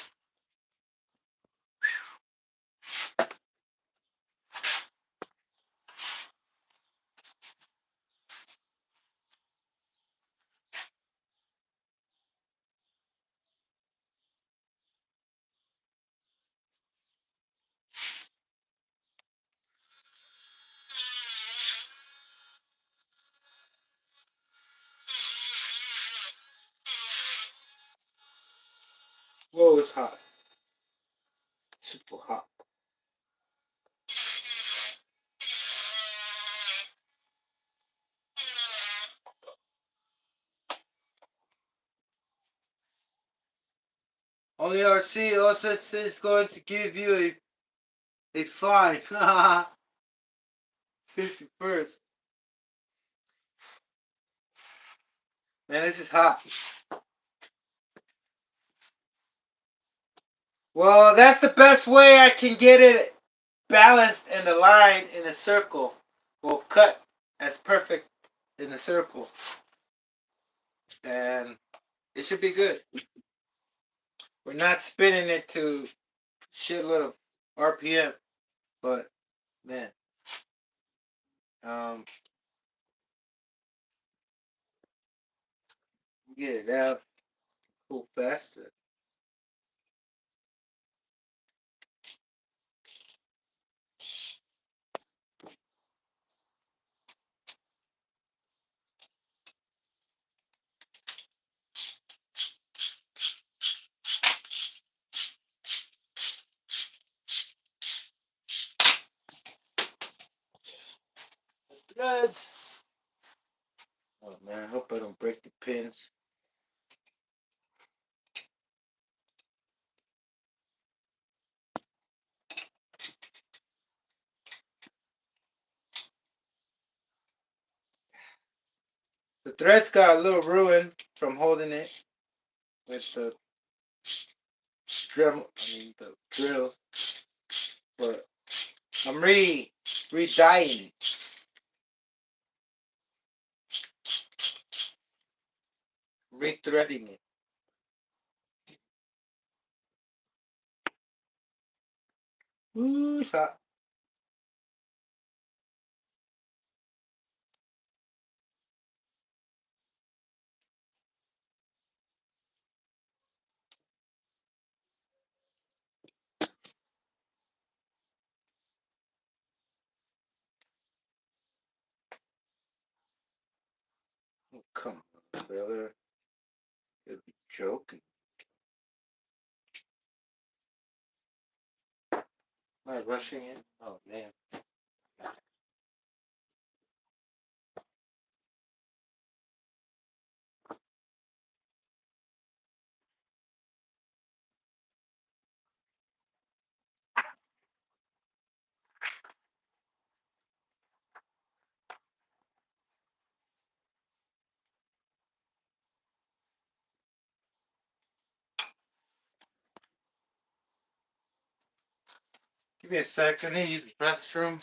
Whoa, it's hot. Super hot. Only RC also is going to give you a fine. 51st. Man, this is hot. Well, that's the best way I can get it balanced and aligned in a circle. Well, cut as perfect in a circle. And It should be good. We're not spinning it to shitload of RPM, but man, um, get it out a little faster. Threads. Oh man, I hope I don't break the pins. The threads got a little ruined from holding it with the drill, but I'm re-dyeing it, re-threading it. Ooh, hot. Oh, come on, brother. You'll be joking. Am I rushing it? Oh man. Give me a second. I need to use the restroom.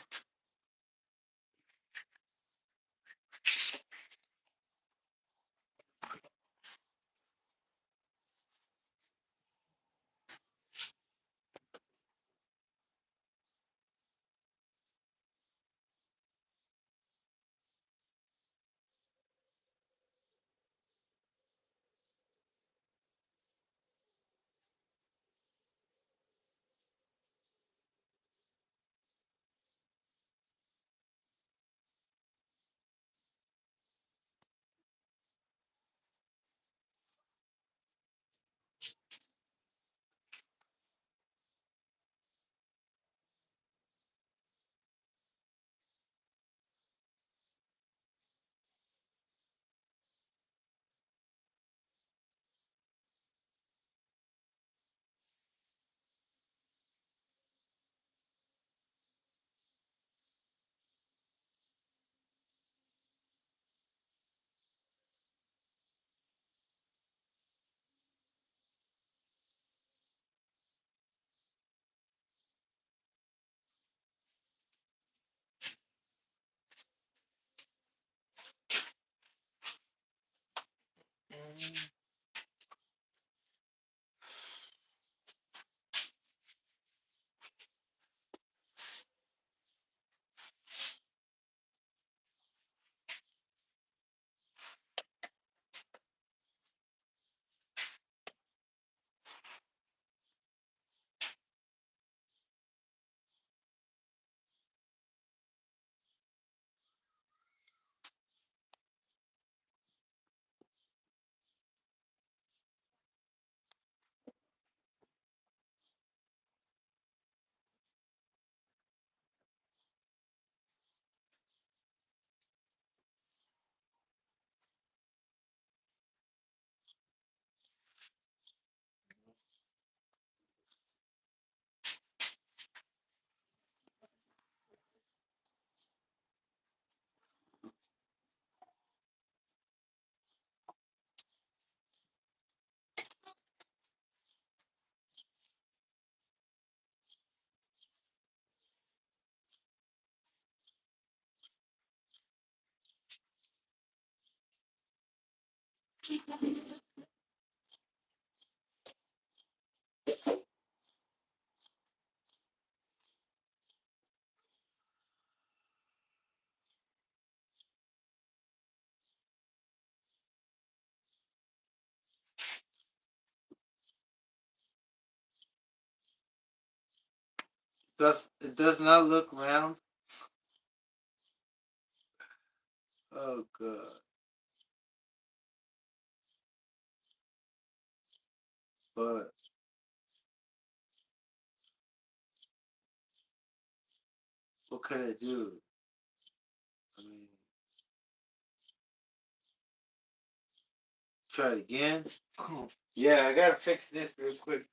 It does not look round. Oh god. But what could I do? I mean, try it again. Yeah, I gotta fix this real quick.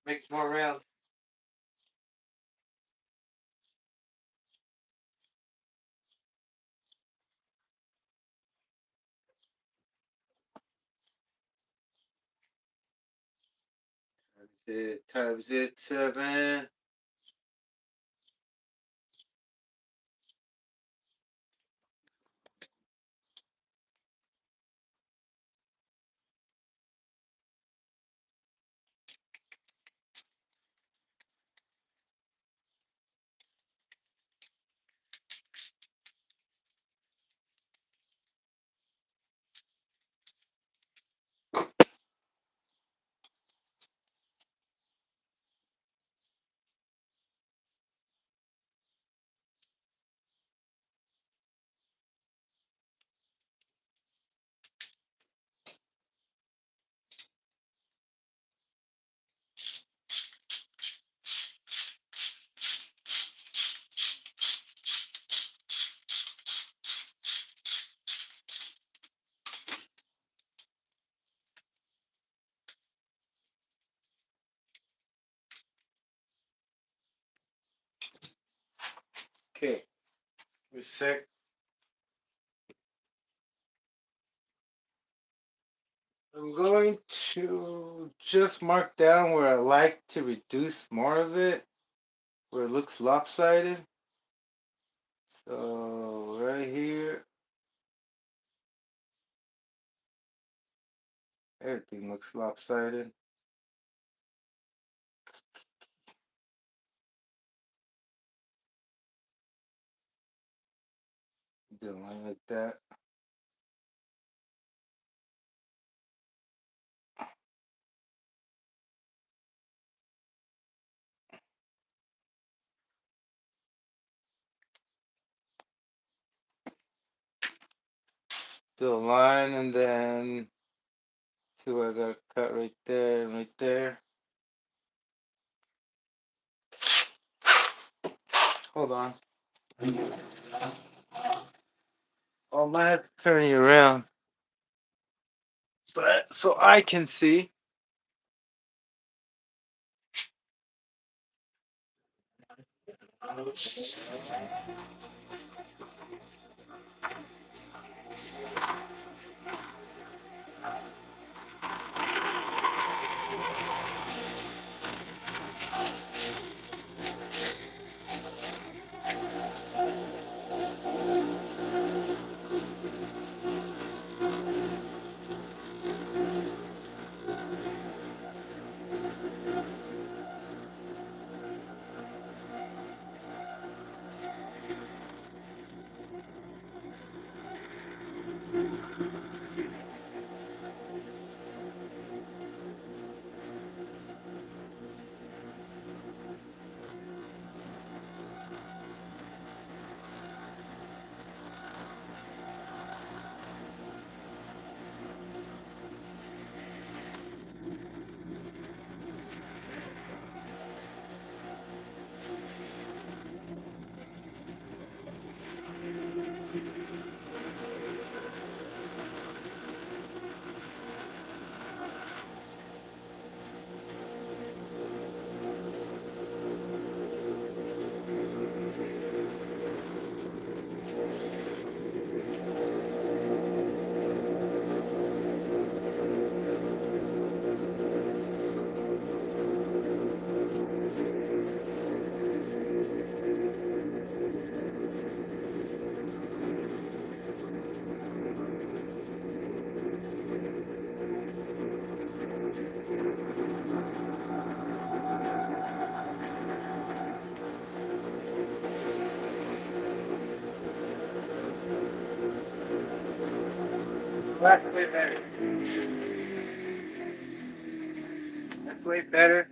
Make it more round. Times it 7. Okay, wait a sec. I'm going to just mark down where I like to reduce more of it, where it looks lopsided. So right here, everything looks lopsided. Do a line like that. Do a line and then see what I got cut right there and right there. Hold on. I might have to turn you around, but so I can see. That's way better. That's way better.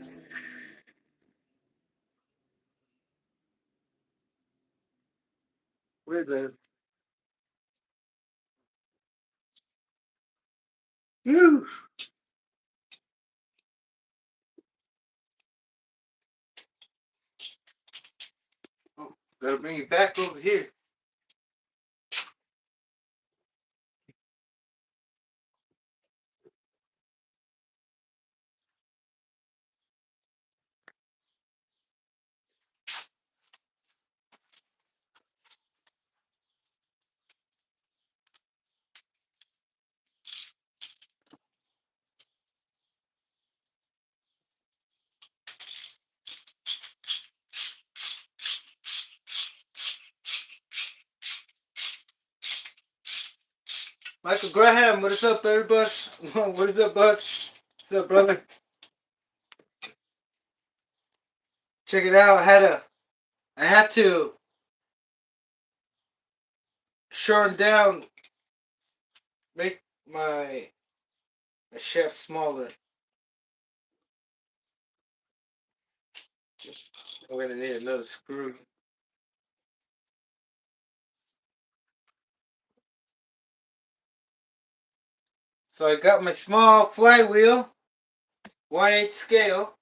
with it. Whew. Oh, gotta bring it back over here. Michael Graham, what is up, everybody? What is up, bud? What's up, brother? Check it out. I had to shorten down, make my chef smaller. I'm gonna need another screw. So I got my small flywheel, 1/8 scale,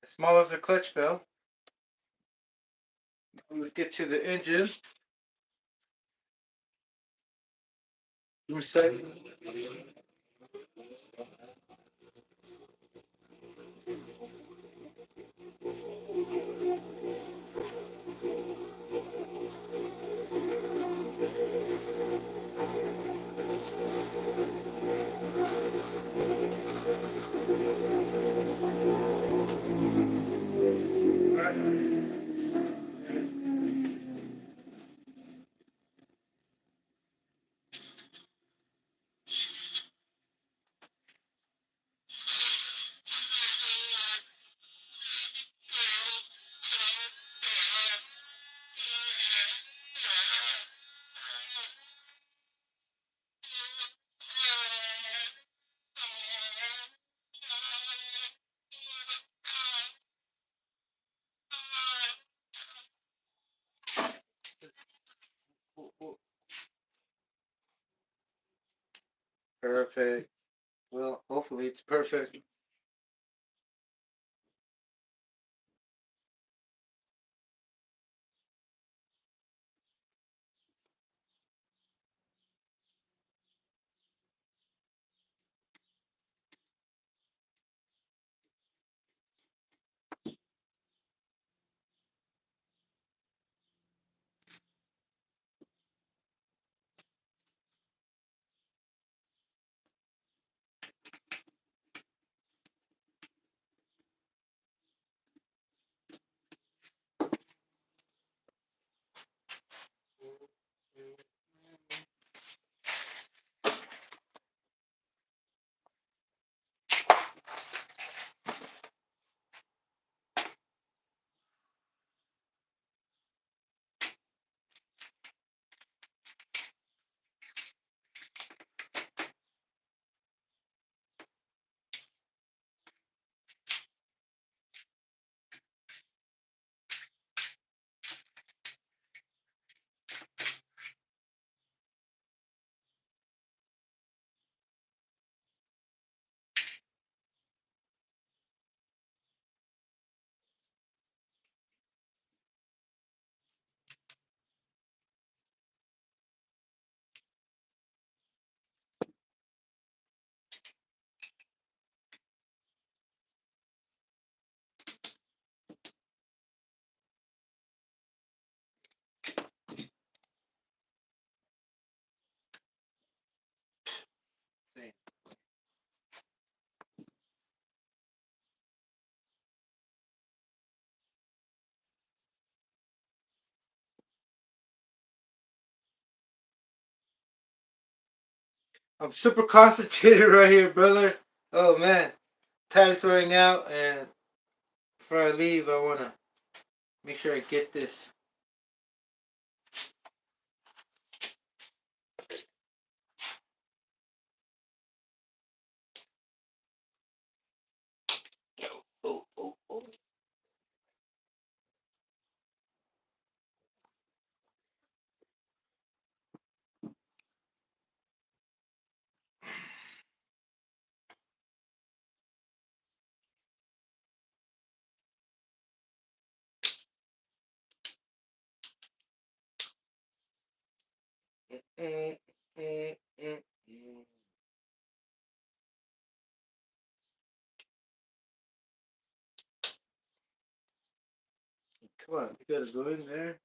as small as a clutch bell. Let's get to the engine. Perfect. Well, hopefully it's perfect. I'm super concentrated right here, brother. Oh man, time's running out, and before I leave, I wanna make sure I get this. Oh, oh, oh. Come on, you gotta go in there.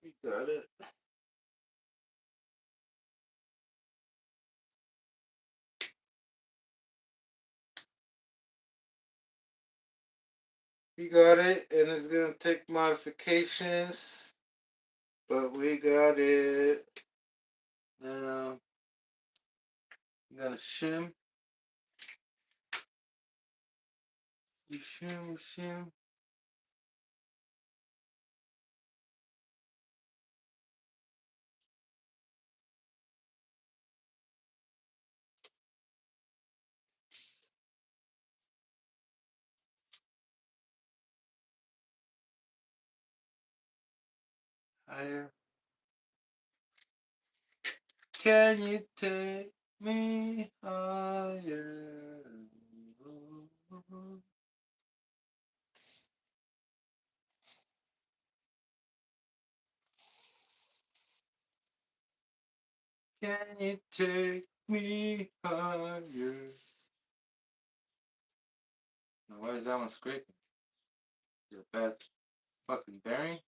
You got it. You got it, and it's gonna take modifications, but we got it. Now, I'm gonna shim. You shim. Higher. Can you take me higher? Can you take me higher? Now, why is that one scraping? Is it a bad fucking bearing?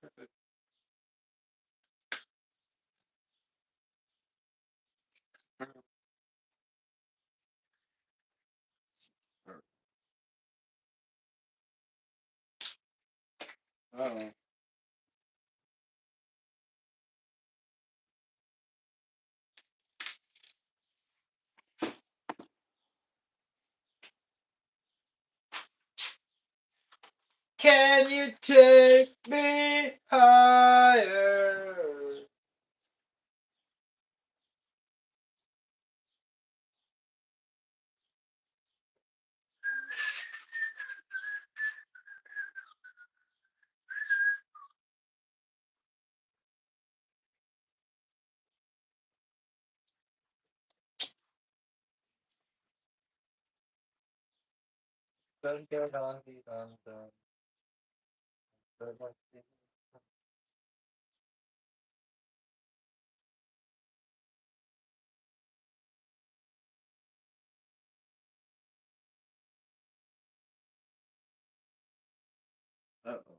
Perfect. Oh. Can you take me higher? Dun, dun, dun, dun, dun. Uh-oh.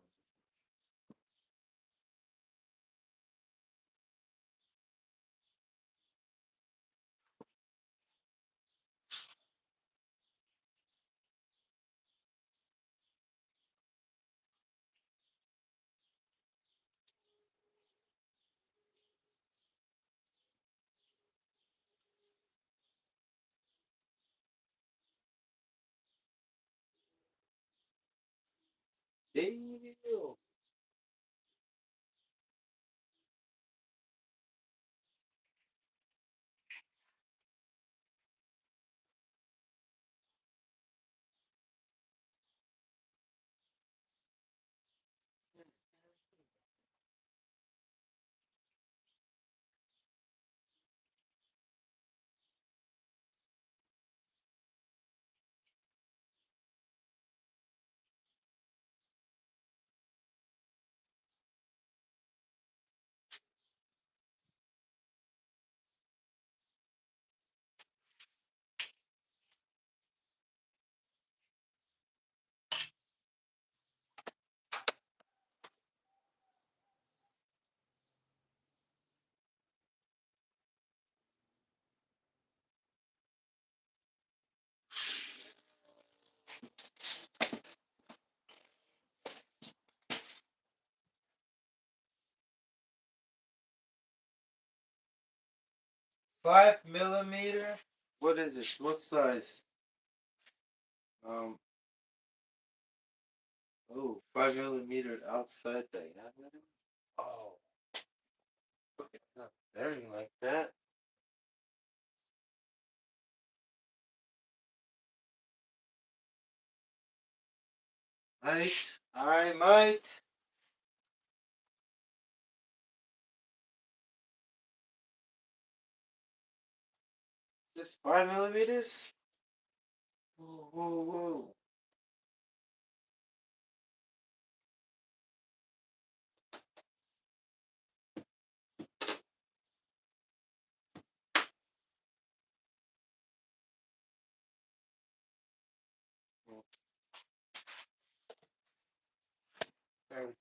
Damn. 5 millimeter. What is it? What size? Um. Oh, 5 millimeter outside diameter. Oh, not bearing like that. Might. I might. Just 5 millimeters? Whoa, whoa, whoa.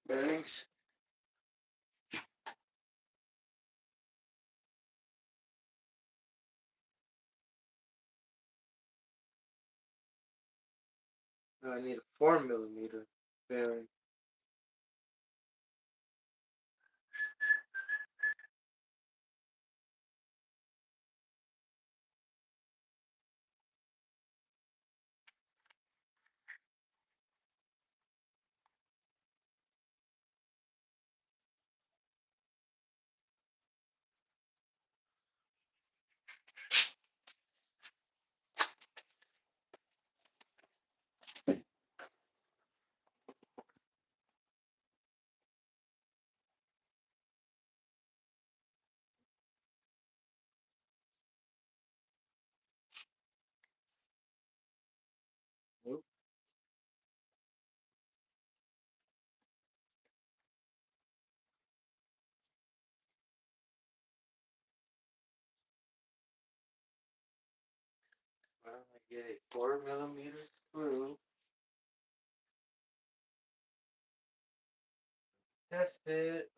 Bearings. Now I need a 4 millimeter bearing. Nope. Why don't I get a 4 millimeter screw? Test it.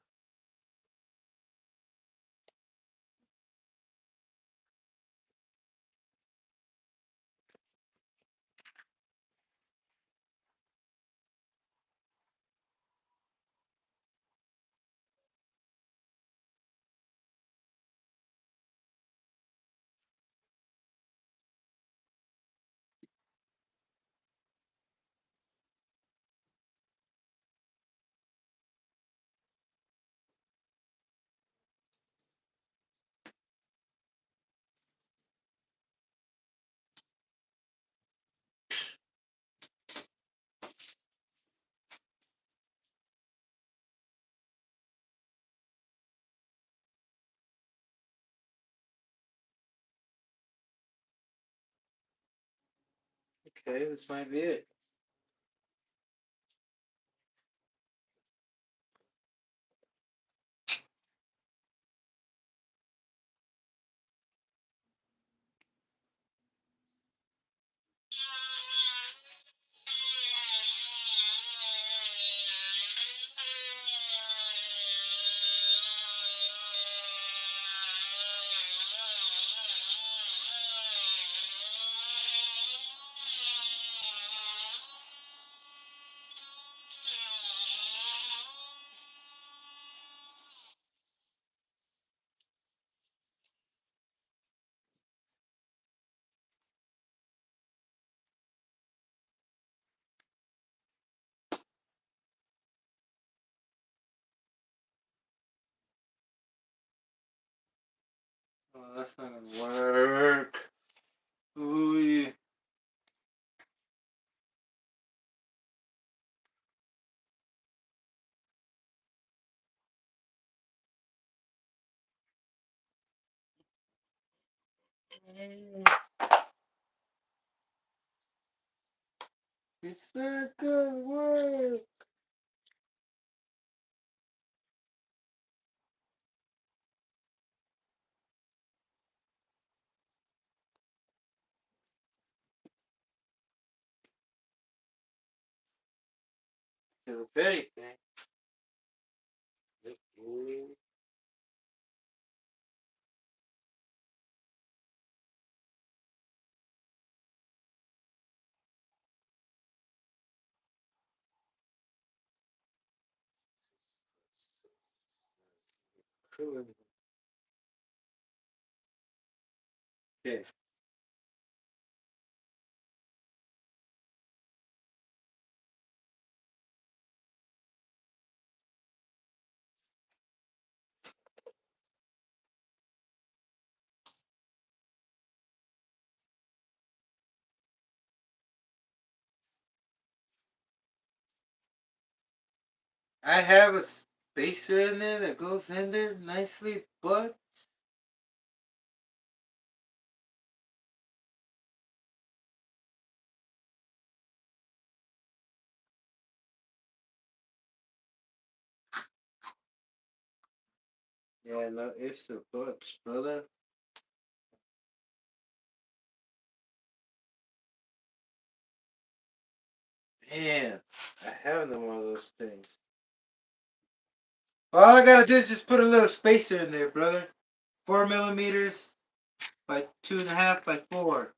Okay, this might be it. Oh, that's not gonna work. Ooh. It's not gonna work. It's a big thing. Ooh. Cool. Okay. I have a spacer in there that goes in there nicely, but yeah, no ifs or buts, brother. Man, I have no more of those things. All I gotta do is just put a little spacer in there, brother. 4 millimeters by 2.5 by 4.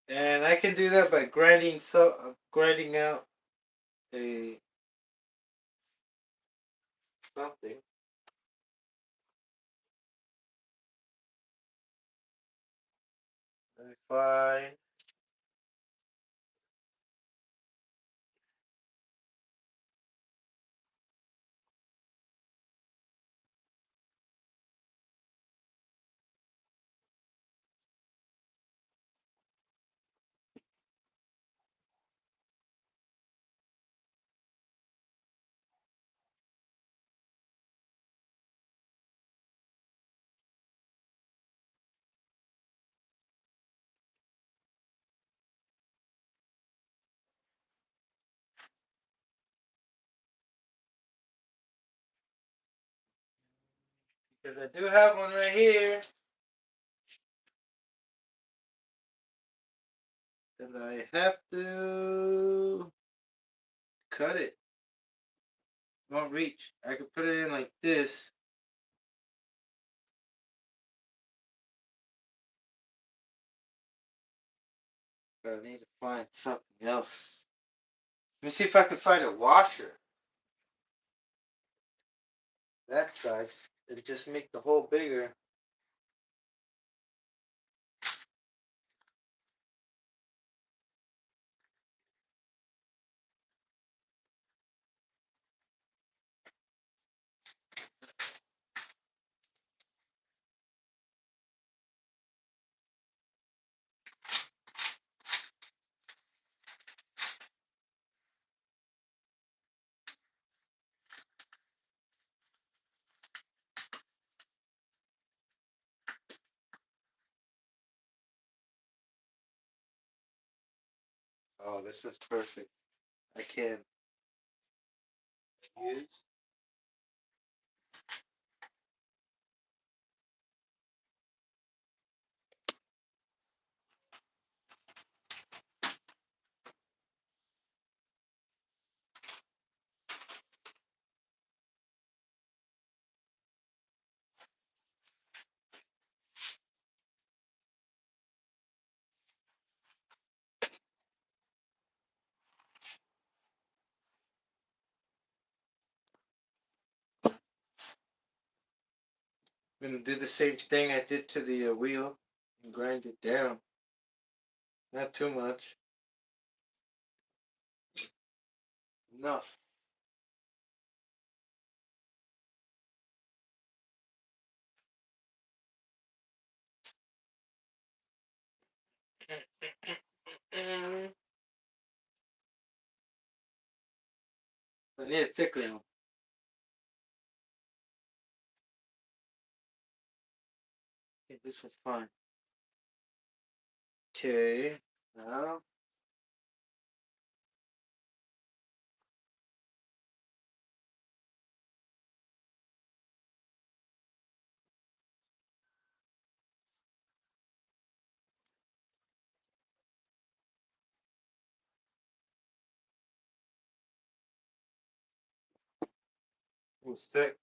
And I can do that by grinding out a something. Let me find. Because I do have one right here. And I have to cut it. Won't reach. I could put it in like this. But I need to find something else. Let me see if I can find a washer that size and just make the hole bigger. Oh, this is perfect. I can use. I'm gonna do the same thing I did to the wheel and grind it down. Not too much. Enough. I need a thicker one. Okay, this was fine. Okay. Now. We'll stick.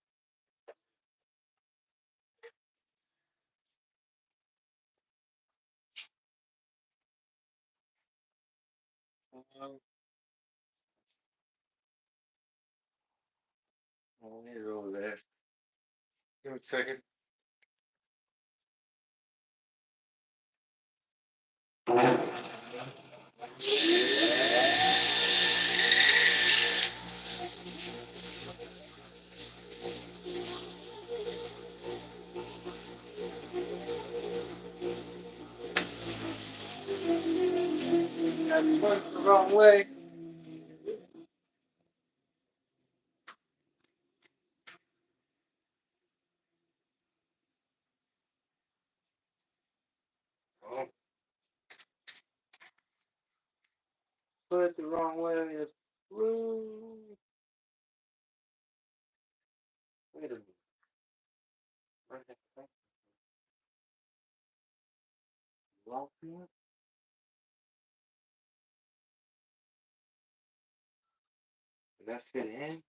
I'll need it over there. Give me a second. That's worked the wrong way. Oh. Put it the wrong way. It's blue. Wait a minute. Where the heck? Wrong here? Did that fit in?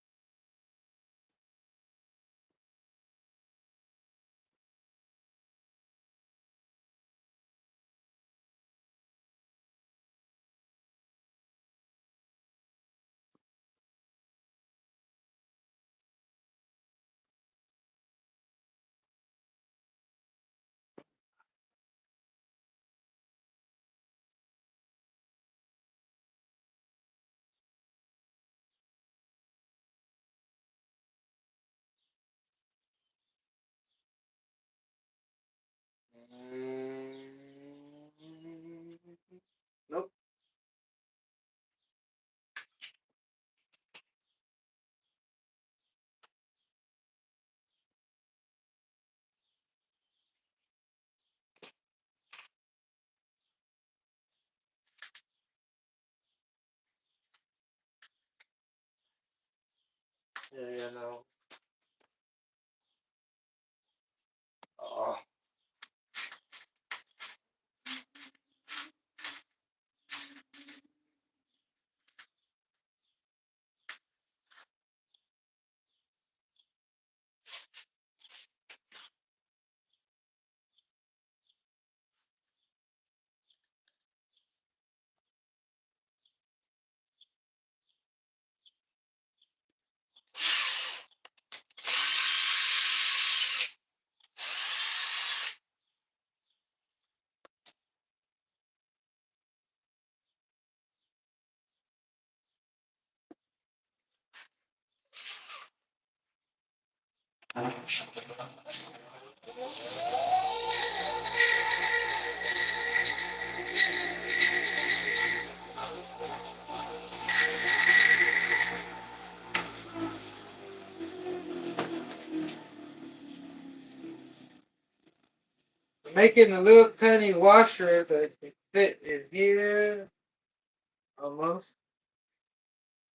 Nope. Yeah, no. Oh. Making a little tiny washer that can fit in here. Almost.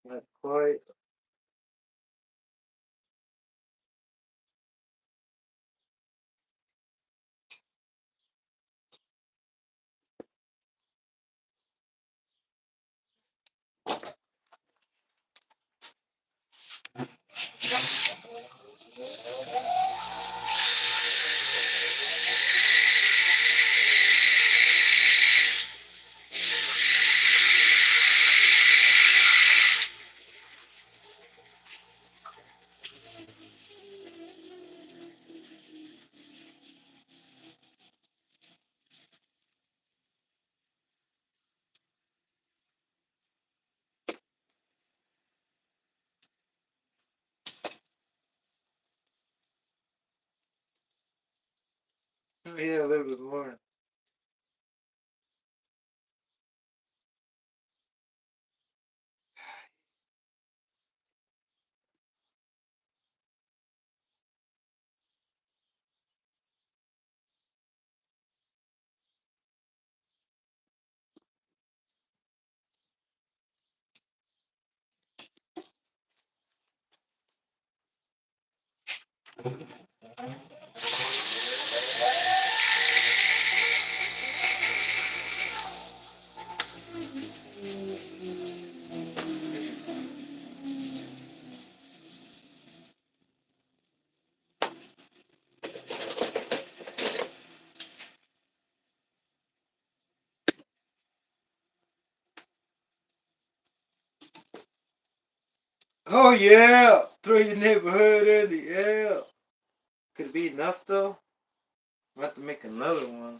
Not quite. Yeah, a little bit more. Oh yeah! Throw your neighborhood in the air. Could it be enough though? We'll have to make another one.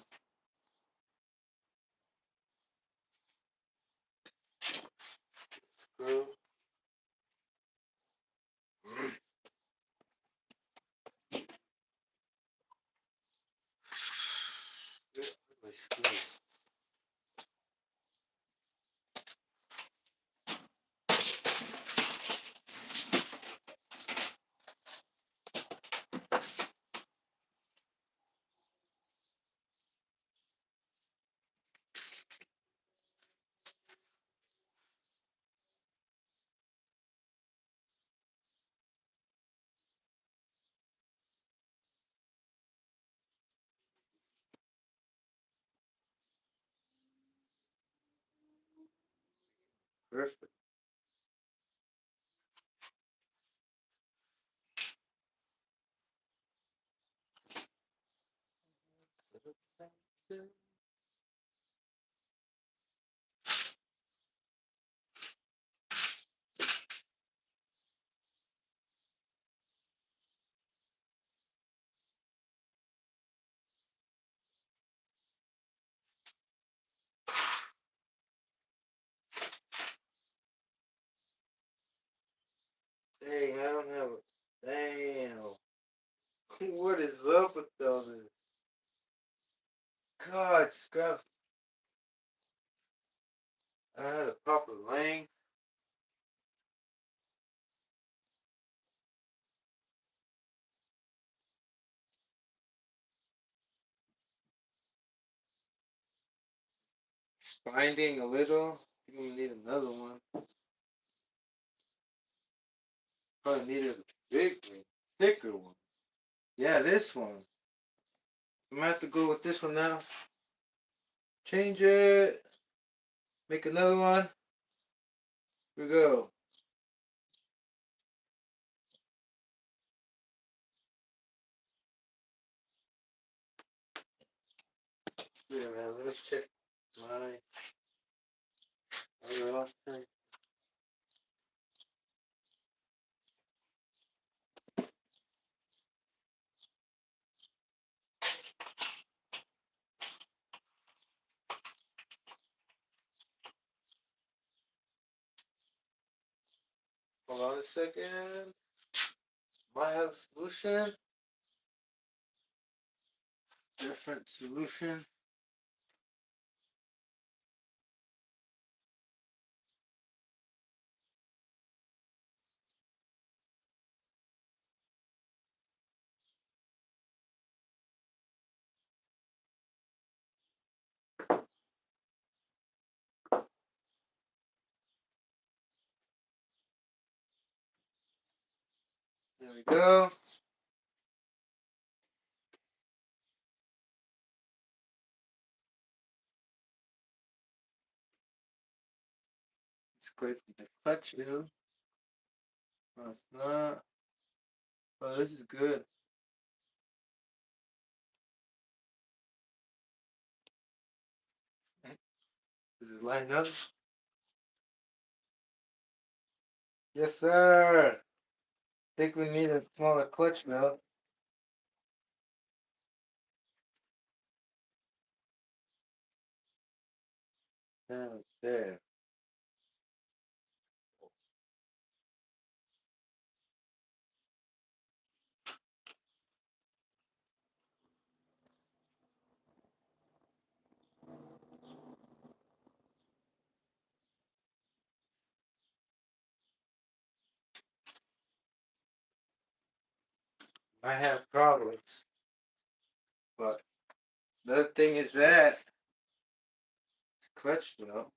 Perfect. Dang, I don't have a. Damn. What is up with all this? God, scrap. I had a proper length. It's binding a little. I'm gonna need another one. Probably needed a big one, thicker one. Yeah, this one. I'm gonna have to go with this one now. Change it. Make another one. Here we go. Wait a minute, let me check my other option. Hold on a second. Might have a solution. Different solution. There we go. It's great for the clutch too. No, it's not. Oh, this is good. Does it line up? Yes, sir. Think we need a smaller clutch belt. There. I have problems, but the other thing is that it's clutch belt.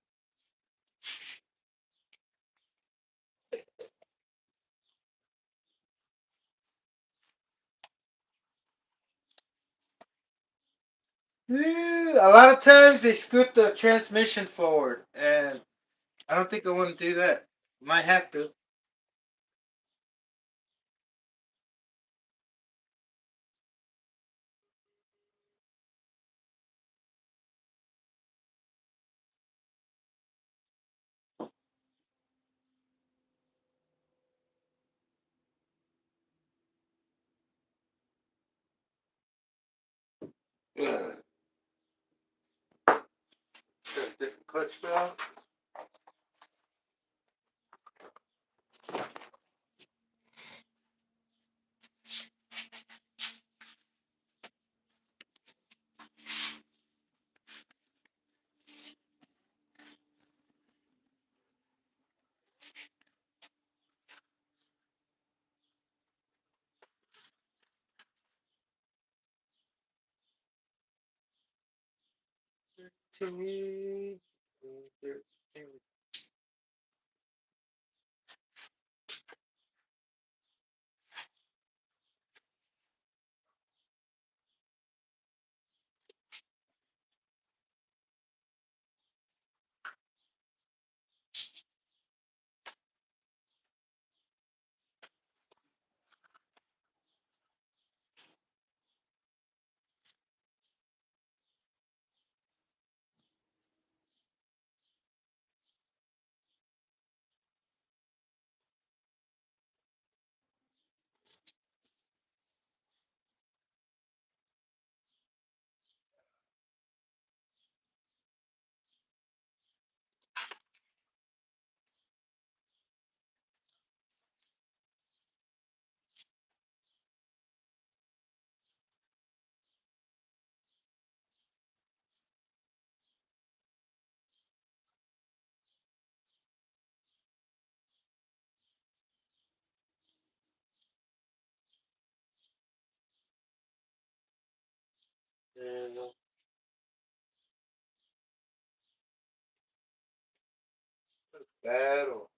A lot of times they scoot the transmission forward, and I don't think I want to do that. Might have to. Got a different clutch belt. to me. Battle.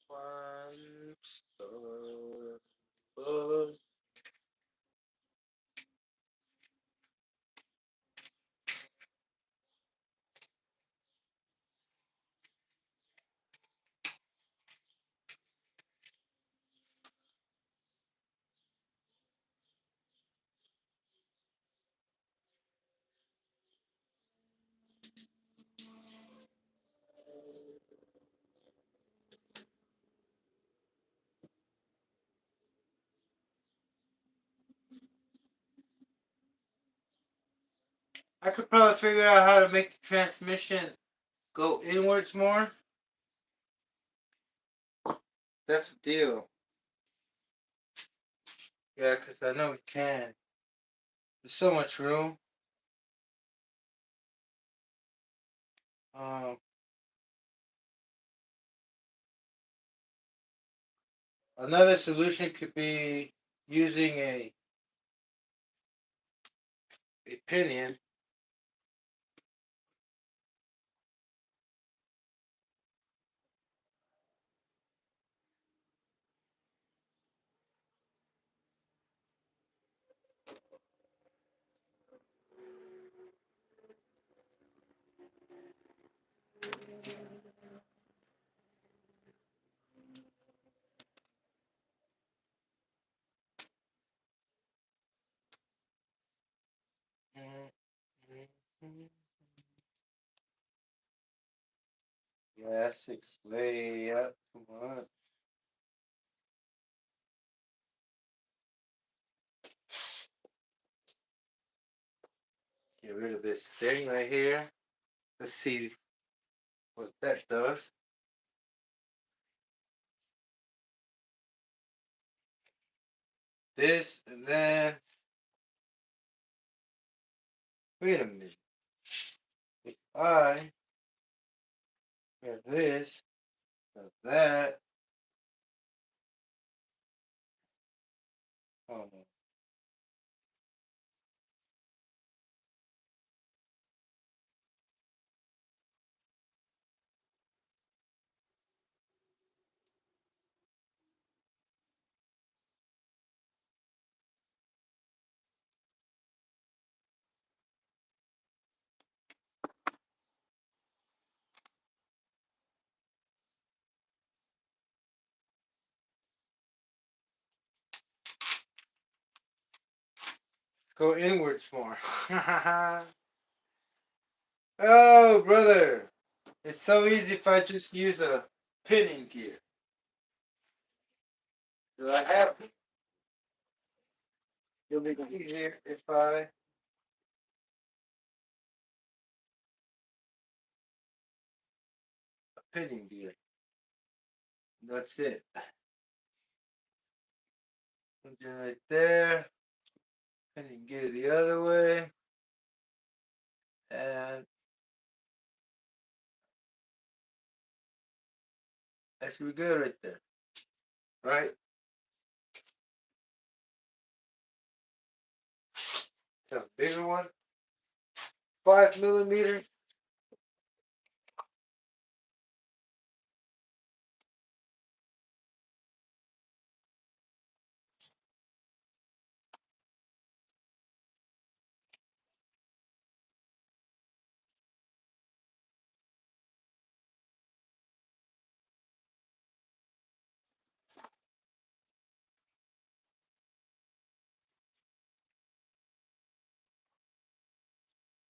One star. I could probably figure out how to make the transmission go inwards more. That's the deal. Yeah, because I know we can. There's so much room. Um, Another solution could be using a pinion. Yeah, 6 way up too much. Get rid of this thing right here. Let's see what that does. This and then wait a minute. If I have this, have that. Oh no. Let's go inwards more. Oh brother. It's so easy if I just use a pinning gear. Do I have it? It'll be easier if I pinning gear. That's it. Put it right there. Pinning gear the other way. And that should be good right there. Right? A bigger one. 5 millimeter.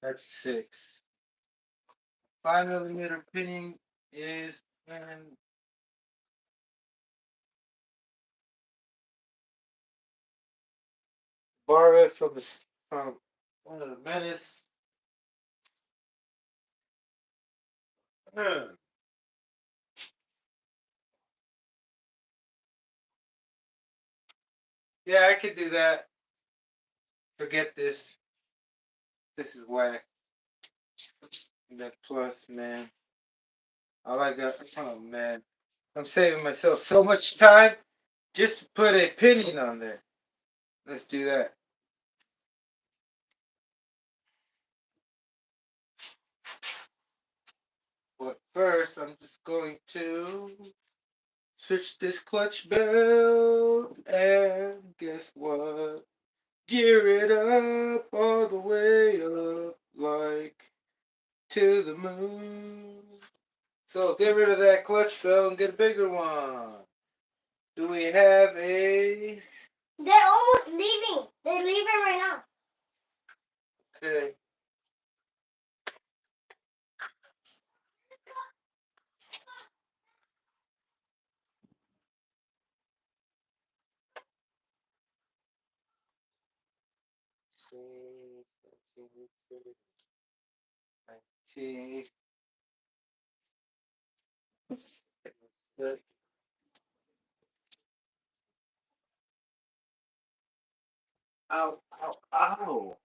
That's 6. 5 millimeter pinning is and borrow it from one of the menace. Yeah, I could do that. Forget this. This is whack. That plus, man. All I got. Oh man, I'm saving myself so much time. Just put a pinning on there. Let's do that. But first, I'm just going to switch this clutch belt, and guess what? Gear it up all the way up, like to the moon. So get rid of that clutch belt and get a bigger one. Do we have a? They're almost leaving. They're leaving right now. Okay. See, 19. Ow, ow, ow.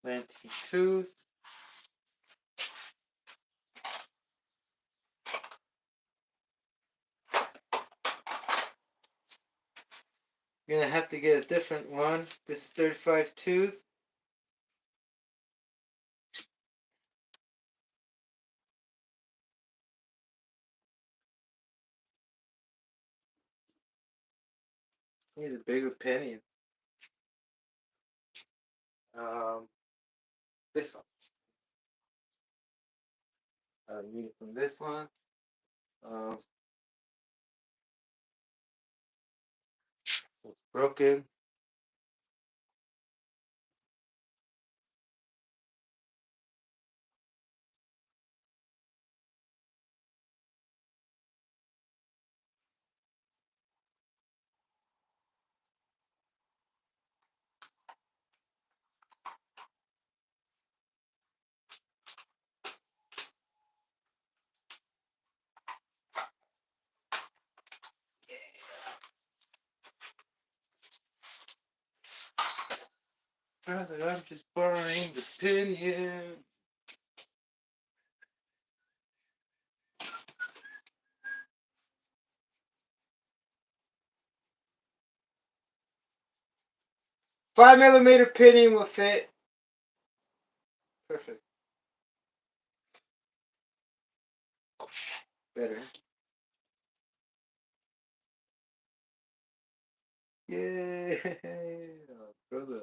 19 tooth. You're gonna have to get a different one. This is 35 tooth. Need a bigger penny. This one. Need it from this one. It's broken. Brother, I'm just borrowing the pinion. Five millimeter pinion will fit. Perfect. Better. Yay! Oh, brother.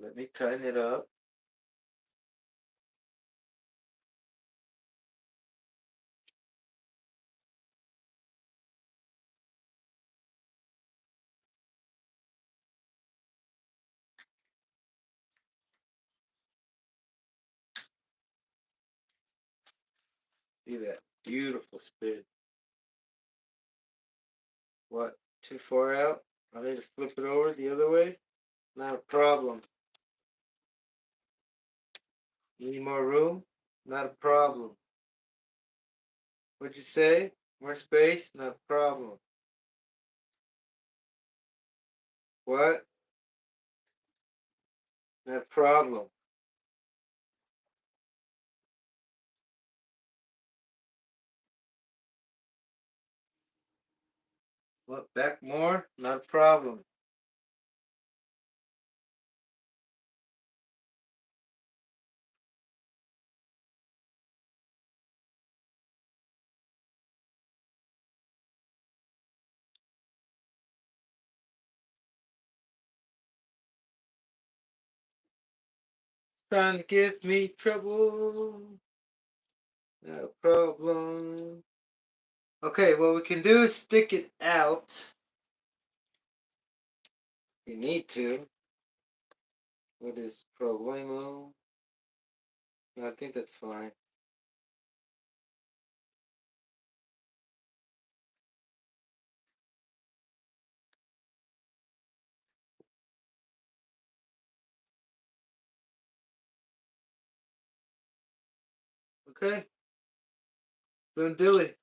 Let me tighten it up. See that beautiful spin. What? Too far out? I need to flip it over the other way? Not a problem. Need more room? Not a problem. What'd you say? More space? Not a problem. What? Not a problem. What? Back more? Not a problem. Trying to give me trouble. No problem. Okay, what we can do is stick it out. You need to. What is problemo? I think that's fine. Okay. Don't do it.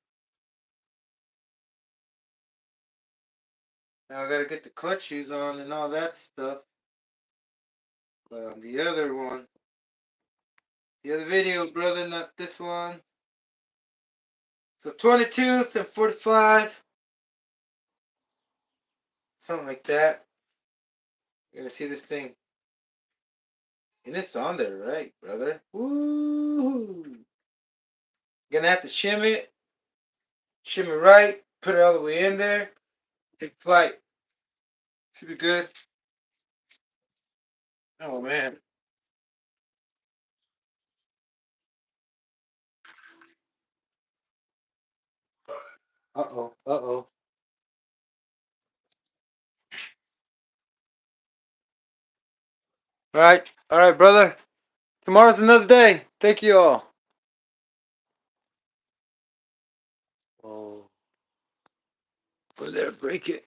Now I gotta get the clutch shoes on and all that stuff. But on the other one, the other video, brother, not this one. So 22 and 45. Something like that. You're gonna see this thing. And it's on there, right, brother? Woo! Gonna have to shim it. Shim it right. Put it all the way in there. Take flight. Should be good. Oh, man. Uh-oh. Uh-oh. All right. All right, brother. Tomorrow's another day. Thank you all. Oh. Over there, break it.